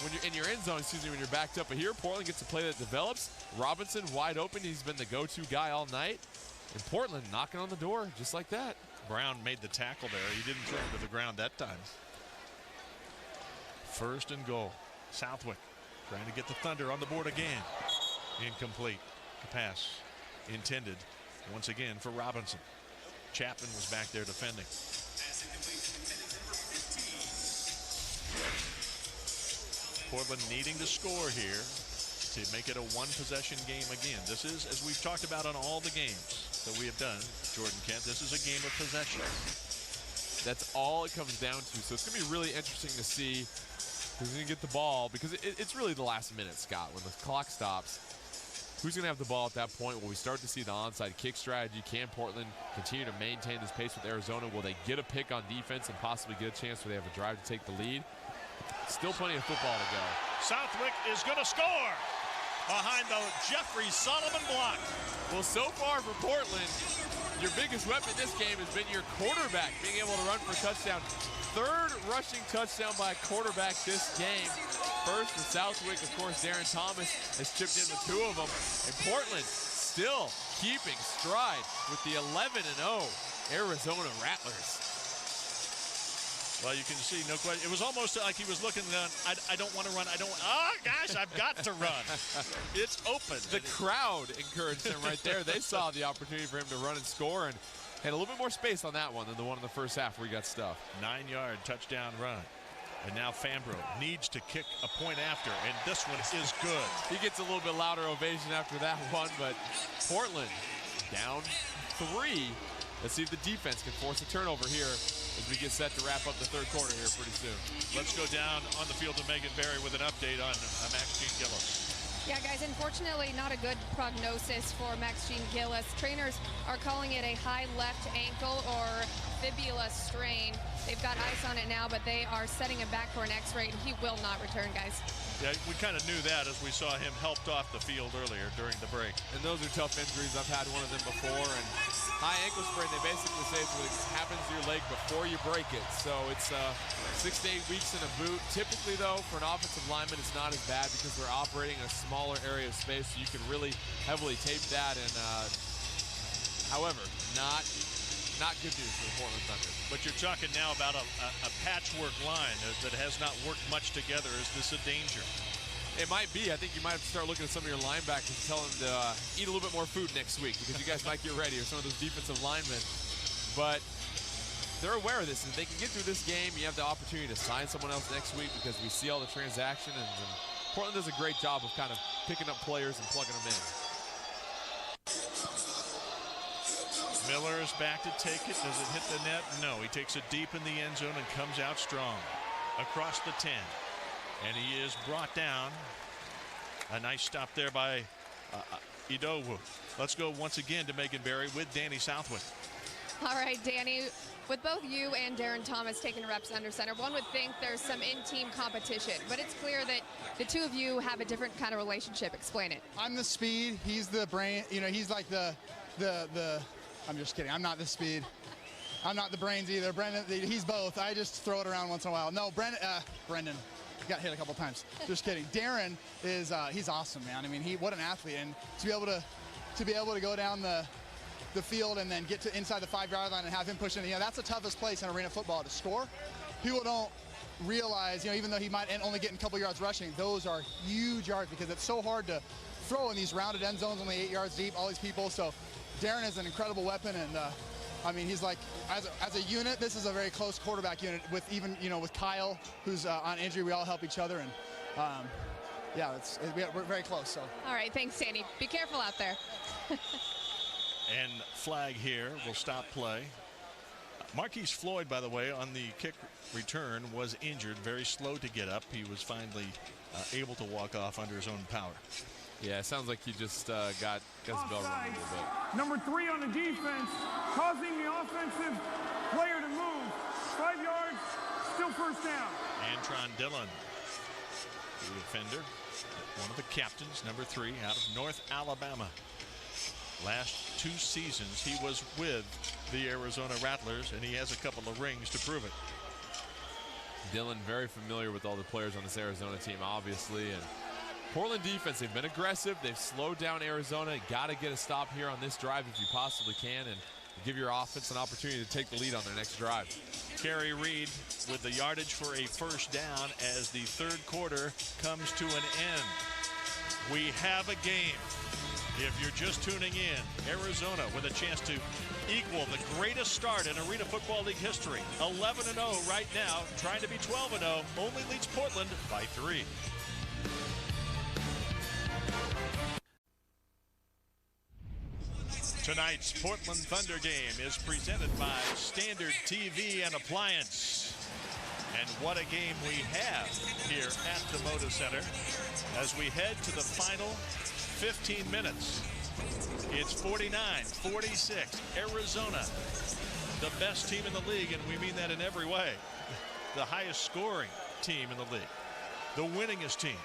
when you're in your end zone, when you're backed up. But here, Portland gets a play that develops. Robinson wide open. He's been the go-to guy all night. And Portland knocking on the door just like that. Brown made the tackle there. He didn't throw him to the ground that time. 1st and goal. Southwick trying to get the Thunder on the board again. Incomplete. The pass intended once again for Robinson. Chapman was back there defending. Portland needing to score here to make it a one-possession game again. This is, as we've talked about on all the games that we have done, Jordan Kent, this is a game of possession. That's all it comes down to. So it's going to be really interesting to see who's going to get the ball, because it's really the last minute, Scott. When the clock stops, who's going to have the ball at that point? Will we start to see the onside kick strategy? Can Portland continue to maintain this pace with Arizona? Will they get a pick on defense and possibly get a chance where they have a drive to take the lead? Still plenty of football to go. Southwick is going to score behind the Jeffrey Solomon block. Well, so far for Portland, your biggest weapon in this game has been your quarterback being able to run for a touchdown. 3rd rushing touchdown by a quarterback this game. First for Southwick, of course, Darren Thomas has chipped in with 2 of them. And Portland still keeping stride with the 11-0 Arizona Rattlers. Well, you can see, no question. It was almost like he was looking down. I don't want to run. Oh, gosh, I've got to run. It's open. The crowd encouraged him right there. They saw the opportunity for him to run and score, and had a little bit more space on that one than the one in the first half where he got stuffed. 9-yard touchdown run. And now Fambro needs to kick a point after, and this one is good. He gets a little bit louder ovation after that one, but Portland down 3. Let's see if the defense can force a turnover here as we get set to wrap up the 3rd quarter here pretty soon. Let's go down on the field to Megan Barry with an update on Maxine Gillis. Yeah, guys, unfortunately not a good prognosis for Maxine Gillis. Trainers are calling it a high left ankle or fibula strain. They've got ice on it now, but they are setting him back for an x-ray, and he will not return, guys. Yeah, we kind of knew that as we saw him helped off the field earlier during the break. And those are tough injuries. I've had one of them before. And high ankle sprain, they basically say it's what happens to your leg before you break it. So it's 6 to 8 weeks in a boot. Typically, though, for an offensive lineman, it's not as bad because they're operating in a smaller area of space, so you can really heavily tape that. And however, not good news for the Portland Thunder. But you're talking now about a patchwork line that has not worked much together. Is this a danger? It might be. I think you might have to start looking at some of your linebackers and tell them to eat a little bit more food next week, because you guys might get ready, or some of those defensive linemen. But they're aware of this, and if they can get through this game, you have the opportunity to sign someone else next week, because we see all the transaction, and Portland does a great job of kind of picking up players and plugging them in. Miller is back to take it. Does it hit the net? No. He takes it deep in the end zone and comes out strong across the 10. And he is brought down. A nice stop there by Idowu. Let's go once again to Megan Barry with Danny Southwick. All right, Danny, with both you and Darren Thomas taking reps under center, one would think there's some in-team competition, but it's clear that the two of you have a different kind of relationship. Explain it. I'm the speed. He's the brain. You know, he's like the I'm just kidding. I'm not the speed. I'm not the brains either. Brendan, he's both. I just throw it around once in a while. No, Brendan. got hit a couple times. Just kidding. Darren is he's awesome, man. I mean, what an athlete, and to be able to go down the field and then get to inside the 5-yard line and have him push in. That's the toughest place in arena football to score. People don't realize, even though he might only get a couple yards rushing, those are huge yards because it's so hard to throw in these rounded end zones, only 8 yards deep, all these people. So Darren is an incredible weapon, and I mean, he's like, as a unit, this is a very close quarterback unit with even, with Kyle, who's on injury. We all help each other, and yeah, we're very close. So. All right, thanks, Sandy. Be careful out there. And flag here will stop play. Marquise Floyd, by the way, on the kick return was injured, very slow to get up. He was finally able to walk off under his own power. Yeah, it sounds like he just got his bell rung a little bit. Number 3 on the defense, causing the offensive player to move. 5 yards, still first down. Antron Dillon, the defender, one of the captains, number 3, out of North Alabama. Last 2 seasons, he was with the Arizona Rattlers, and he has a couple of rings to prove it. Dillon very familiar with all the players on this Arizona team, obviously, and Portland defense, they've been aggressive. They've slowed down Arizona. Got to get a stop here on this drive if you possibly can and give your offense an opportunity to take the lead on their next drive. Carrie Reed with the yardage for a first down as the third quarter comes to an end. We have a game. If you're just tuning in, Arizona with a chance to equal the greatest start in Arena Football League history. 11-0 right now, trying to be 12-0, only leads Portland by 3. Tonight's Portland Thunder game is presented by Standard TV and Appliance. And what a game we have here at the Moda Center as we head to the final 15 minutes. It's 49-46. Arizona, the best team in the league, and we mean that in every way. The highest scoring team in the league. The winningest team.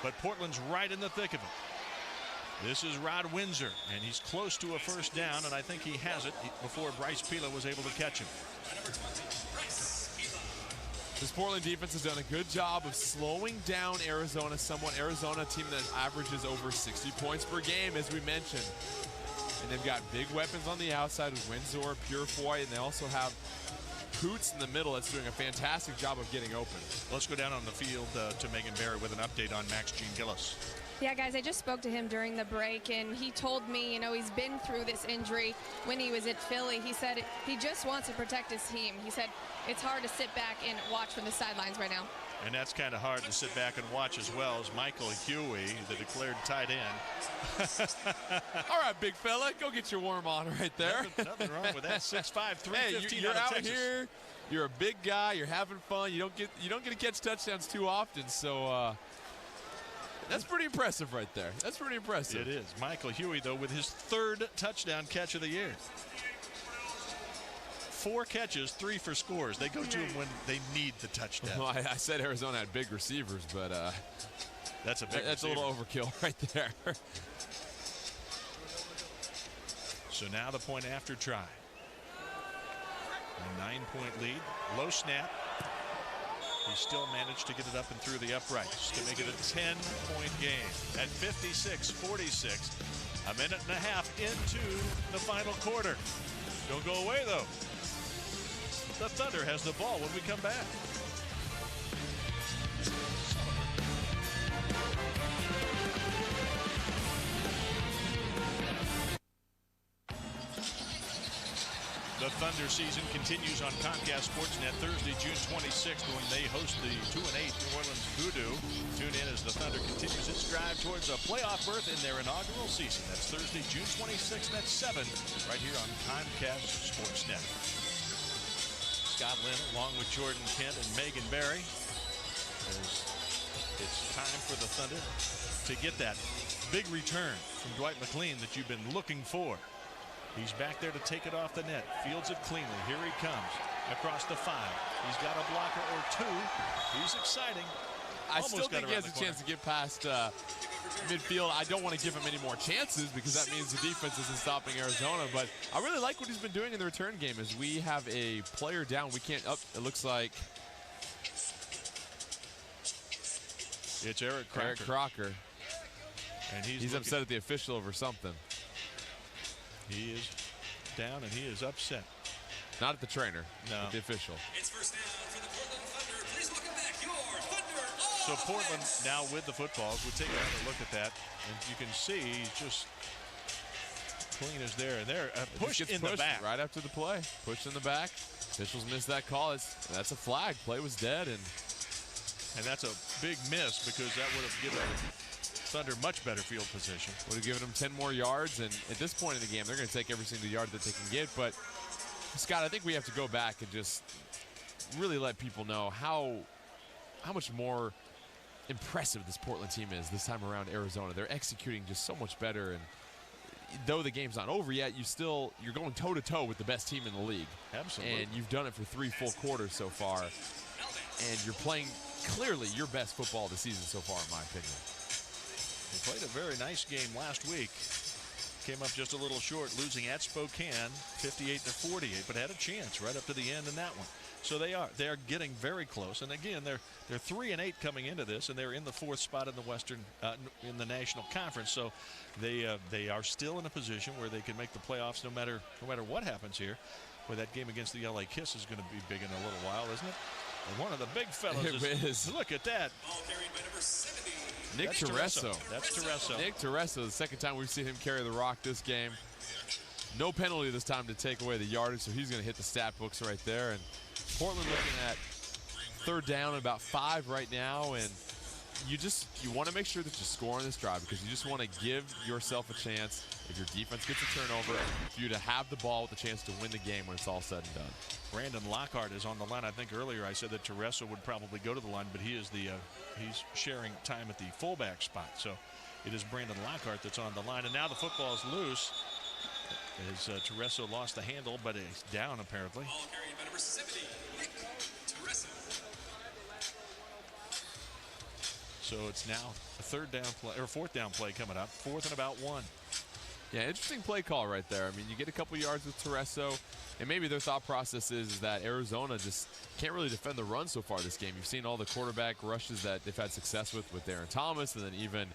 But Portland's right in the thick of it. This is Rod Windsor, and he's close to a first down, and I think he has it before Bryce Pila was able to catch him. This Portland defense has done a good job of slowing down Arizona somewhat. Arizona, a team that averages over 60 points per game, as we mentioned. And they've got big weapons on the outside with Windsor, Purefoy, and they also have Coots in the middle that's doing a fantastic job of getting open. Let's go down on the field to Megan Barry with an update on Max Jean Gillis. Yeah, guys, I just spoke to him during the break, and he told me, he's been through this injury when he was at Philly. He said he just wants to protect his team. He said it's hard to sit back and watch from the sidelines right now. And that's kind of hard to sit back and watch as well as Michael Huey, the declared tight end. All right, big fella, go get your warm on right there. Nothing wrong with that. 6'5", 315 hey, you're out Texas. here. You're a big guy. You're having fun. You don't get to catch touchdowns too often. So that's pretty impressive right there. That's pretty impressive. It is. Michael Huey, though, with his 3rd touchdown catch of the year. 4 catches, 3 for scores. They go to him when they need the touchdown. Well, I said Arizona had big receivers, but that's a little overkill right there. So now the point after try. A 9-point lead. Low snap. He still managed to get it up and through the uprights to make it a 10-point game. At 56-46, a minute and a half into the final quarter. Don't go away, though. The Thunder has the ball when we come back. The Thunder season continues on Comcast Sportsnet Thursday, June 26th, when they host the 2-8 New Orleans Voodoo. Tune in as the Thunder continues its drive towards a playoff berth in their inaugural season. That's Thursday, June 26th at 7, right here on Comcast Sportsnet. Scott Lynn, along with Jordan Kent and Megan Barry. It's time for the Thunder to get that big return from Dwight Mclean that you've been looking for. He's back there to take it off the net. Fields it cleanly. Here he comes across the 5. He's got a blocker or 2. He's exciting. I still think he has a chance to get past midfield. I don't want to give him any more chances because that means the defense isn't stopping Arizona. But I really like what he's been doing in the return game as we have a player down. We can't up. It looks like It's Eric Crocker. Eric Crocker. And he's upset at the official over something. He is down and he is upset. Not at the trainer, no. At the official. It's first down for the Portland Thunder. Please welcome back your Thunder. So Portland now with the footballs. We'll take another look at that. And you can see he's just clean as there. And there, push in the back. Right after the play. Push in the back. Officials missed that call. That's a flag. Play was dead. And that's a big miss because that would have given Thunder much better field position. Would have given them 10 more yards. And at this point in the game, they're going to take every single yard that they can get. But Scott, I think we have to go back and just really let people know how much more impressive this Portland team is this time around Arizona. They're executing just so much better, and though the game's not over yet, you're going toe-to-toe with the best team in the league. Absolutely. And you've done it for 3 full quarters so far, and you're playing clearly your best football of the season so far, in my opinion. They played a very nice game last week. Came up just a little short, losing at Spokane 58-48, but had a chance right up to the end in that one. So they are getting very close. And again, they're 3-8 coming into this, and they're in the 4th spot in the Western in the National Conference. So they are still in a position where they can make the playoffs no matter what happens here. Well, that game against the LA Kiss is going to be big in a little while, isn't it? And one of the big fellows is. Look at that. Ball carried by number 70. Nick Teresso. That's Teresso. Nick Teresso, the second time we've seen him carry the rock this game. No penalty this time to take away the yardage, so he's going to hit the stat books right there. And Portland looking at 3rd down and about 5 right now, and you want to make sure that you score on this drive because you just want to give yourself a chance, if your defense gets a turnover, for you to have the ball with a chance to win the game when it's all said and done. Brandon Lockhart is on the line. I think earlier I said that Teresso would probably go to the line, but he is he's sharing time at the fullback spot. So it is Brandon Lockhart that's on the line, and now the football is loose as Teresso lost the handle, but he's down apparently. Ball carried by number 70, Nick Teresso. So it's now a 4th down play coming up. 4th and about 1. Yeah, interesting play call right there. I mean, you get a couple yards with Teresso, and maybe their thought process is that Arizona just can't really defend the run so far this game. You've seen all the quarterback rushes that they've had success with Darren Thomas, and then even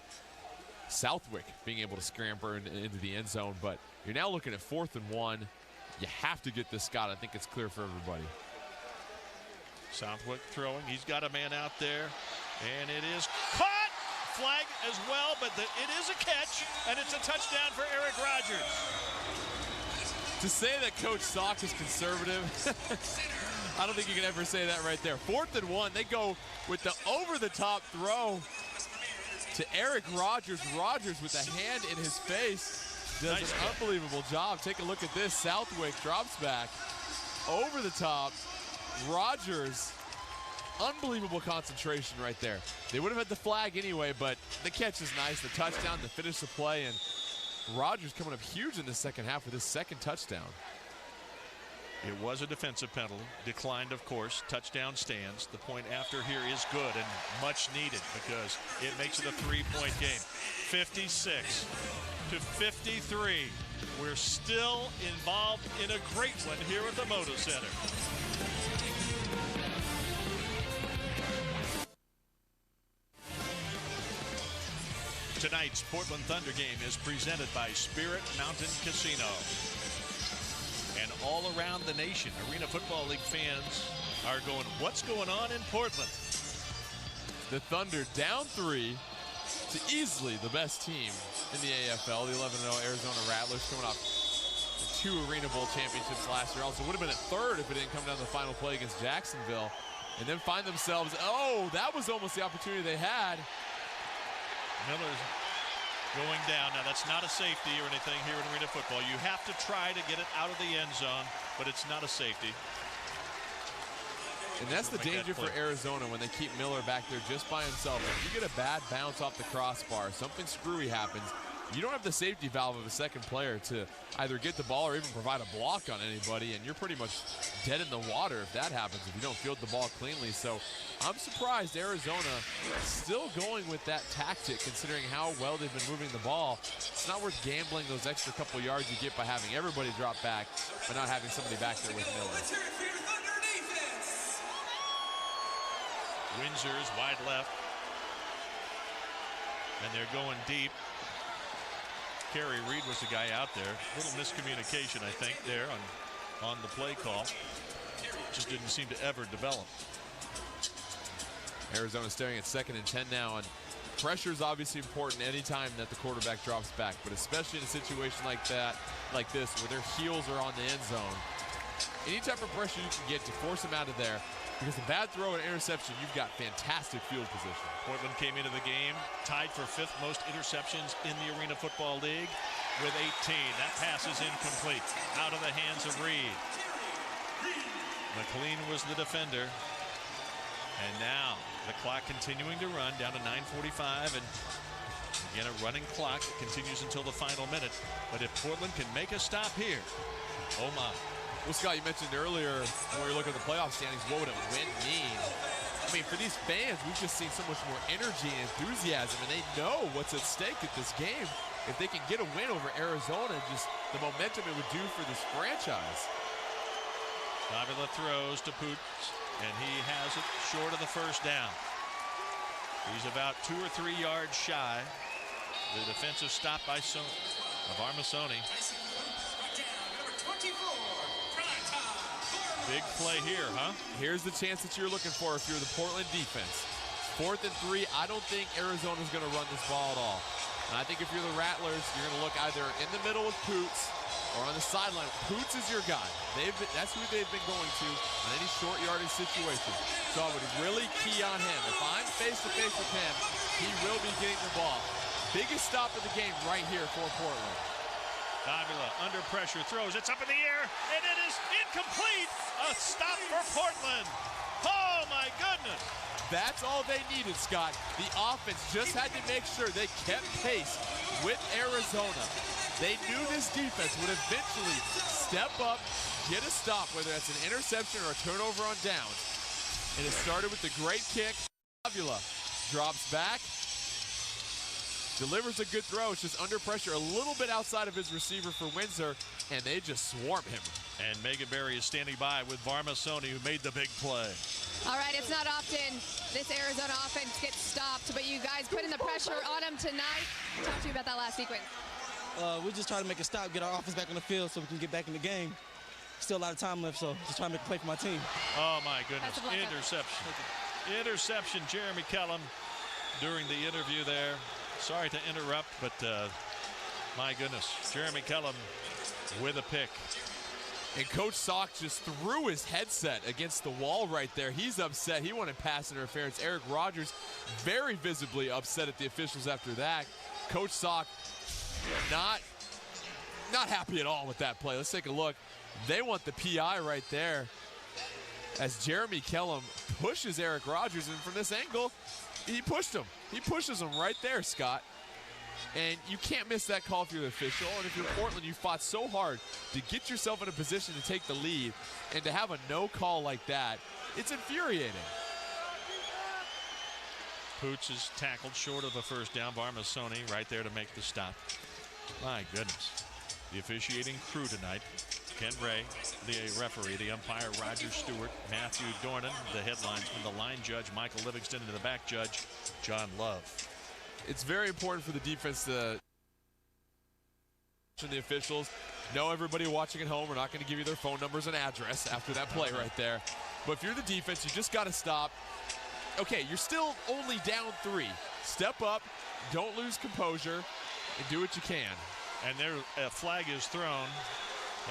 Southwick being able to scamper into the end zone. But you're now looking at 4th and 1. You have to get this, Scott. I think it's clear for everybody. Southwick throwing. He's got a man out there, and it is caught. Flag as well, but it is a catch, and it's a touchdown for Eric Rogers. To say that Coach Salk is conservative, I don't think you can ever say that right there. 4th and 1, they go with the over-the-top throw to Eric Rogers. Rogers with a hand in his face does an unbelievable job. Take a look at this. Southwick drops back over the top. Rogers, unbelievable concentration right there. They would have had the flag anyway, but the catch is nice. The touchdown to finish the play, and Rogers coming up huge in the second half with his 2nd touchdown. It was a defensive penalty. Declined, of course. Touchdown stands. The point after here is good and much needed because it makes it a 3-point game. 56-53. We're still involved in a great one here at the Moda Center. Tonight's Portland Thunder game is presented by Spirit Mountain Casino. And all around the nation, Arena Football League fans are going, what's going on in Portland? The Thunder down 3 to easily the best team in the AFL, the 11-0 Arizona Rattlers, coming off 2 Arena Bowl championships last year. Also would have been a 3rd if it didn't come down to the final play against Jacksonville. And then find themselves, that was almost the opportunity they had. Miller's going down. Now, that's not a safety or anything here in Arena Football. You have to try to get it out of the end zone, but it's not a safety. And that's the danger for Arizona when they keep Miller back there just by himself. If you get a bad bounce off the crossbar, something screwy happens, you don't have the safety valve of a second player to either get the ball or even provide a block on anybody, and you're pretty much dead in the water if that happens, if you don't field the ball cleanly. So I'm surprised Arizona still going with that tactic, considering how well they've been moving the ball. It's not worth gambling those extra couple yards you get by having everybody drop back, but not having somebody back there with Miller. Windsor's wide left. And they're going deep. Carrie Reed was the guy out there. A little miscommunication, I think, there on the play call. Just didn't seem to ever develop. Arizona staring at 2nd and 10 now, and pressure is obviously important anytime that the quarterback drops back, but especially in a situation like this, where their heels are on the end zone. Any type of pressure you can get to force them out of there, because a bad throw and interception, you've got fantastic field position. Portland came into the game tied for 5th most interceptions in the Arena Football League with 18. That pass is incomplete. Out of the hands of Reed. Mclean was the defender. And now the clock continuing to run down to 9:45, and again a running clock that continues until the final minute. But if Portland can make a stop here, oh my. Well, Scott, you mentioned earlier when we were looking at the playoff standings, what would a win mean? I mean, for these fans, we've just seen so much more energy and enthusiasm, and they know what's at stake at this game. If they can get a win over Arizona, just the momentum it would do for this franchise. Nabila throws to Poots, and he has it short of the first down. He's about 2 or 3 yards shy. The defensive stop by Armasoni. Big play here, huh? Here's the chance that you're looking for if you're the Portland defense. 4th and 3. I don't think Arizona's going to run this ball at all. And I think if you're the Rattlers, you're going to look either in the middle with Poots or on the sideline. Poots is your guy. That's who they've been going to on any short yardage situation. So I would really key on him. If I'm face-to-face with him, he will be getting the ball. Biggest stop of the game right here for Portland. Nabila under pressure throws. It's up in the air, and it is incomplete. A stop for Portland. Oh, my goodness. That's all they needed, Scott. The offense just had to make sure they kept pace with Arizona. They knew this defense would eventually step up, get a stop, whether that's an interception or a turnover on downs. And it started with the great kick. Nabila drops back, delivers a good throw. It's just under pressure, a little bit outside of his receiver for Windsor, and they just swarm him. And Megan Berry is standing by with Varmasoni, who made the big play. All right, it's not often this Arizona offense gets stopped, but you guys putting the pressure on them tonight. Talk to me about that last sequence. We just try to make a stop, get our offense back on the field so we can get back in the game. Still a lot of time left, so just trying to make a play for my team. Oh, my goodness. Interception. Interception, Jeremy Kellum during the interview there. Sorry to interrupt, but my goodness, Jeremy Kellum with a pick. And Coach Salk just threw his headset against the wall right there. He's upset. He wanted pass interference. Eric Rogers very visibly upset at the officials after that. Coach Salk not happy at all with that play. Let's take a look. They want the PI right there as Jeremy Kellum pushes Eric Rogers, and from this angle, he pushed him. He pushes him right there, Scott. And you can't miss that call if you're the official. And if you're Portland, you fought so hard to get yourself in a position to take the lead, and to have a no call like that, it's infuriating. Poots is tackled short of a first down. Varmasoni right there to make the stop. My goodness. The officiating crew tonight. Ken Ray, the referee, the umpire Roger Stewart, Matthew Dornan, the headlinesman, the line judge Michael Livingston, and the back judge John Love. It's very important for the defense to the officials. Know everybody watching at home, we're not going to give you their phone numbers and address after that play right there. But if you're the defense, you just got to stop. Okay, you're still only down 3. Step up, don't lose composure, and do what you can. And there a flag is thrown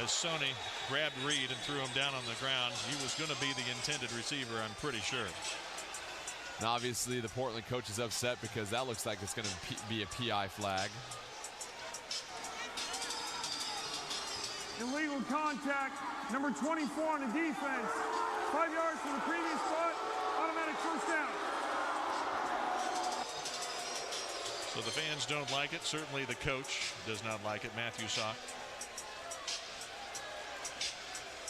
as Sony grabbed Reed and threw him down on the ground. He was going to be the intended receiver, I'm pretty sure. And obviously the Portland coach is upset because that looks like it's going to be a PI flag. Illegal contact, number 24 on the defense. 5 yards from the previous spot, automatic first down. So the fans don't like it. Certainly the coach does not like it, Matthew Salk.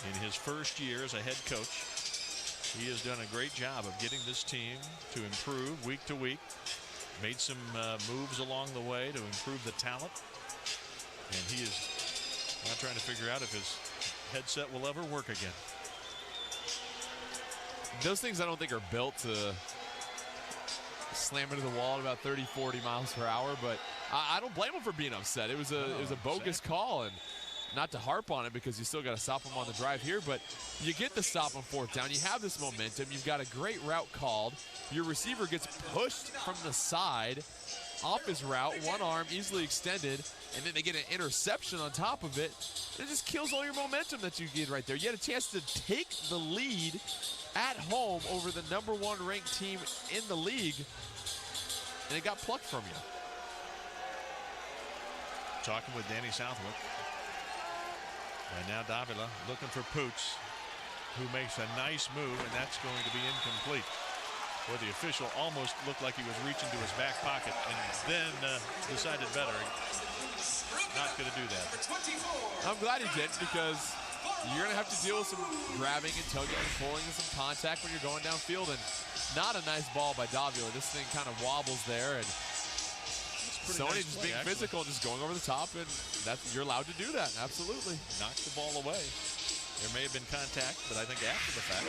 In his first year as a head coach, he has done a great job of getting this team to improve week to week. Made some moves along the way to improve the talent. And he is now trying to figure out if his headset will ever work again. Those things I don't think are built to slam into the wall at about 30, 40 miles per hour. But I don't blame him for being upset. It was a bogus call, and not to harp on it because you still got to stop him on the drive here, but you get the stop on 4th down. You have this momentum. You've got a great route called. Your receiver gets pushed from the side off his route, one arm easily extended, and then they get an interception on top of it. It just kills all your momentum that you get right there. You had a chance to take the lead at home over the #1 ranked team in the league, and it got plucked from you. Talking with Danny Southwick. And now Nabila looking for Poots, who makes a nice move, and that's going to be incomplete. Where the official almost looked like he was reaching to his back pocket and then decided better. Not going to do that. I'm glad he did, because you're going to have to deal with some grabbing and tugging and pulling and some contact when you're going downfield. And not a nice ball by Nabila. This thing kind of wobbles there, and Sony nice just play, being actually. physical, just going over the top, and you're allowed to do that. Absolutely. Knocked the ball away. There may have been contact, but I think after the fact.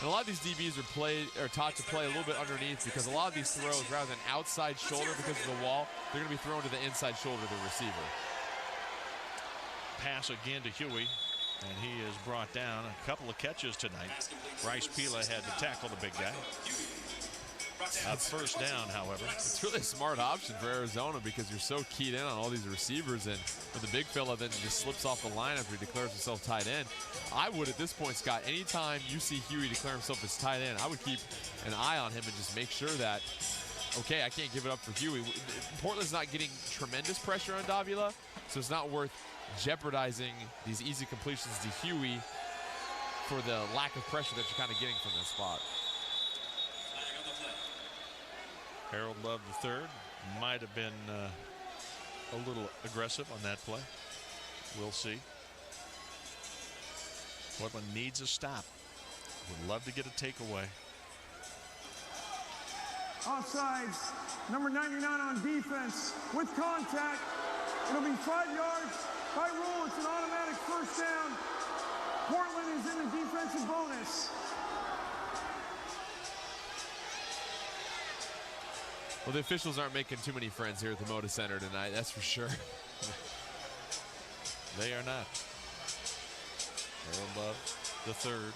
And a lot of these DBs are taught to play a little bit underneath, because a lot of these throws, rather than outside shoulder because of the wall, they're going to be thrown to the inside shoulder of the receiver. Pass again to Huey, and he is brought down. A couple of catches tonight. Bryce Pila had to tackle the big guy. First down, however. It's really a smart option for Arizona, because you're so keyed in on all these receivers, and with the big fella then just slips off the line after he declares himself tight end. I would, at this point, Scott, anytime you see Huey declare himself as tight end, I would keep an eye on him and just make sure that, okay, I can't give it up for Huey. Portland's not getting tremendous pressure on Nabila, so it's not worth jeopardizing these easy completions to Huey for the lack of pressure that you're kind of getting from this spot. Harold Love III might have been a little aggressive on that play. We'll see. Portland needs a stop. Would love to get a takeaway. Offsides, number 99 on defense with contact. It'll be 5 yards. By rule, it's an automatic first down. Portland is in the defensive bonus. Well, the officials aren't making too many friends here at the Moda Center tonight, that's for sure. They are not. Harold Love the third.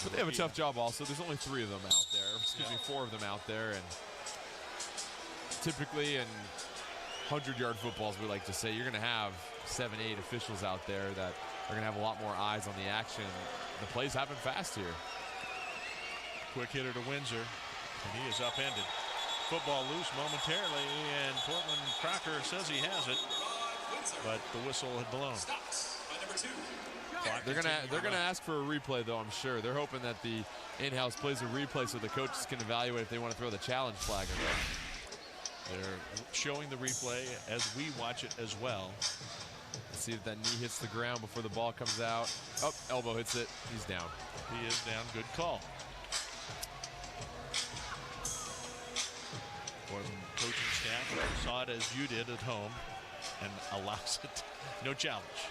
But they have a tough job also. There's only 3 of them out there. Excuse me, 4 of them out there. And typically in 100-yard footballs, we like to say, you're going to have 7, 8 officials out there that are going to have a lot more eyes on the action. The plays happen fast here. Quick hitter to Windsor, and he is upended. Football loose momentarily, and Portland Crocker says he has it, but the whistle had blown. They're gonna ask for a replay, though, I'm sure. They're hoping that the in-house plays a replay so the coaches can evaluate if they want to throw the challenge flag or not. They're showing the replay as we watch it as well. Let's see if that knee hits the ground before the ball comes out. Oh, elbow hits it. He's down. He is down. Good call. Portland coaching staff saw it as you did at home and allows it. No challenge.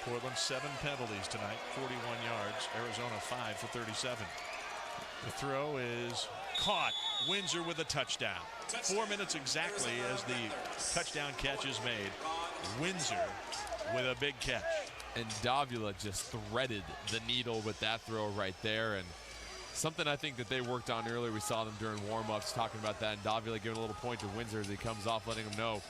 Portland 7 penalties tonight, 41 yards. Arizona 5 for 37. The throw is caught. Windsor with a touchdown. 4 minutes exactly as the touchdown catch is made. Windsor with a big catch. And Nabila just threaded the needle with that throw right there. And something I think that they worked on earlier, we saw them during warm-ups talking about that, and Nabila giving a little point to Windsor as he comes off, letting him know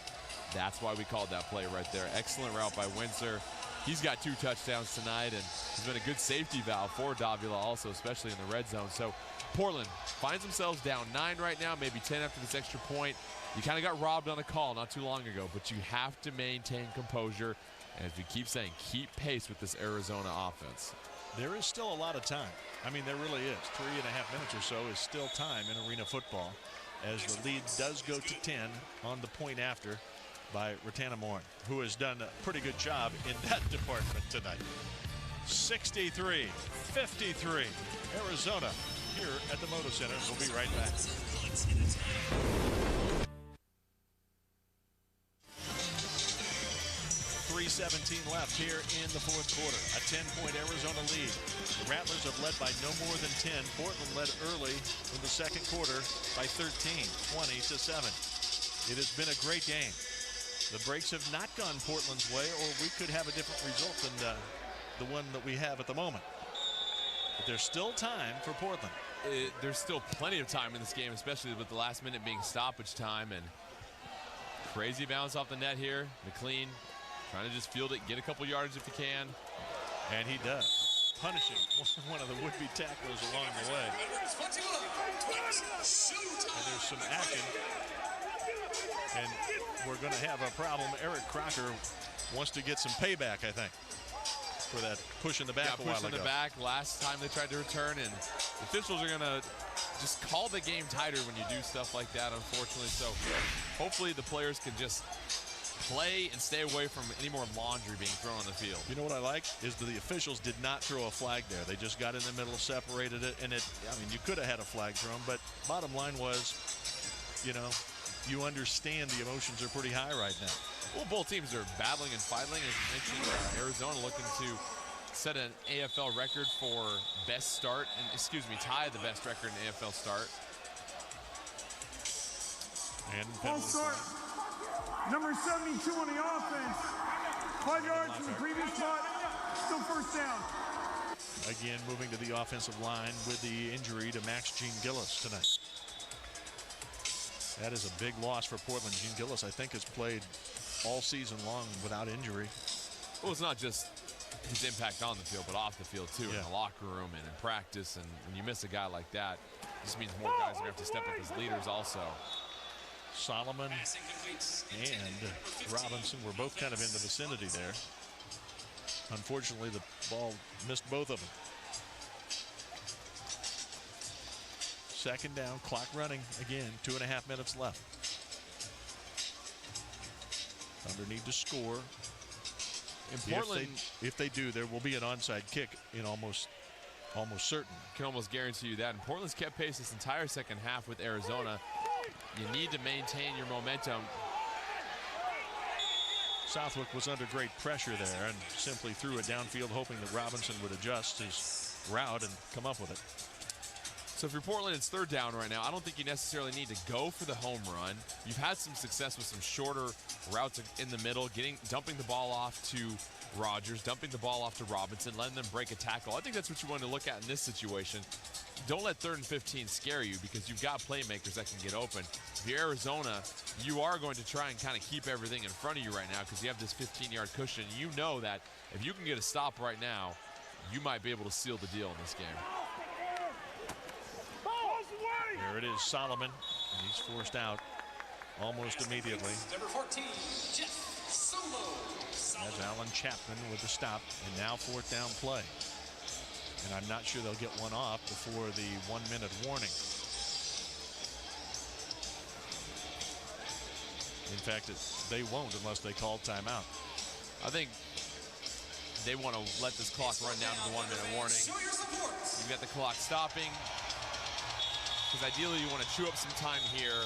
that's why we called that play right there. Excellent route by Windsor. He's got 2 touchdowns tonight, and he's been a good safety valve for Nabila also, especially in the red zone. So Portland finds themselves down 9 right now, maybe 10 after this extra point. You kind of got robbed on a call not too long ago, but you have to maintain composure. And as we keep saying, keep pace with this Arizona offense. There is still a lot of time. I mean, there really is. 3.5 minutes or so is still time in arena football as the lead does go to 10 on the point after by Rattanamorn, who has done a pretty good job in that department tonight. 63-53. Arizona here at the Moda Center. We'll be right back. 3:17 left here in the fourth quarter. A 10-point Arizona lead. The Rattlers have led by no more than 10. Portland led early in the second quarter by 13, 20-7. It has been a great game. The breaks have not gone Portland's way, or we could have a different result than the one that we have at the moment. But there's still time for Portland. There's still plenty of time in this game, especially with the last minute being stoppage time. And crazy bounce off the net here. McLean trying to just field it, get a couple yards if he can. And he does, punishing one of the would-be tacklers along the way. And there's some action. And we're going to have a problem. Eric Crocker wants to get some payback, I think, for that push in the back a while ago. Push in the back last time they tried to return, and the officials are going to just call the game tighter when you do stuff like that, unfortunately. So hopefully the players can just play and stay away from any more laundry being thrown on the field. You know what I like is that the officials did not throw a flag there. They just got in the middle, separated it, and you could have had a flag thrown, but bottom line was, you understand the emotions are pretty high right now. Well, both teams are battling and fighting. As mentioned, Arizona looking to set an AFL record for best start, and tie the best record in AFL start. And Ball start. Number 72 on the offense. 5 yards from the previous spot. Still first down. Again, moving to the offensive line with the injury to Max Gene Gillis tonight. That is a big loss for Portland. Gene Gillis, I think, has played all season long without injury. Well, it's not just his impact on the field, but off the field, too, in the locker room and in practice. And when you miss a guy like that, it just means more guys are going to have to step up as leaders also. Solomon and Robinson were both kind of in the vicinity there. Unfortunately, the ball missed both of them. Second down, clock running again, 2.5 minutes left. Thunder need to score. In Portland, if they do, there will be an onside kick in almost certain. Can almost guarantee you that. And Portland's kept pace this entire second half with Arizona. You need to maintain your momentum. Southwick was under great pressure there and simply threw it downfield, hoping that Robinson would adjust his route and come up with it. So if you're Portland, it's third down right now. I don't think you necessarily need to go for the home run. You've had some success with some shorter routes in the middle, dumping the ball off to Rogers, dumping the ball off to Robinson, letting them break a tackle. I think that's what you want to look at in this situation. Don't let 3rd and 15 scare you, because you've got playmakers that can get open. If you're Arizona, you are going to try and kind of keep everything in front of you right now, because you have this 15-yard cushion. You know that if you can get a stop right now, you might be able to seal the deal in this game. There it is, Solomon, and he's forced out almost immediately. Number 14, Jeff Solo. That's Alan Chapman with the stop, and now 4th down play. And I'm not sure they'll get one off before the 1-minute warning. In fact, they won't unless they call timeout. I think they want to let this clock run down to the 1-minute warning. You've got the clock stopping, because ideally you want to chew up some time here,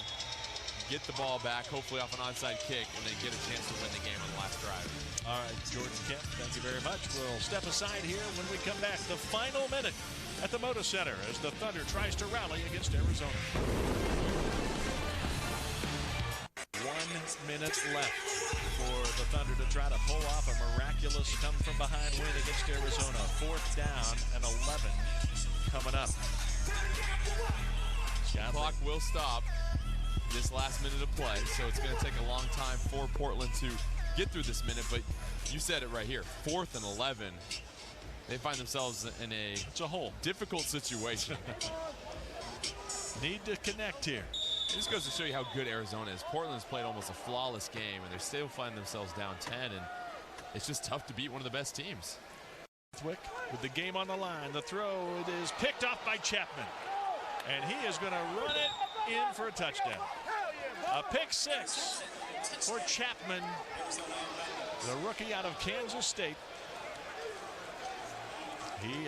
get the ball back, hopefully off an onside kick, and then get a chance to win the game on the last drive. All right, Jordan Kemp, thank you very much. We'll step aside here when we come back. The final minute at the Moda Center as the Thunder tries to rally against Arizona. 1 minute left for the Thunder to try to pull off a miraculous come-from-behind win against Arizona. 4th down and 11 coming up. The clock will stop this last minute of play, so it's going to take a long time for Portland to get through this minute, but you said it right here, 4th and 11. They find themselves in a difficult situation. Need to connect here. It just goes to show you how good Arizona is. Portland's played almost a flawless game, and they still find themselves down 10, and it's just tough to beat one of the best teams. With the game on the line, the throw, it is picked off by Chapman, and he is going to run it in for a touchdown. A pick 6 for Chapman, the rookie out of Kansas State. He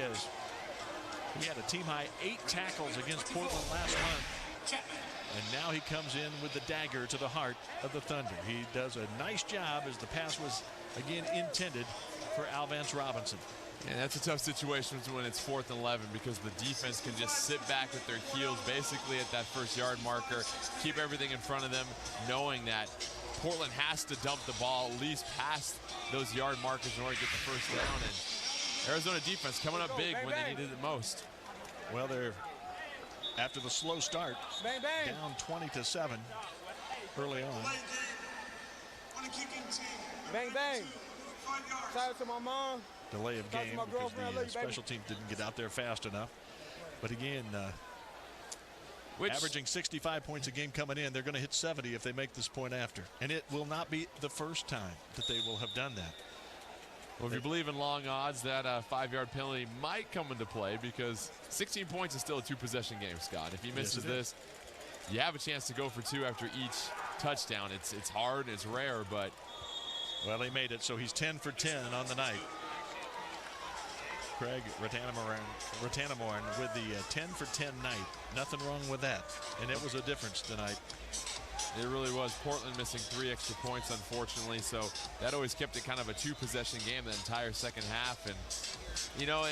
had a team high 8 tackles against Portland last month. And now he comes in with the dagger to the heart of the Thunder. He does a nice job as the pass was, again, intended for Alvance Robinson. And that's a tough situation when it's 4th and 11 because the defense can just sit back with their heels basically at that first yard marker, keep everything in front of them, knowing that Portland has to dump the ball at least past those yard markers in order to get the first down. And Arizona defense coming up big when they needed it most. Well, they're, after the slow start, down 20-7 early on. Bang, bang. Shout out to my mom. Delay of game because the special team didn't get out there fast enough. But again, averaging 65 points a game coming in, they're going to hit 70 if they make this point after. And it will not be the first time that they will have done that. Well, if you believe in long odds, that 5-yard penalty might come into play because 16 points is still a 2-possession game, Scott. If he misses this, you have a chance to go for 2 after each touchdown. It's hard, it's rare, but... Well, he made it, so he's 10 for 10 on the night. Craig Ratanamorn with the 10 for 10 night. Nothing wrong with that. And it was a difference tonight. It really was. Portland missing 3 extra points, unfortunately. So that always kept it kind of a 2-possession game the entire second half. And, you know,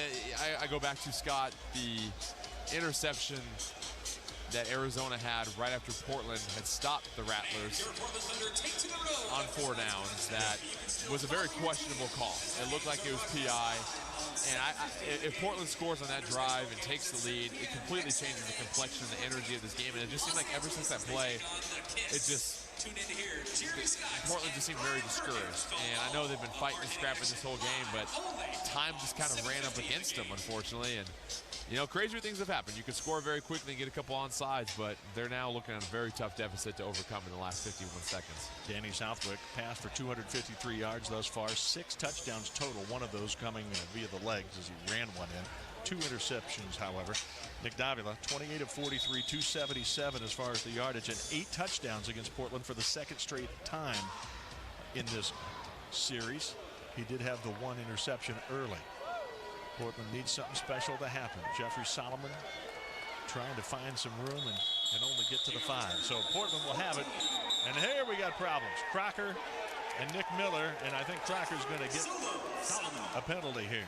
I go back to, Scott, the interception that Arizona had right after Portland had stopped the Rattlers on 4 downs. That was a very questionable call. It looked like it was PI. And if Portland scores on that drive and takes the lead, it completely changes the complexion and the energy of this game. And it just seemed like ever since that play, Portland just seemed very discouraged. And I know they've been fighting and scrapping this whole game, but time just kind of ran up against them, unfortunately. And, you know, crazier things have happened. You could score very quickly and get a couple onside, but they're now looking at a very tough deficit to overcome in the last 51 seconds. Danny Southwick passed for 253 yards thus far, 6 touchdowns total, one of those coming via the legs as he ran one in. 2 interceptions, however. Nick Nabila, 28 of 43, 277 as far as the yardage, and 8 touchdowns against Portland for the second straight time in this series. He did have the 1 interception early. Portland needs something special to happen. Jeffrey Solomon trying to find some room and only get to the 5. So Portland will have it. And here we got problems. Crocker and Nick Miller, and I think Crocker's going to get a penalty here.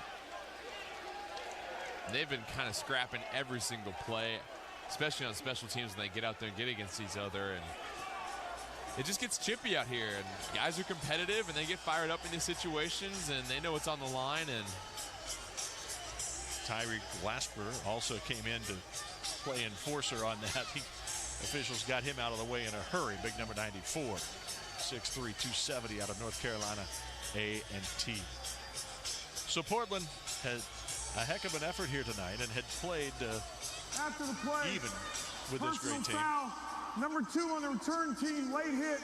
They've been kind of scrapping every single play, especially on special teams when they get out there and get against each other. And it just gets chippy out here. And guys are competitive, and they get fired up in these situations, and they know it's on the line. And Tyree Glasper also came in to play enforcer on that. Officials got him out of the way in a hurry. Big number 94, 6'3", 270 out of North Carolina A&T. So Portland had a heck of an effort here tonight and had played after the play, even with this great team. Foul, number 2 on the return team, late hit,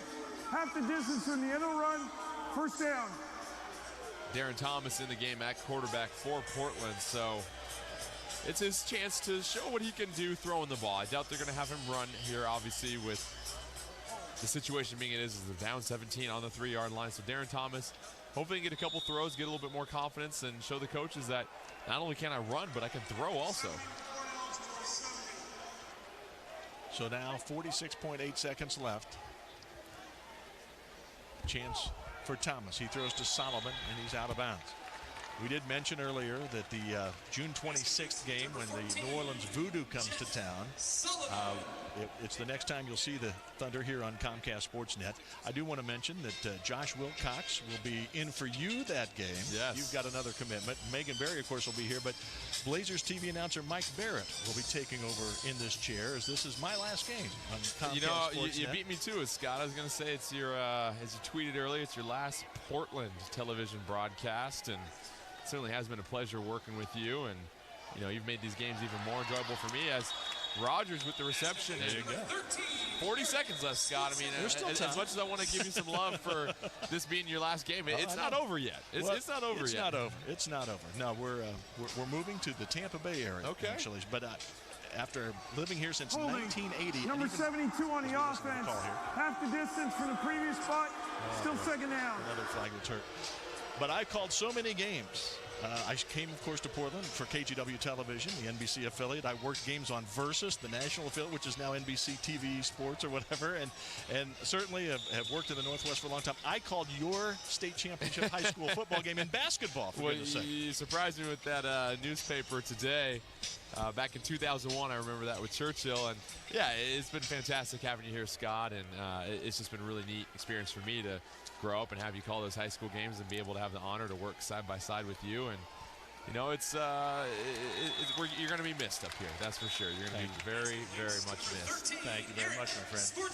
half the distance from the end of the run, first down. Darren Thomas in the game at quarterback for Portland, so it's his chance to show what he can do throwing the ball. I doubt they're going to have him run here, obviously, with the situation being it is they're down 17 on the 3-yard line. So Darren Thomas, hopefully get a couple throws, get a little bit more confidence, and show the coaches that not only can I run, but I can throw also. So now 46.8 seconds left. Chance for Thomas. He throws to Solomon, and he's out of bounds. We did mention earlier that the June 26th game when the New Orleans Voodoo comes to town, it's the next time you'll see the Thunder here on Comcast Sportsnet. I do want to mention that Josh Wilcox will be in for you that game. Yes. You've got another commitment. Megan Berry, of course, will be here, but Blazers TV announcer Mike Barrett will be taking over in this chair as this is my last game on Comcast You know, Sportsnet. you beat me to it, Scott. I was going to say it's your, as you tweeted earlier, it's your last Portland television broadcast, and it certainly has been a pleasure working with you, and you know, you've made these games even more enjoyable for me as Rogers with the reception. There you go. 40 seconds left, Scott. I mean, as much as I want to give you some love for this being your last game, it's not over yet. It's not over yet. It's not over. It's not over. No, we're moving to the Tampa Bay area, actually. But after living here since 1980. Number 72 on the offense. Half the distance from the previous spot. Still second down. Another flag that's hurt. But I called so many games. I came, of course, to Portland for KGW Television, the NBC affiliate. I worked games on Versus, the national affiliate, which is now NBC TV Sports or whatever, and certainly have worked in the Northwest for a long time. I called your state championship high school football game in basketball, for goodness sake. You surprised me with that newspaper today. Back in 2001, I remember that with Churchill, and yeah, it's been fantastic having you here, Scott, and it's just been a really neat experience for me to grow up and have you call those high school games and be able to have the honor to work side by side with you. And you know, you're going to be missed up here, that's for sure. You're going to be very, very much missed. Thank you very much, my friend.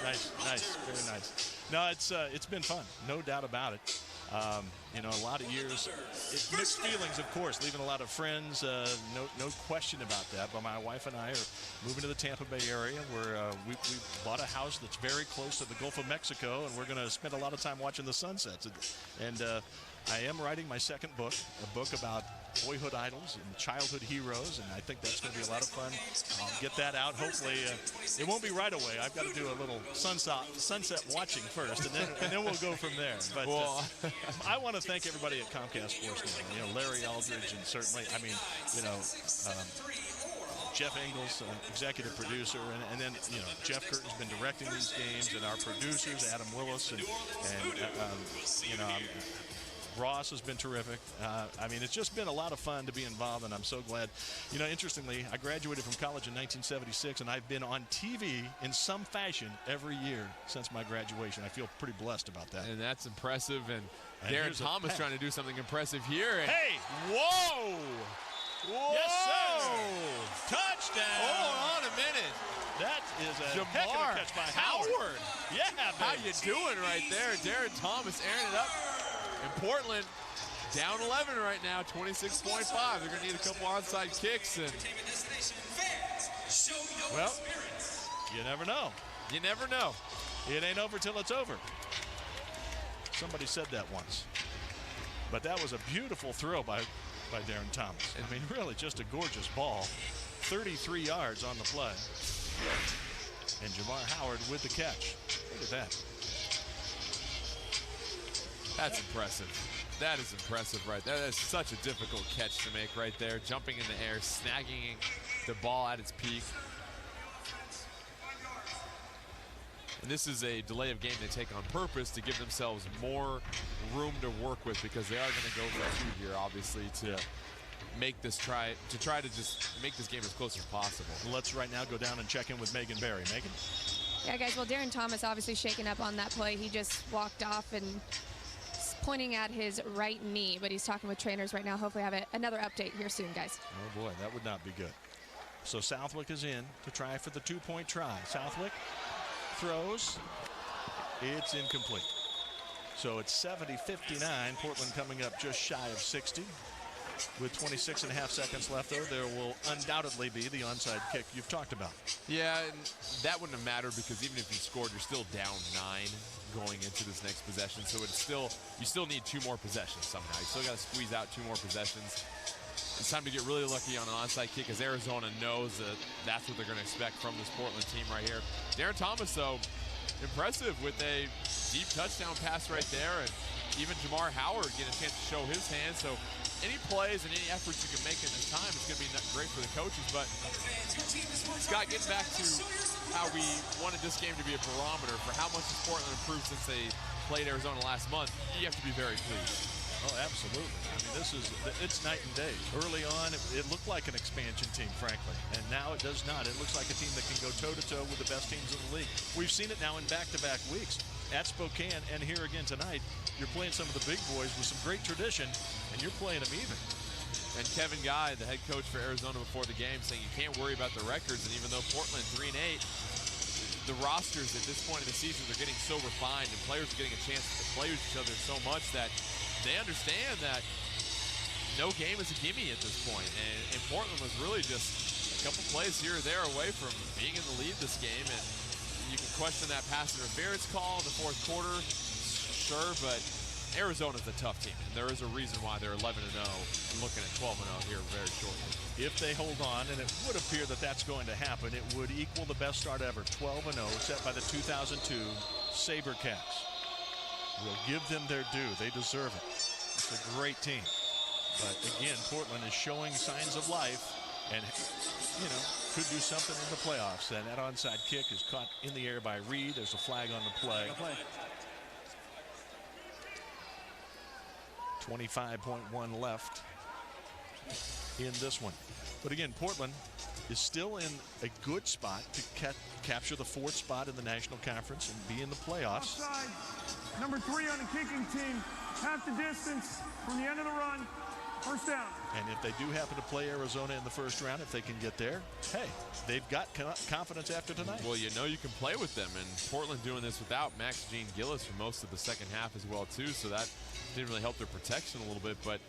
Nice, very nice. No, it's been fun, no doubt about it. You know, a lot of years, mixed feelings, of course, leaving a lot of friends, no question about that. But my wife and I are moving to the Tampa Bay area where we bought a house that's very close to the Gulf of Mexico, and we're going to spend a lot of time watching the sunsets. And I am writing my second book, a book about boyhood idols and childhood heroes, and I think that's going to be a lot of fun. I'll get that out. Hopefully, it won't be right away. I've got to do a little sunset watching first, and then we'll go from there. But I want to thank everybody at Comcast Sports Network. You know, Larry Aldridge, and certainly, I mean, you know, Jeff Engels, executive producer, and then, you know, Jeff Curtin's been directing these games, and our producers, Adam Willis, and you know, Ross has been terrific. I mean, it's just been a lot of fun to be involved, and I'm so glad. You know, interestingly, I graduated from college in 1976, and I've been on TV in some fashion every year since my graduation. I feel pretty blessed about that. And that's impressive. And Darren Thomas trying to do something impressive here. And hey! Whoa! Whoa! Yes, sir! Touchdown! Hold on a minute. That is a heck of a catch by Howard. Yeah, baby. How you doing right there? Darren Thomas airing it up. And Portland down 11 right now, 26.5. They're going to need a couple onside kicks. And well, you never know. You never know. It ain't over till it's over. Somebody said that once. But that was a beautiful throw by Darren Thomas. I mean, really just a gorgeous ball. 33 yards on the play. And Jamar Howard with the catch. Look at that. That's impressive. That is impressive right there. That's such a difficult catch to make right there. Jumping in the air, snagging the ball at its peak. And this is a delay of game they take on purpose to give themselves more room to work with, because they are going to go for two here, obviously, to make this try to just make this game as close as possible. Let's right now go down and check in with Megan Berry. Megan? Yeah, guys, well, Darren Thomas obviously shaken up on that play. He just walked off and pointing at his right knee, but he's talking with trainers right now. Hopefully have another update here soon, guys. Oh boy, that would not be good. So Southwick is in to try for the two-point try. Southwick throws. It's incomplete. So it's 70-59. Portland coming up just shy of 60. With 26.5 seconds left, though, there will undoubtedly be the onside kick you've talked about. Yeah, and that wouldn't have mattered, because even if you scored, you're still down 9 going into this next possession. So you still need 2 more possessions somehow. You still got to squeeze out 2 more possessions. It's time to get really lucky on an onside kick, as Arizona knows that that's what they're going to expect from this Portland team right here. Darren Thomas, though, impressive with a deep touchdown pass right there, and even Jamar Howard getting a chance to show his hand. So any plays and any efforts you can make in this time, it's going to be great for the coaches. But Scott, getting back to how we wanted this game to be a barometer for how much has Portland improved since they played Arizona last month, you have to be very pleased. Oh, absolutely. I mean, it's night and day. Early on, it looked like an expansion team, frankly, and now it does not. It looks like a team that can go toe-to-toe with the best teams in the league. We've seen it now in back-to-back weeks. At Spokane and here again tonight, you're playing some of the big boys with some great tradition, and you're playing them even. And Kevin Guy, the head coach for Arizona before the game, saying you can't worry about the records. And even though Portland 3-8, the rosters at this point in the season are getting so refined, and players are getting a chance to play with each other so much that they understand that no game is a gimme at this point. And Portland was really just a couple plays here or there away from being in the lead this game. And you can question that pass interference call in the fourth quarter, sure, but Arizona's a tough team, and there is a reason why they're 11-0 and looking at 12-0 here very shortly. If they hold on, and it would appear that that's going to happen, it would equal the best start ever, 12-0, set by the 2002 SaberCats. We'll give them their due. They deserve it. It's a great team. But again, Portland is showing signs of life and, could do something in the playoffs. And that onside kick is caught in the air by Reed. There's a flag on the play. 25.1 left in this one. But again, Portland is still in a good spot to capture the 4th spot in the National Conference and be in the playoffs. Offside. Number 3 on the kicking team. Half the distance from the end of the run. First down. And if they do happen to play Arizona in the first round, if they can get there, hey, they've got confidence after tonight. Well, you can play with them. And Portland doing this without Max Jean Gillis for most of the second half as well, too. So that didn't really help their protection a little bit. But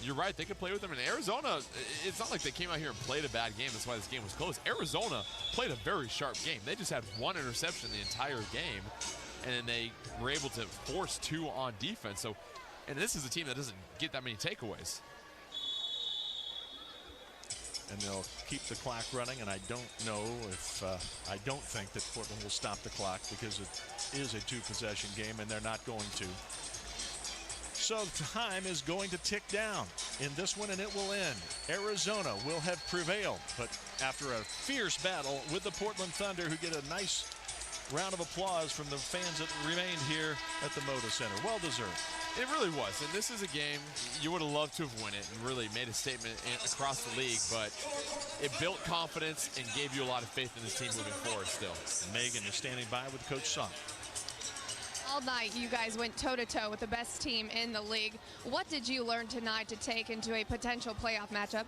you're right, they could play with them. And Arizona, it's not like they came out here and played a bad game. That's why this game was close. Arizona played a very sharp game. They just had 1 interception the entire game. And then they were able to force 2 on defense. So, and this is a team that doesn't get that many takeaways. And they'll keep the clock running, and I don't know if I don't think that Portland will stop the clock because it is a 2-possession game, and they're not going to. So time is going to tick down in this one, and it will end. Arizona will have prevailed, but after a fierce battle with the Portland Thunder, who get a nice round of applause from the fans that remained here at the Moda Center. Well deserved. It really was, and this is a game you would have loved to have won it and really made a statement across the league, but it built confidence and gave you a lot of faith in this team moving forward still. Megan is standing by with Coach Sock. All night, you guys went toe-to-toe with the best team in the league. What did you learn tonight to take into a potential playoff matchup?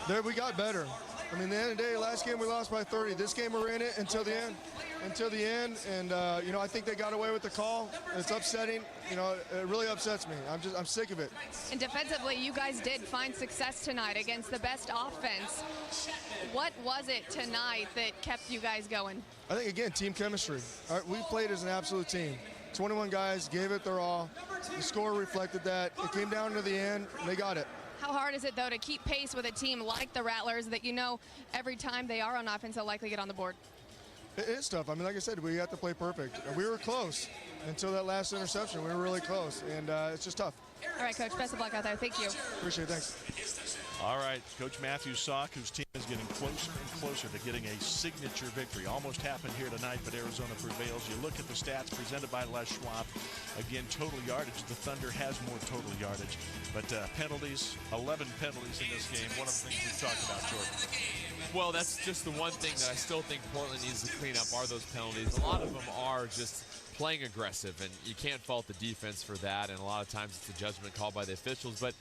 There we got better. I mean, at the end of the day, last game we lost by 30. This game we're in it until the end. And I think they got away with the call. It's upsetting. It really upsets me. I'm sick of it. And defensively, you guys did find success tonight against the best offense. What was it tonight that kept you guys going? I think, again, team chemistry. We played as an absolute team. 21 guys gave it their all. The score reflected that. It came down to the end, and they got it. How hard is it, though, to keep pace with a team like the Rattlers that every time they are on offense, they'll likely get on the board? It is tough. I mean, like I said, we have to play perfect. We were close until that last interception. We were really close, and it's just tough. All right, Coach. Best of luck out there. Thank you. Appreciate it. Thanks. All right, Coach Matthew Sock, whose team is getting closer and closer to getting a signature victory. Almost happened here tonight, but Arizona prevails. You look at the stats presented by Les Schwab. Again, total yardage. The Thunder has more total yardage. But penalties, 11 penalties in this game. One of the things we've talked about, Jordan. Well, that's just the one thing that I still think Portland needs to clean up are those penalties. A lot of them are just playing aggressive, and you can't fault the defense for that. And a lot of times it's a judgment called by the officials. But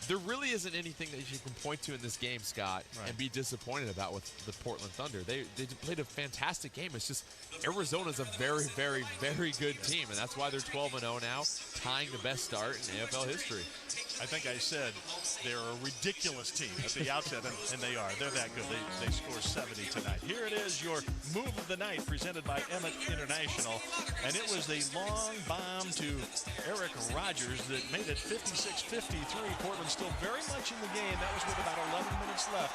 there really isn't anything that you can point to in this game, Scott, and be disappointed about with the Portland Thunder. They played a fantastic game. It's just Arizona's a very, very, very good team, and that's why they're 12-0 now, tying the best start in AFL history. I think I said they're a ridiculous team at the outset, and they are. They're that good. They score 70 tonight. Here it is, your move of the night presented by Emmett International, and it was the long bomb to Eric Rogers that made it 56-53. Portland still very much in the game. That was with about 11 minutes left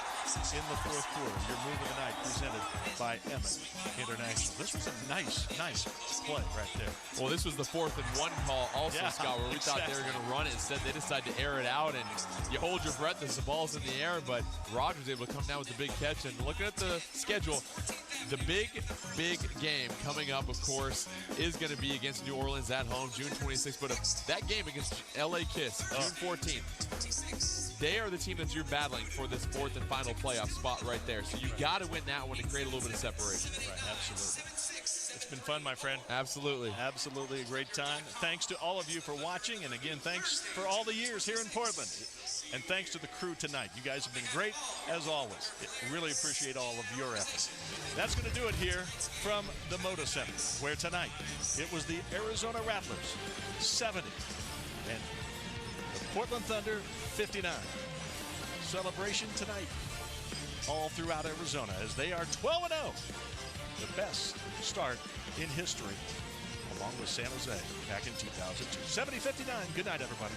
in the fourth quarter. Your move of the night presented by Emmett International. This was a nice play right there. Well, this was the 4th and 1 call also, Scott, where we thought they were going to run it. Instead, they decided to air it out, and you hold your breath as the ball's in the air, but Rogers was able to come down with the big catch. And looking at the schedule, the big game coming up, of course, is going to be against New Orleans at home, June 26th. But that game against LA Kiss, June 14th, they are the team that you're battling for this 4th and final playoff spot right there. So you got to win that one to create a little bit of separation. Right, absolutely. It's been fun, my friend. Absolutely. Absolutely a great time. Thanks to all of you for watching, and again, thanks for all the years here in Portland. And thanks to the crew tonight. You guys have been great, as always. Really appreciate all of your efforts. That's going to do it here from the Moda Center, where tonight it was the Arizona Rattlers 70 and the Portland Thunder 59. Celebration tonight all throughout Arizona as they are 12-0. The best start in history, along with San Jose back in 2002. 70-59. Good night, everybody.